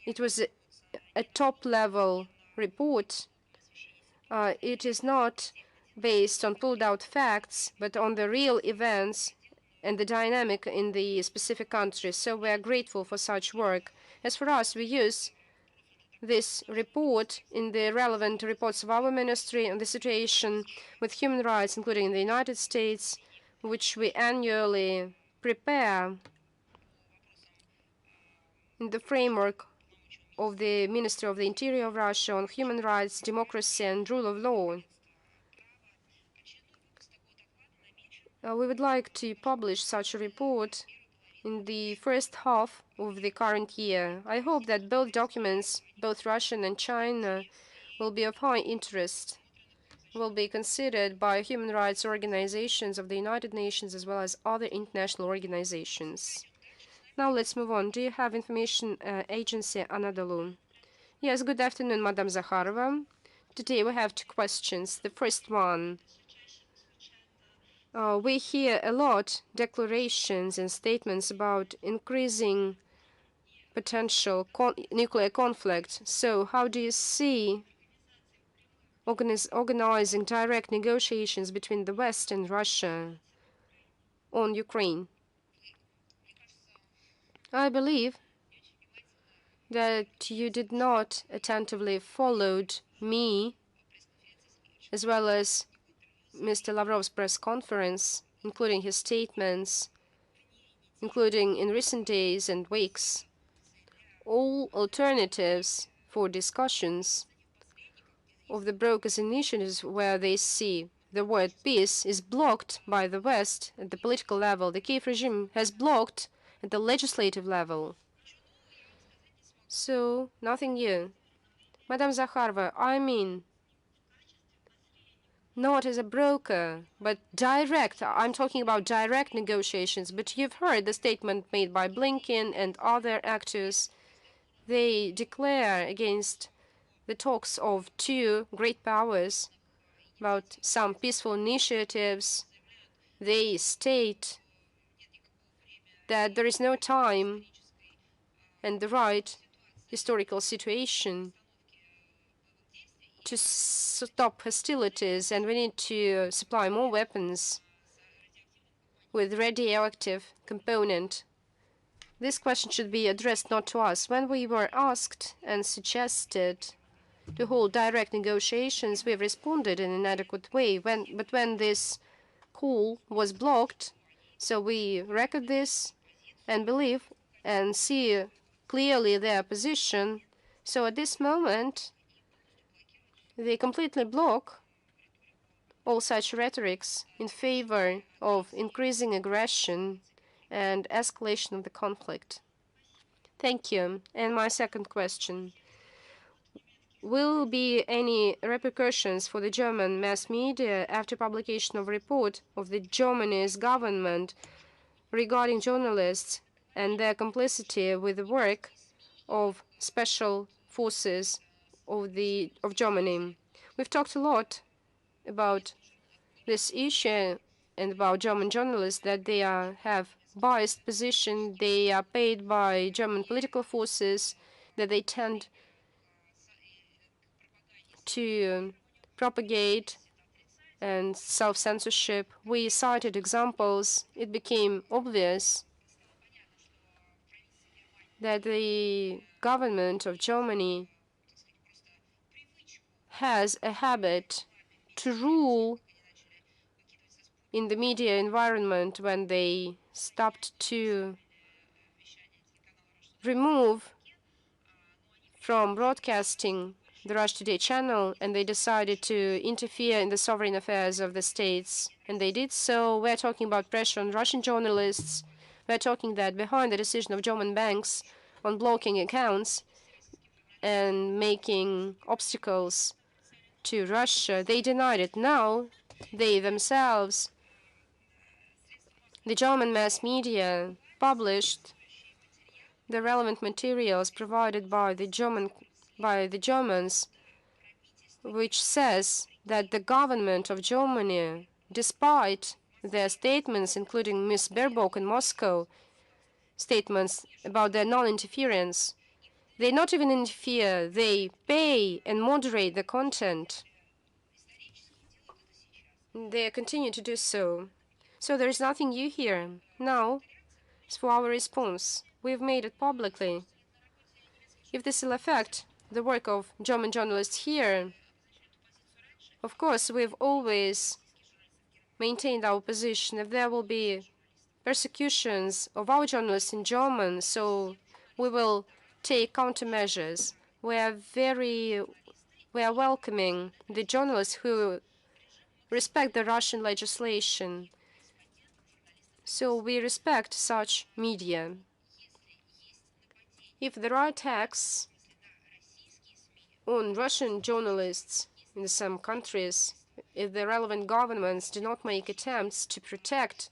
It was a top-level report. It is not based on pulled-out facts, but on the real events and the dynamic in the specific countries. So we are grateful for such work. As for us, we use this report in the relevant reports of our ministry on the situation with human rights, including in the United States, which we annually prepare in the framework of the Ministry of the Interior of Russia on human rights, democracy, and rule of law. We would like to publish such a report in the first half of the current year. I hope that both documents, both Russian and China, will be of high interest will be considered by human rights organizations of the United Nations as well as other international organizations. Now let's move on. Do you have information agency Anadolu? Yes, good afternoon, Madam Zakharova. Today we have two questions. The first one, we hear a lot declarations and statements about increasing potential nuclear conflict. So how do you see organizing direct negotiations between the West and Russia on Ukraine? I believe that you did not attentively followed me as well as Mr. Lavrov's press conference, including his statements, including in recent days and weeks. All alternatives for discussions of the brokers' initiatives where they see the word peace is blocked by the West at the political level. The Kiev regime has blocked at the legislative level. So, nothing new. Madam Zakharova, I mean, not as a broker, but direct. I'm talking about direct negotiations. But you've heard the statement made by Blinken and other actors. They declare against the talks of two great powers about some peaceful initiatives. They state that there is no time and the right historical situation to stop hostilities, and we need to supply more weapons with radioactive component. This question should be addressed not to us. When we were asked and suggested to hold direct negotiations, we have responded in an adequate way. But when this call was blocked, so we record this and believe and see clearly their position. So at this moment, they completely block all such rhetorics in favor of increasing aggression and escalation of the conflict. Thank you. And my second question. Will be any repercussions for the German mass media after publication of a report of the Germany's government regarding journalists and their complicity with the work of special forces of Germany? We've talked a lot about this issue and about German journalists, that they have biased position, they are paid by German political forces, that they tend to propagate and self-censorship. We cited examples. It became obvious that the government of Germany has a habit to rule in the media environment when they stopped to remove from broadcasting the Russia Today channel, and they decided to interfere in the sovereign affairs of the states. And they did so. We're talking about pressure on Russian journalists. We're talking that behind the decision of German banks on blocking accounts and making obstacles to Russia, they denied it. Now, they themselves, the German mass media, published the relevant materials provided by the Germans, which says that the government of Germany, despite their statements, including Ms. Baerbock in Moscow, statements about their non-interference, they not even interfere, they pay and moderate the content. They continue to do so. So there is nothing new here. Now, as for our response, we've made it publicly. If this will affect the work of German journalists here, of course, we've always maintained our position. If there will be persecutions of our journalists in German, so we will take countermeasures. We are welcoming the journalists who respect the Russian legislation. So we respect such media. If there are attacks on Russian journalists in some countries, if the relevant governments do not make attempts to protect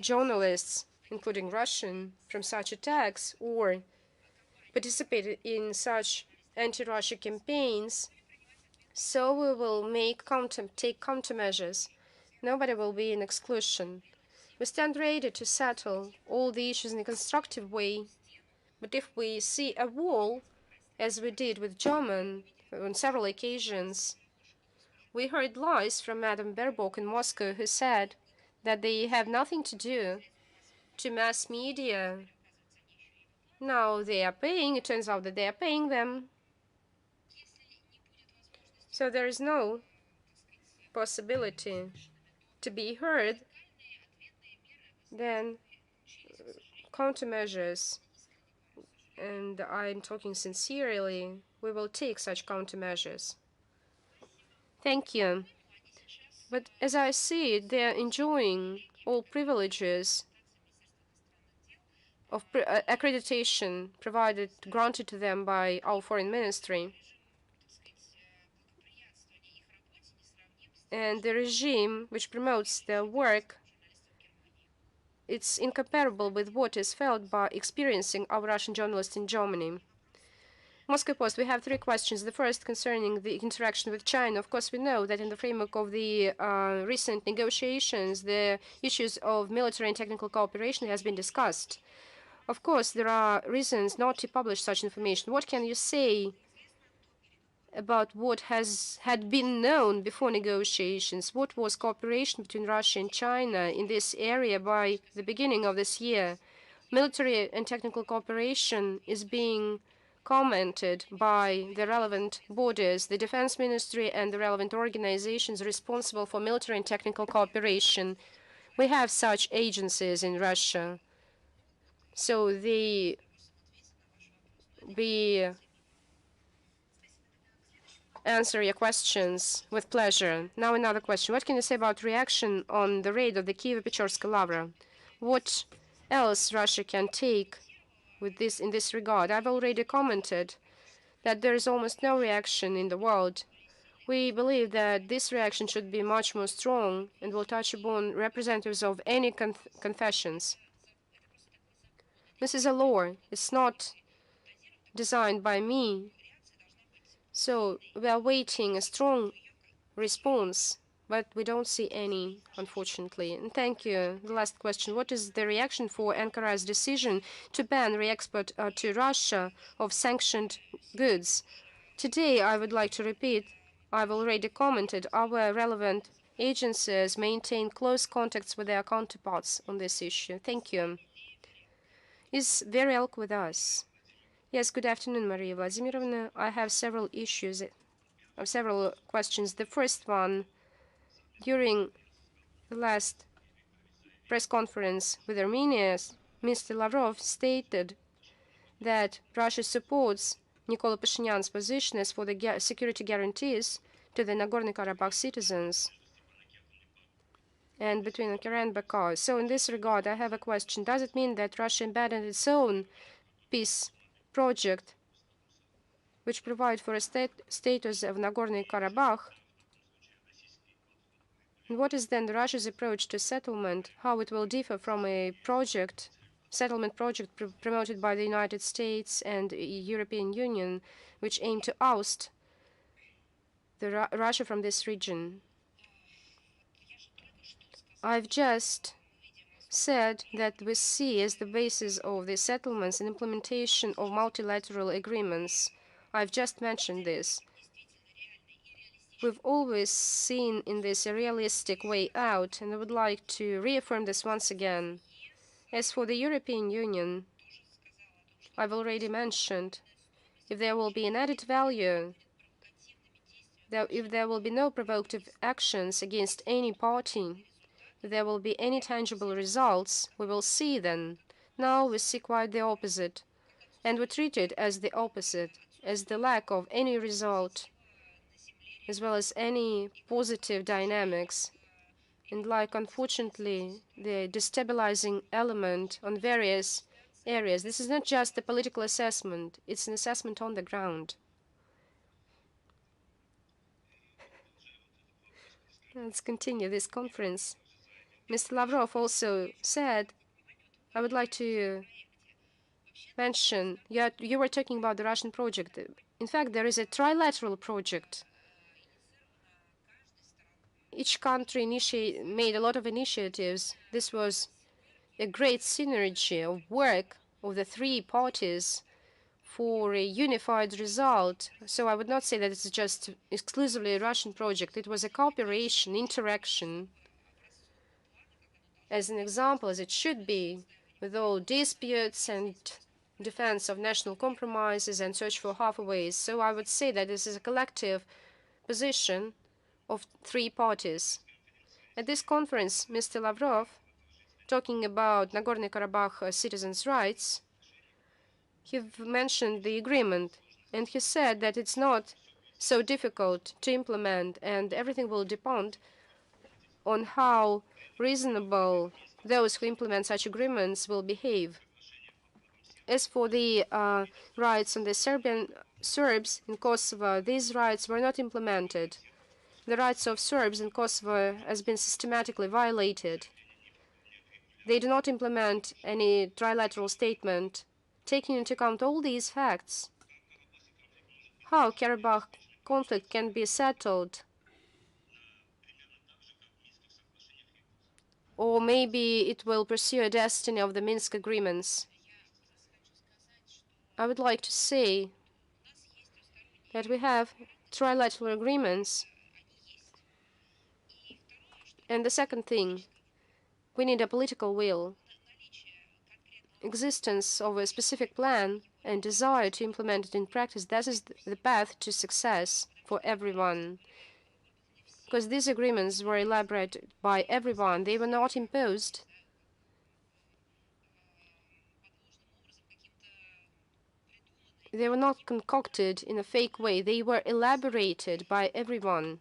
journalists, including Russian, from such attacks or participate in such anti-Russia campaigns, so we will take countermeasures. Nobody will be in exclusion. We stand ready to settle all the issues in a constructive way, but if we see a wall, as we did with German on several occasions, we heard lies from Madame Baerbock in Moscow, who said that they have nothing to do to mass media. Now they are paying, it turns out that they are paying them. So there is no possibility to be heard, then countermeasures, and I'm talking sincerely, we will take such countermeasures. Thank you. But as I see it, they are enjoying all privileges of accreditation granted to them by our foreign ministry. And the regime which promotes their work, it's incomparable with what is felt by experiencing our Russian journalists in Germany. Moscow Post, we have 3 questions. The first concerning the interaction with China. Of course, we know that in the framework of the recent negotiations, the issues of military and technical cooperation has been discussed. Of course, there are reasons not to publish such information. What can you say about what had been known before negotiations? What was cooperation between Russia and China in this area by the beginning of this year? Military and technical cooperation is being commented by the relevant bodies, the Defense Ministry and the relevant organizations responsible for military and technical cooperation. We have such agencies in Russia. So we answer your questions with pleasure. Now another question. What can you say about reaction on the raid of the Kievo-Pechorsk Lavra? What else Russia can take with this in this regard? I've already commented that there is almost no reaction in the world. We believe that this reaction should be much more strong and will touch upon representatives of any confessions. This is a law. It's not designed by me. So we are waiting a strong response, but we don't see any, unfortunately. And thank you. The last question. What is the reaction for Ankara's decision to ban re-export to Russia of sanctioned goods? Today, I would like to repeat, I've already commented, our relevant agencies maintain close contacts with their counterparts on this issue. Thank you. Is Verielk with us? Yes, good afternoon, Maria Vladimirovna. I have several issues, several questions. The first one, during the last press conference with Armenia, Mr. Lavrov stated that Russia supports Nikol Pashinyan's position as for the security guarantees to the Nagorno-Karabakh citizens and between Ankara and Baku. So in this regard, I have a question. Does it mean that Russia abandoned its own peace project which provide for a status of Nagorno-Karabakh? And what is then Russia's approach to settlement? How it will differ from a settlement project promoted by the United States and European Union, which aim to oust Russia from this region? I've just said that we see as the basis of the settlements and implementation of multilateral agreements. I've just mentioned this. We've always seen in this a realistic way out, and I would like to reaffirm this once again. As for the European Union, I've already mentioned, if there will be an added value, if there will be no provocative actions against any party, if there will be any tangible results, we will see then. Now we see quite the opposite, and we treat it as the opposite, as the lack of any result, as well as any positive dynamics, and like, unfortunately, the destabilizing element on various areas. This is not just a political assessment, it's an assessment on the ground. Let's continue this conference. Mr. Lavrov also said, I would like to mention, you were talking about the Russian project. In fact, there is a trilateral project. Each country made a lot of initiatives. This was a great synergy of work of the three parties for a unified result. So I would not say that it's just exclusively a Russian project. It was a cooperation, interaction, as an example, as it should be, with all disputes and defense of national compromises and search for halfways. So I would say that this is a collective position of three parties. At this conference, Mr. Lavrov, talking about Nagorno-Karabakh citizens' rights, he mentioned the agreement, and he said that it's not so difficult to implement, and everything will depend on how reasonable those who implement such agreements will behave. As for the rights of the Serbian Serbs in Kosovo, these rights were not implemented. The rights of Serbs in Kosovo has been systematically violated. They do not implement any trilateral statement. Taking into account all these facts, how Karabakh conflict can be settled, or maybe it will pursue a destiny of the Minsk agreements. I would like to say that we have trilateral agreements. And the second thing, we need a political will, existence of a specific plan and desire to implement it in practice. That is the path to success for everyone. Because these agreements were elaborated by everyone. They were not imposed. They were not concocted in a fake way. They were elaborated by everyone.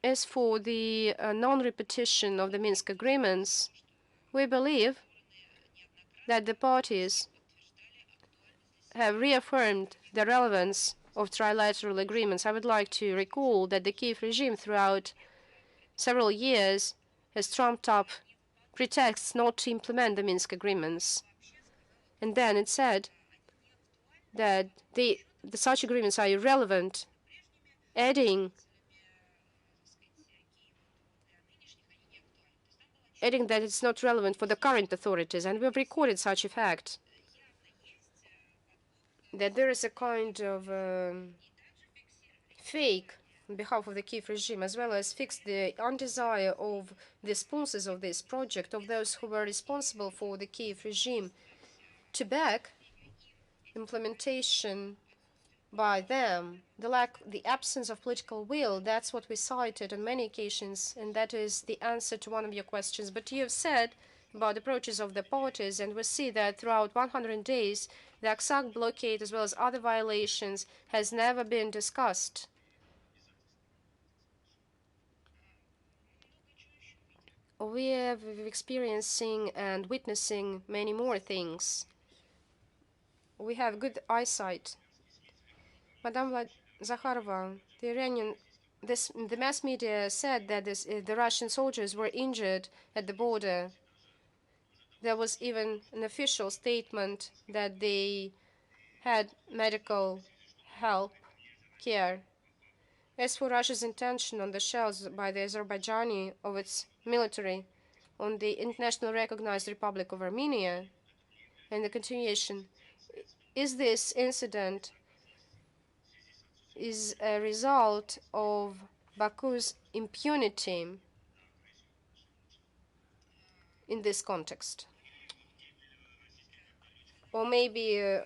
As for the non-repetition of the Minsk agreements, we believe that the parties have reaffirmed the relevance of trilateral agreements. I would like to recall that the Kiev regime throughout several years has trumped up pretexts not to implement the Minsk agreements. And then it said that such agreements are irrelevant, adding that it's not relevant for the current authorities. And we've recorded such a fact, that there is a kind of fake on behalf of the Kiev regime, as well as fix the undesire of the sponsors of this project, of those who were responsible for the Kiev regime, to back implementation by them. The absence of political will, that's what we cited on many occasions, and that is the answer to one of your questions. But you have said about approaches of the parties, and we see that throughout 100 days, the Aksak blockade, as well as other violations, has never been discussed. We are experiencing and witnessing many more things. We have good eyesight. Madame Zakharova, the Iranian, the mass media said that the Russian soldiers were injured at the border. There was even an official statement that they had medical help, care. As for Russia's intention on the shells by the Azerbaijani of its military on the internationally recognized Republic of Armenia, and the continuation, is this incident is a result of Baku's impunity in this context? Or maybe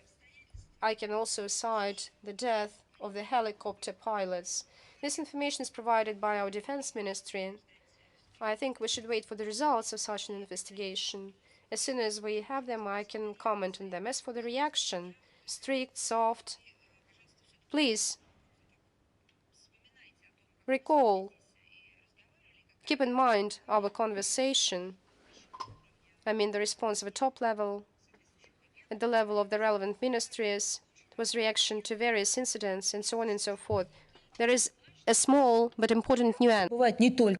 I can also cite the death of the helicopter pilots. This information is provided by our defense ministry. I think we should wait for the results of such an investigation. As soon as we have them, I can comment on them. As for the reaction, strict, soft, please recall, keep in mind our conversation. I mean the response of a top level, at the level of the relevant ministries. It was reaction to various incidents and so on and so forth. There is a small but important nuance.
Бывает не только.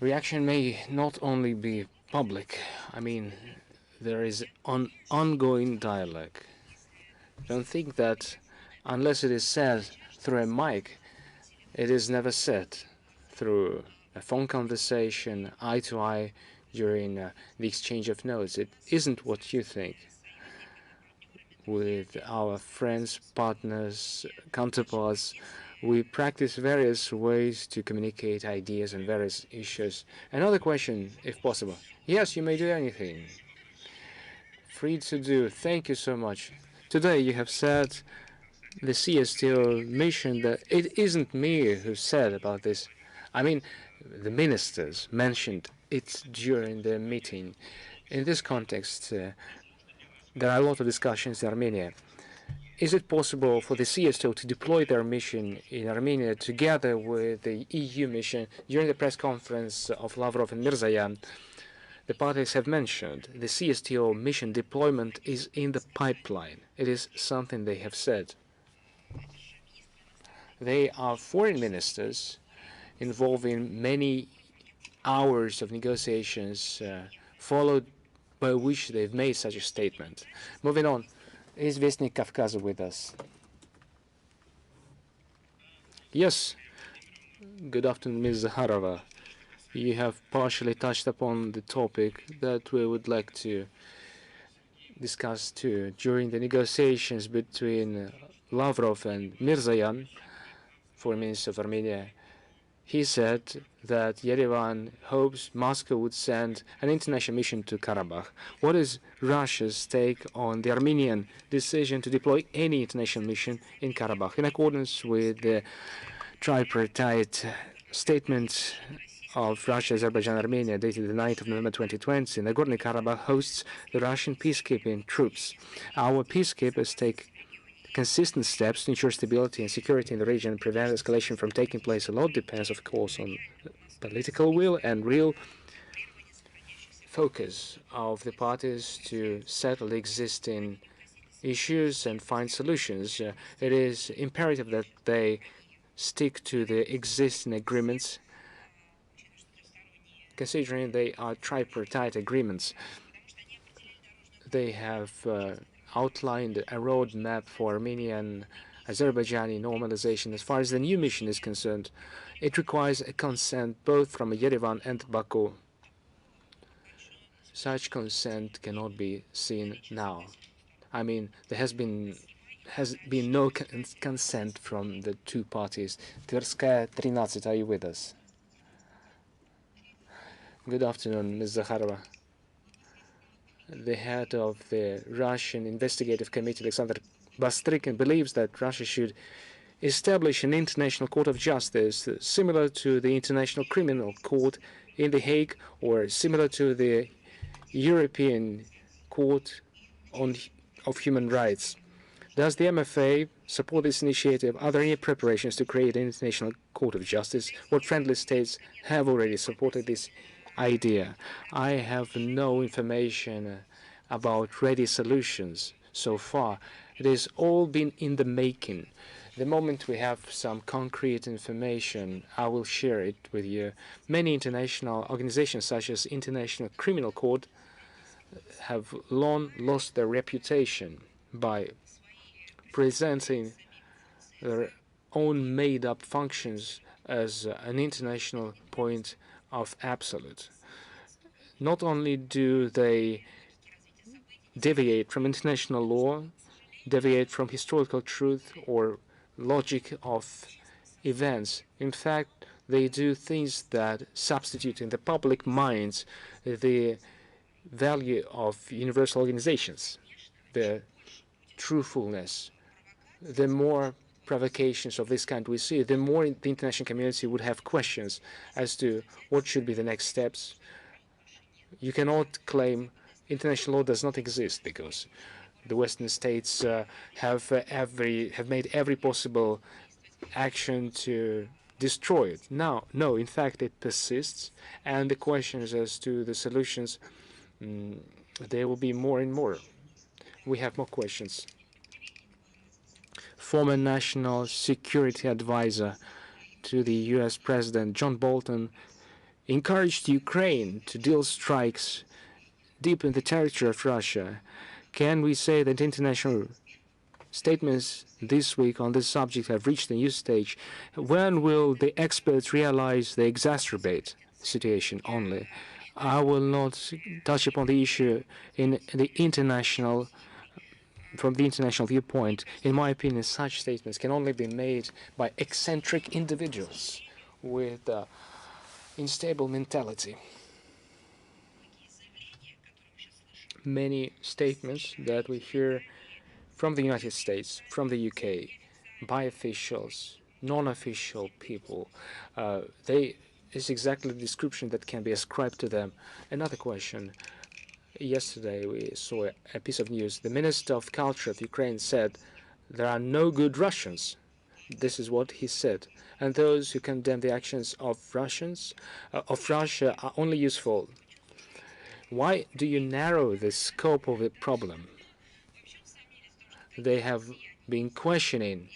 Reaction may not only be public. I mean, there is an ongoing dialogue. Don't think that unless it is said through a mic, it is never said through a phone conversation, eye to eye, during the exchange of notes. It isn't what you think. With our friends, partners, counterparts, we practice various ways to communicate ideas on various issues. Another question, if possible. Yes, you may do anything. Free to do. Thank you so much. Today you have said the CSTO mission that it isn't me who said about this. I mean, the ministers mentioned it during the meeting. In this context, there are a lot of discussions in Armenia. Is it possible for the CSTO to deploy their mission in Armenia together with the EU mission? During the press conference of Lavrov and Mirzayan, the parties have mentioned the CSTO mission deployment is in the pipeline. It is something they have said. They are foreign ministers involving many hours of negotiations, followed by which they've made such a statement. Moving on, is Vestnik Kavkaz with us? Yes. Good afternoon, Ms. Zakharova. You have partially touched upon the topic that we would like to discuss too. During the negotiations between Lavrov and Mirzayan, Foreign Minister of Armenia, he said that Yerevan hopes Moscow would send an international mission to Karabakh. What is Russia's take on the Armenian decision to deploy any international mission in Karabakh? In accordance with the tripartite statement of Russia, Azerbaijan, Armenia, dated the 9th of November 2020, Nagorno-Karabakh hosts the Russian peacekeeping troops. Our peacekeepers take consistent steps to ensure stability and security in the region and prevent escalation from taking place. A lot depends, of course, on political will and real focus of the parties to settle existing issues and find solutions. It is imperative that they stick to the existing agreements, considering they are tripartite agreements. They have outlined a roadmap for Armenian Azerbaijani normalization. As far as the new mission is concerned, it requires a consent both from Yerevan and Baku. Such consent cannot be seen now. I mean, there has been no consent from the two parties. Tverskaya 13, are you with us? Good afternoon, Ms. Zakharova. The head of the Russian Investigative Committee, Alexander Bastrykin, believes that Russia should establish an international court of justice similar to the International Criminal Court in The Hague or similar to the European Court of Human Rights. Does the MFA support this initiative? Are there any preparations to create an international court of justice? What friendly states have already supported this idea? I have no information about ready solutions so far. It has all been in the making. The moment we have some concrete information, I will share it with you. Many international organizations, such as International Criminal Court, have long lost their reputation by presenting their own made-up functions as an international point of absolute. Not only do they deviate from international law, deviate from historical truth or logic of events. In fact, they do things that substitute in the public minds the value of universal organizations, the truthfulness. The more provocations of this kind we see, the more the international community would have questions as to what should be the next steps. You cannot claim international law does not exist because the Western states have made every possible action to destroy it. No, in fact, it persists, and the questions as to the solutions, there will be more and more. We have more questions. Former National Security Advisor to the US President John Bolton encouraged Ukraine to deal strikes deep in the territory of Russia. Can we say that international statements this week on this subject have reached a new stage? When will the experts realize they exacerbate the situation only? I will not touch upon the issue in the international from the international viewpoint. In my opinion, such statements can only be made by eccentric individuals with unstable mentality. Many statements that we hear from the United States, from the UK, by officials, non-official people, they is exactly the description that can be ascribed to them. Another question. Yesterday we saw a piece of news. The Minister of Culture of Ukraine said there are no good Russians. This is what he said. And those who condemn the actions of Russia are only useful. Why do you narrow the scope of the problem? They have been questioning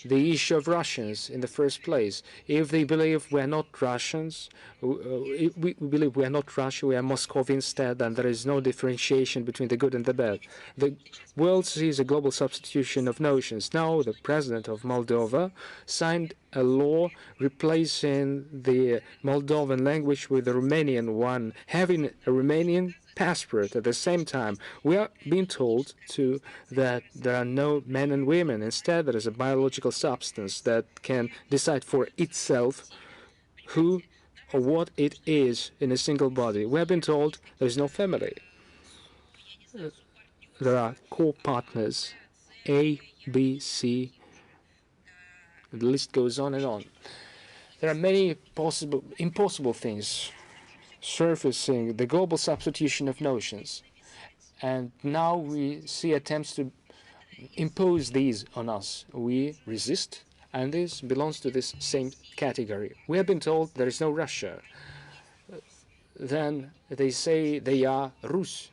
the issue of Russians in the first place. If they believe we are not Russians, we believe we are not Russia, we are Moscow instead, and there is no differentiation between the good and the bad. The world sees a global substitution of notions. Now the president of Moldova signed a law replacing the Moldovan language with the Romanian one, having a Romanian passport. At the same time, we are being told too that there are no men and women. Instead, there is a biological substance that can decide for itself who or what it is in a single body. We have been told there is no family. There are core partners, A, B, C. The list goes on and on. There are many impossible things surfacing, the global substitution of notions. And now we see attempts to impose these on us. We resist, and this belongs to this same category. We have been told there is no Russia. Then they say they are Rus.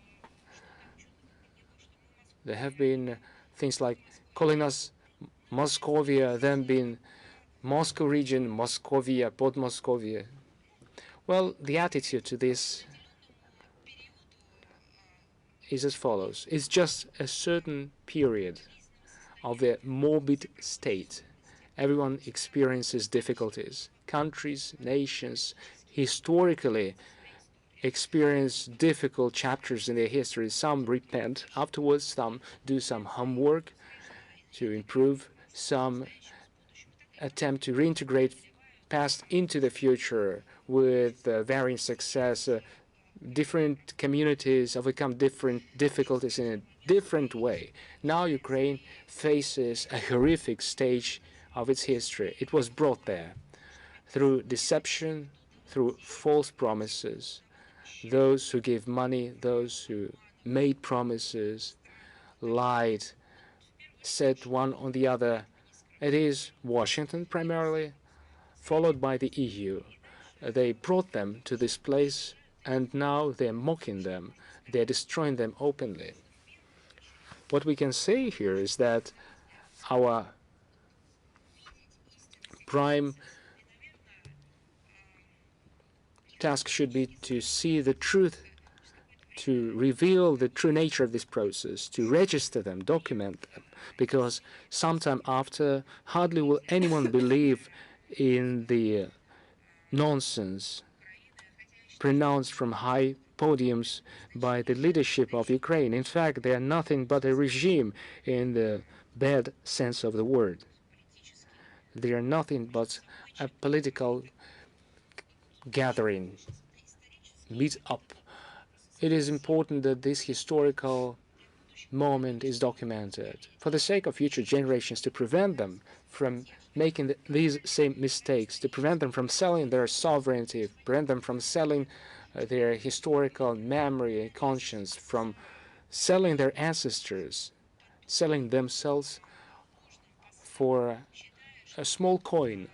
There have been things like calling us Moscovia, then being Moscow region, Moscovia, Podmoskovia. Well, the attitude to this is as follows. It's just a certain period of the morbid state. Everyone experiences difficulties. Countries, nations, historically experience difficult chapters in their history. Some repent afterwards, some do some homework to improve, some attempt to reintegrate past into the future with varying success. Different communities overcome different difficulties in a different way. Now Ukraine faces a horrific stage of its history. It was brought there through deception, through false promises. Those who gave money, those who made promises, lied, said one on the other. It is Washington primarily, followed by the EU. They brought them to this place, and now they're mocking them. They're destroying them openly. What we can say here is that our prime task should be to see the truth, to reveal the true nature of this process, to register them, document them, because sometime after, hardly will anyone believe in the nonsense pronounced from high podiums by the leadership of Ukraine. In fact, they are nothing but a regime in the bad sense of the word. They are nothing but a political gathering, meet up. It is important that this historical moment is documented for the sake of future generations, to prevent them from making these same mistakes, to prevent them from selling their sovereignty, prevent them from selling their historical memory and conscience, from selling their ancestors, selling themselves for a small coin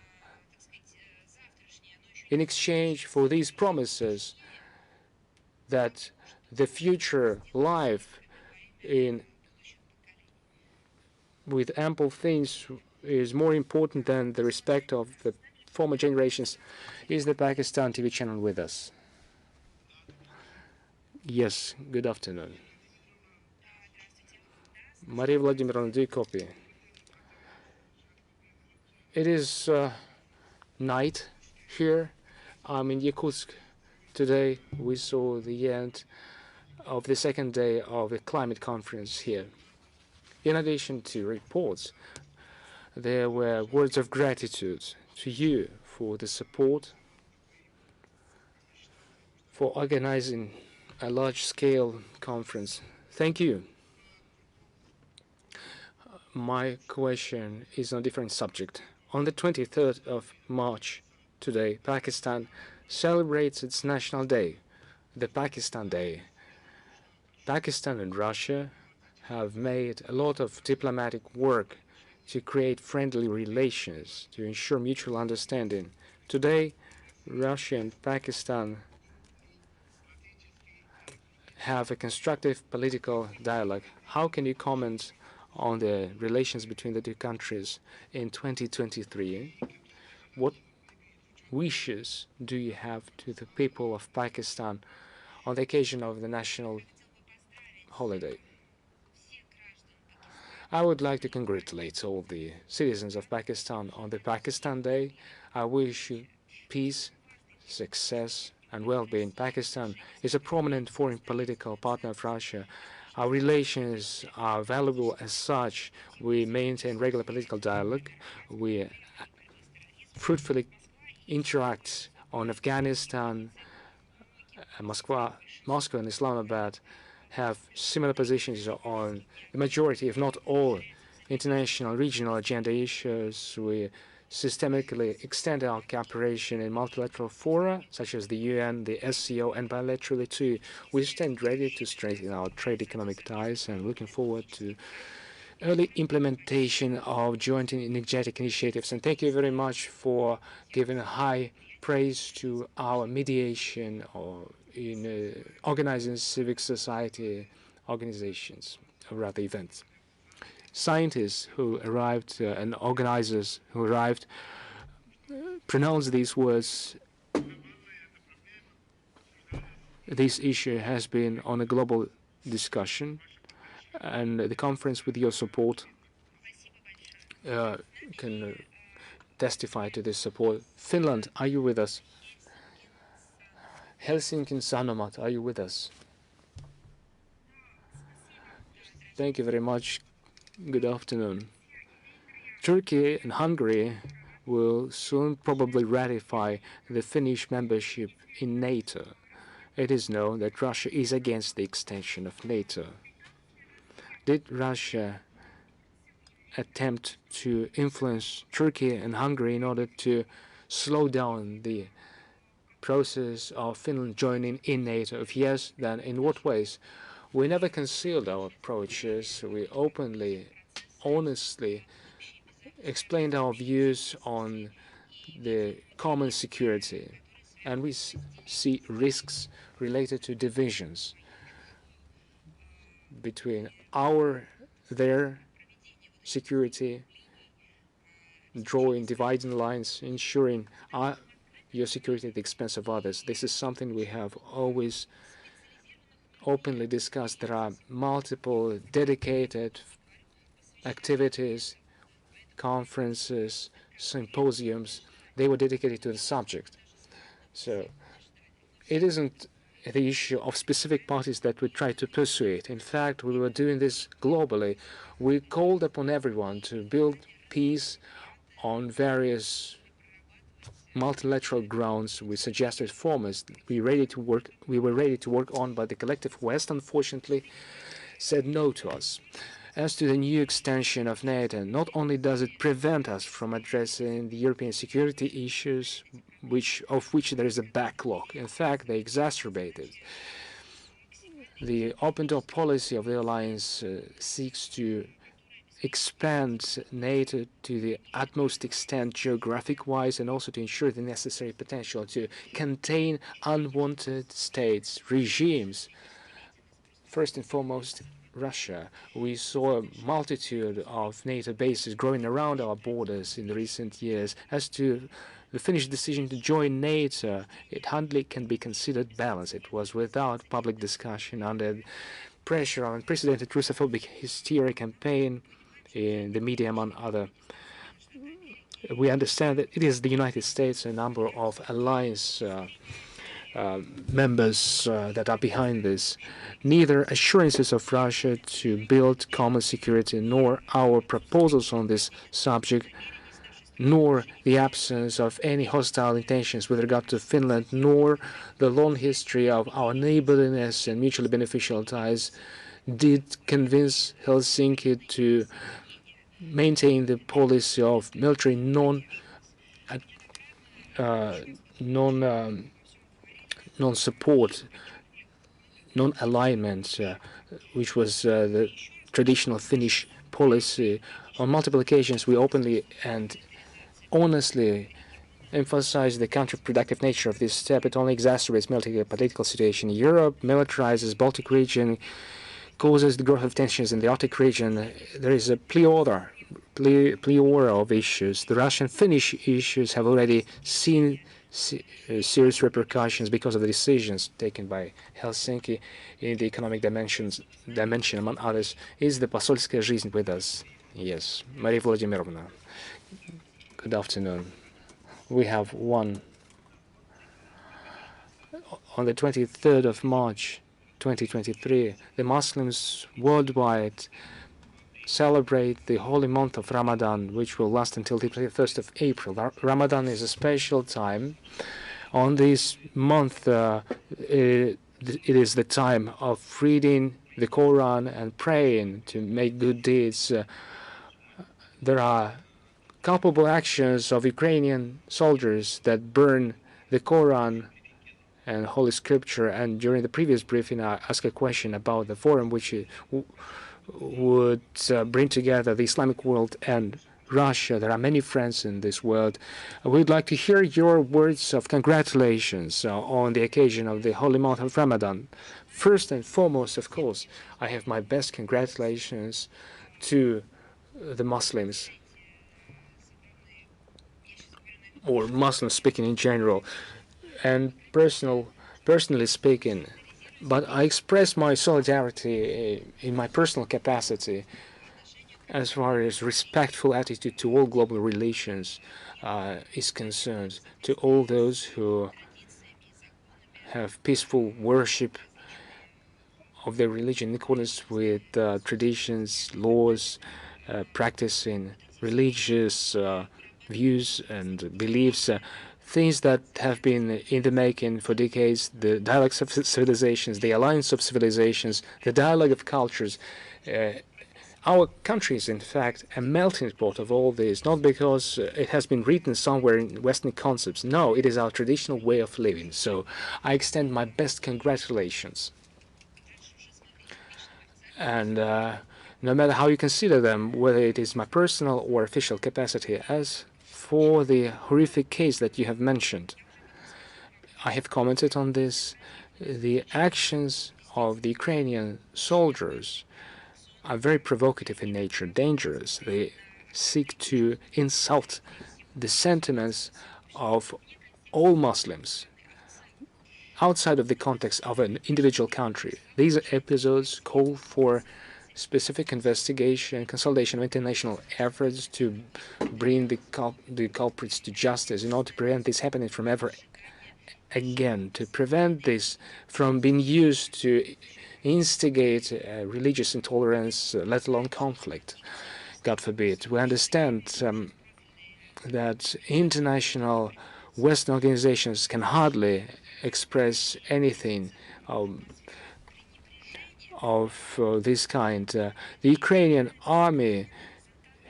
in exchange for these promises that the future life with ample things is more important than the respect of the former generations. Is the Pakistan TV channel with us? Yes, good afternoon. Maria Vladimirovna, do you copy? It is night here. I'm in Yakutsk. Today we saw the end of the second day of the climate conference here. In addition to reports, there were words of gratitude to you for the support, for organizing a large-scale conference. Thank you. My question is on a different subject. On the 23rd of March, today, Pakistan celebrates its national day, the Pakistan Day. Pakistan and Russia have made a lot of diplomatic work to create friendly relations, to ensure mutual understanding. Today, Russia and Pakistan have a constructive political dialogue. How can you comment on the relations between the two countries in 2023? What wishes do you have to the people of Pakistan on the occasion of the national holiday? I would like to congratulate all the citizens of Pakistan on the Pakistan Day. I wish you peace, success, and well-being. Pakistan is a prominent foreign political partner of Russia. Our relations are valuable as such. We maintain regular political dialogue. We fruitfully interact on Afghanistan. Moscow and Islamabad have similar positions on the majority, if not all, international regional agenda issues. We systemically extend our cooperation in multilateral fora, such as the UN, the SCO, and bilaterally too. We stand ready to strengthen our trade economic ties and looking forward to early implementation of joint and energetic initiatives. And thank you very much for giving a high praise to our mediation or in organizing civic society organizations, or rather events. Scientists who arrived and organizers who arrived pronounced these words. This issue has been on a global discussion, and the conference, with your support, can testify to this support. Finland, are you with us? Helsinki and Sanomat, are you with us? Thank you very much. Good afternoon. Turkey and Hungary will soon probably ratify the Finnish membership in NATO. It is known that Russia is against the extension of NATO. Did Russia attempt to influence Turkey and Hungary in order to slow down the process of Finland joining in NATO? If yes, then in what ways? We never concealed our approaches. We openly, honestly explained our views on the common security, and we see risks related to divisions between their security, drawing dividing lines, ensuring your security at the expense of others. This is something we have always openly discussed. There are multiple dedicated activities, conferences, symposiums. They were dedicated to the subject. So it isn't the issue of specific parties that we try to persuade. In fact, we were doing this globally. We called upon everyone to build peace on various multilateral grounds. We suggested formats we were ready to work on, but the collective West, unfortunately, said no to us. As to the new extension of NATO, not only does it prevent us from addressing the European security issues, of which there is a backlog. In fact, they exacerbate it. The open door policy of the alliance seeks to expand NATO to the utmost extent geographic-wise, and also to ensure the necessary potential to contain unwanted states, regimes. First and foremost, Russia. We saw a multitude of NATO bases growing around our borders in the recent years. As to the Finnish decision to join NATO, it hardly can be considered balanced. It was without public discussion under pressure of unprecedented Russophobic hysteria campaign in the media, among other. We understand that it is the United States and a number of alliance members that are behind this. Neither assurances of Russia to build common security nor our proposals on this subject, nor the absence of any hostile intentions with regard to Finland, nor the long history of our neighborliness and mutually beneficial ties did convince Helsinki to maintain the policy of military non-support, non-alignment, which was the traditional Finnish policy. On multiple occasions, we openly and honestly emphasize the counterproductive nature of this step. It only exacerbates military political situation in Europe, militarizes Baltic region, causes the growth of tensions in the Arctic region. There is a plethora of issues. The Russian-Finnish issues have already seen serious repercussions because of the decisions taken by Helsinki in the economic dimension, among others. Is the Posolskaya жизнь with us? Yes. Maria Vladimirovna, good afternoon. We have one. On the 23rd of March, 2023, the Muslims worldwide celebrate the holy month of Ramadan, which will last until the 21st of April. Ramadan is a special time. On this month, it is the time of reading the Quran and praying to make good deeds. There are culpable actions of Ukrainian soldiers that burn the Quran and Holy Scripture. And during the previous briefing, I asked a question about the forum which would bring together the Islamic world and Russia. There are many friends in this world. We'd like to hear your words of congratulations on the occasion of the holy month of Ramadan. First and foremost, of course, I have my best congratulations to the Muslims, or Muslims speaking in general, and personally speaking. But I express my solidarity in my personal capacity as far as respectful attitude to all global relations is concerned, to all those who have peaceful worship of their religion in accordance with traditions, laws, practicing religious views and beliefs, things that have been in the making for decades, the dialogues of civilizations, the alliance of civilizations, the dialogue of cultures. Our country is, in fact, a melting pot of all this, not because it has been written somewhere in Western concepts. No, it is our traditional way of living. So I extend my best congratulations. And no matter how you consider them, whether it is my personal or official capacity, as for the horrific case that you have mentioned, I have commented on this. The actions of the Ukrainian soldiers are very provocative in nature, dangerous. They seek to insult the sentiments of all Muslims outside of the context of an individual country. These episodes call for specific investigation, consolidation of international efforts to bring the culprits to justice in order to prevent this happening from ever again, to prevent this from being used to instigate religious intolerance, let alone conflict, God forbid. We understand that international Western organizations can hardly express anything of this kind. The Ukrainian army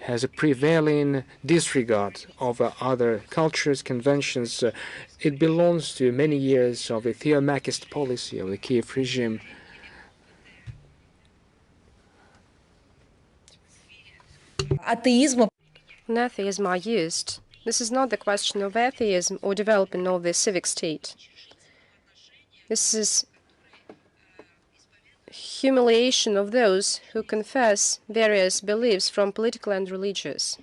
has a prevailing disregard of other cultures, conventions. It belongs to many years of the theomachist policy of the Kiev regime.
Атеизма.
When atheism are used, this is not the question of atheism or developing of the civic state. This is humiliation of those who confess various beliefs from political and religious.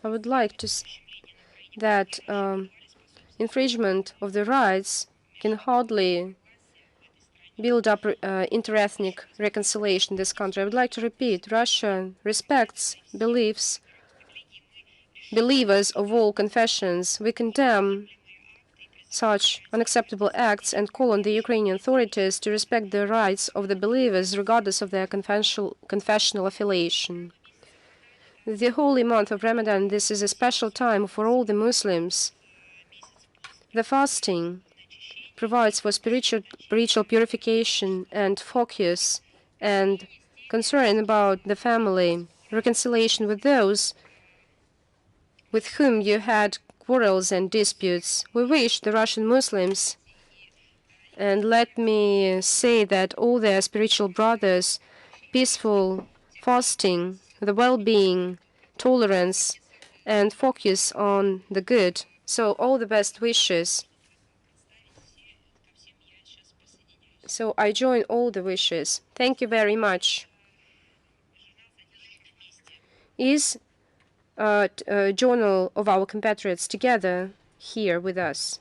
I would like to that infringement of the rights can hardly build up interethnic reconciliation in this country. I would like to repeat, Russia respects believers of all confessions. We condemn such unacceptable acts and call on the Ukrainian authorities to respect the rights of the believers regardless of their confessional affiliation. The holy month of Ramadan, this is a special time for all the Muslims. The fasting provides for spiritual purification and focus and concern about the family, reconciliation with those with whom you had quarrels and disputes. We wish the Russian Muslims, and let me say that all their spiritual brothers, peaceful fasting, the well-being, tolerance, and focus on the good. So all the best wishes. So I join all the wishes. Thank you very much. Is a journal of our compatriots together here with us?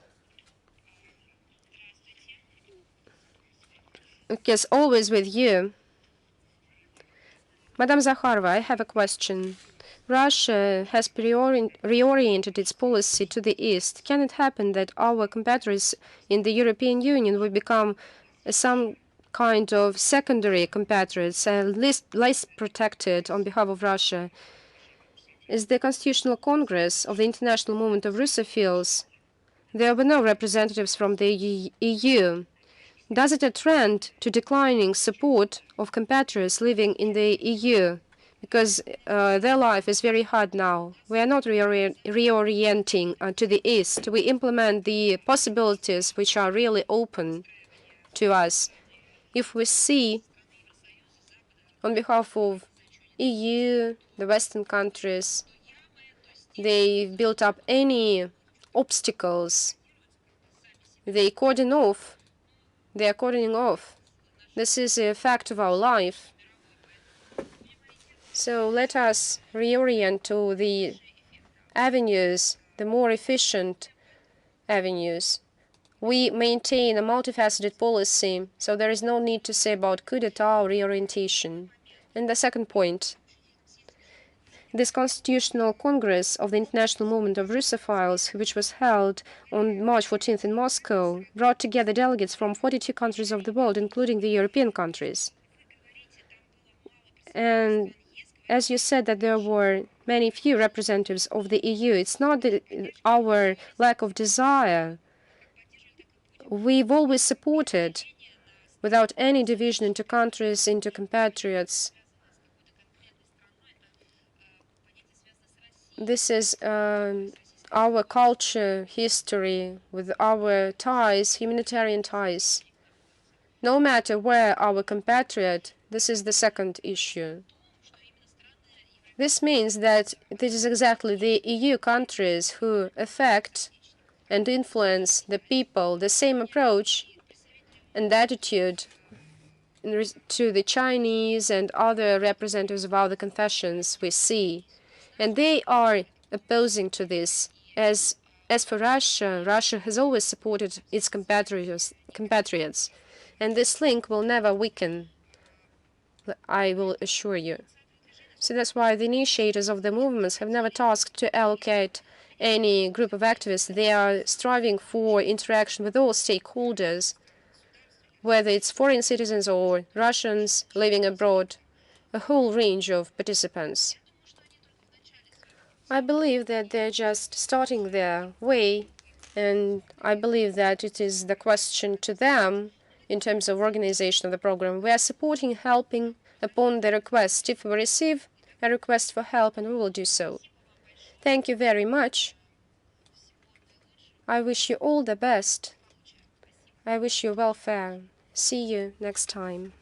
Yes, always with you. Madam Zakharova, I have a question. Russia has reoriented its policy to the east. Can it happen that our compatriots in the European Union will become some kind of secondary compatriots and less protected on behalf of Russia? Is the Constitutional Congress of the International Movement of Russophiles, there were no representatives from the EU. Does it a trend to declining support of compatriots living in the EU? Because their life is very hard now. We are not reorienting to the east. We implement the possibilities which are really open to us. If we see, on behalf of EU, the Western countries, they built up any obstacles, they cordon off. They are cordoning off. This is a fact of our life. So let us reorient to the avenues, the more efficient avenues. We maintain a multifaceted policy, so there is no need to say about coup d'etat or reorientation. And the second point, this Constitutional Congress of the International Movement of Russophiles, which was held on March 14th in Moscow, brought together delegates from 42 countries of the world, including the European countries. And as you said that there were many few representatives of the EU, it's not our lack of desire. We've always supported, without any division into countries, into compatriots. This is our culture, history, with our ties, humanitarian ties. No matter where our compatriot, this is the second issue. This means that this is exactly the EU countries who affect and influence the people, the same approach and attitude to the Chinese and other representatives of other confessions we see. And they are opposing to this. As for Russia, Russia has always supported its compatriots, and this link will never weaken, I will assure you. So that's why the initiators of the movements have never tasked to allocate any group of activists. They are striving for interaction with all stakeholders, whether it's foreign citizens or Russians living abroad, a whole range of participants. I believe that they're just starting their way, and I believe that it is the question to them in terms of organization of the program. We are supporting, helping upon the request. If we receive a request for help, and we will do so. Thank you very much. I wish you all the best. I wish you welfare. See you next time.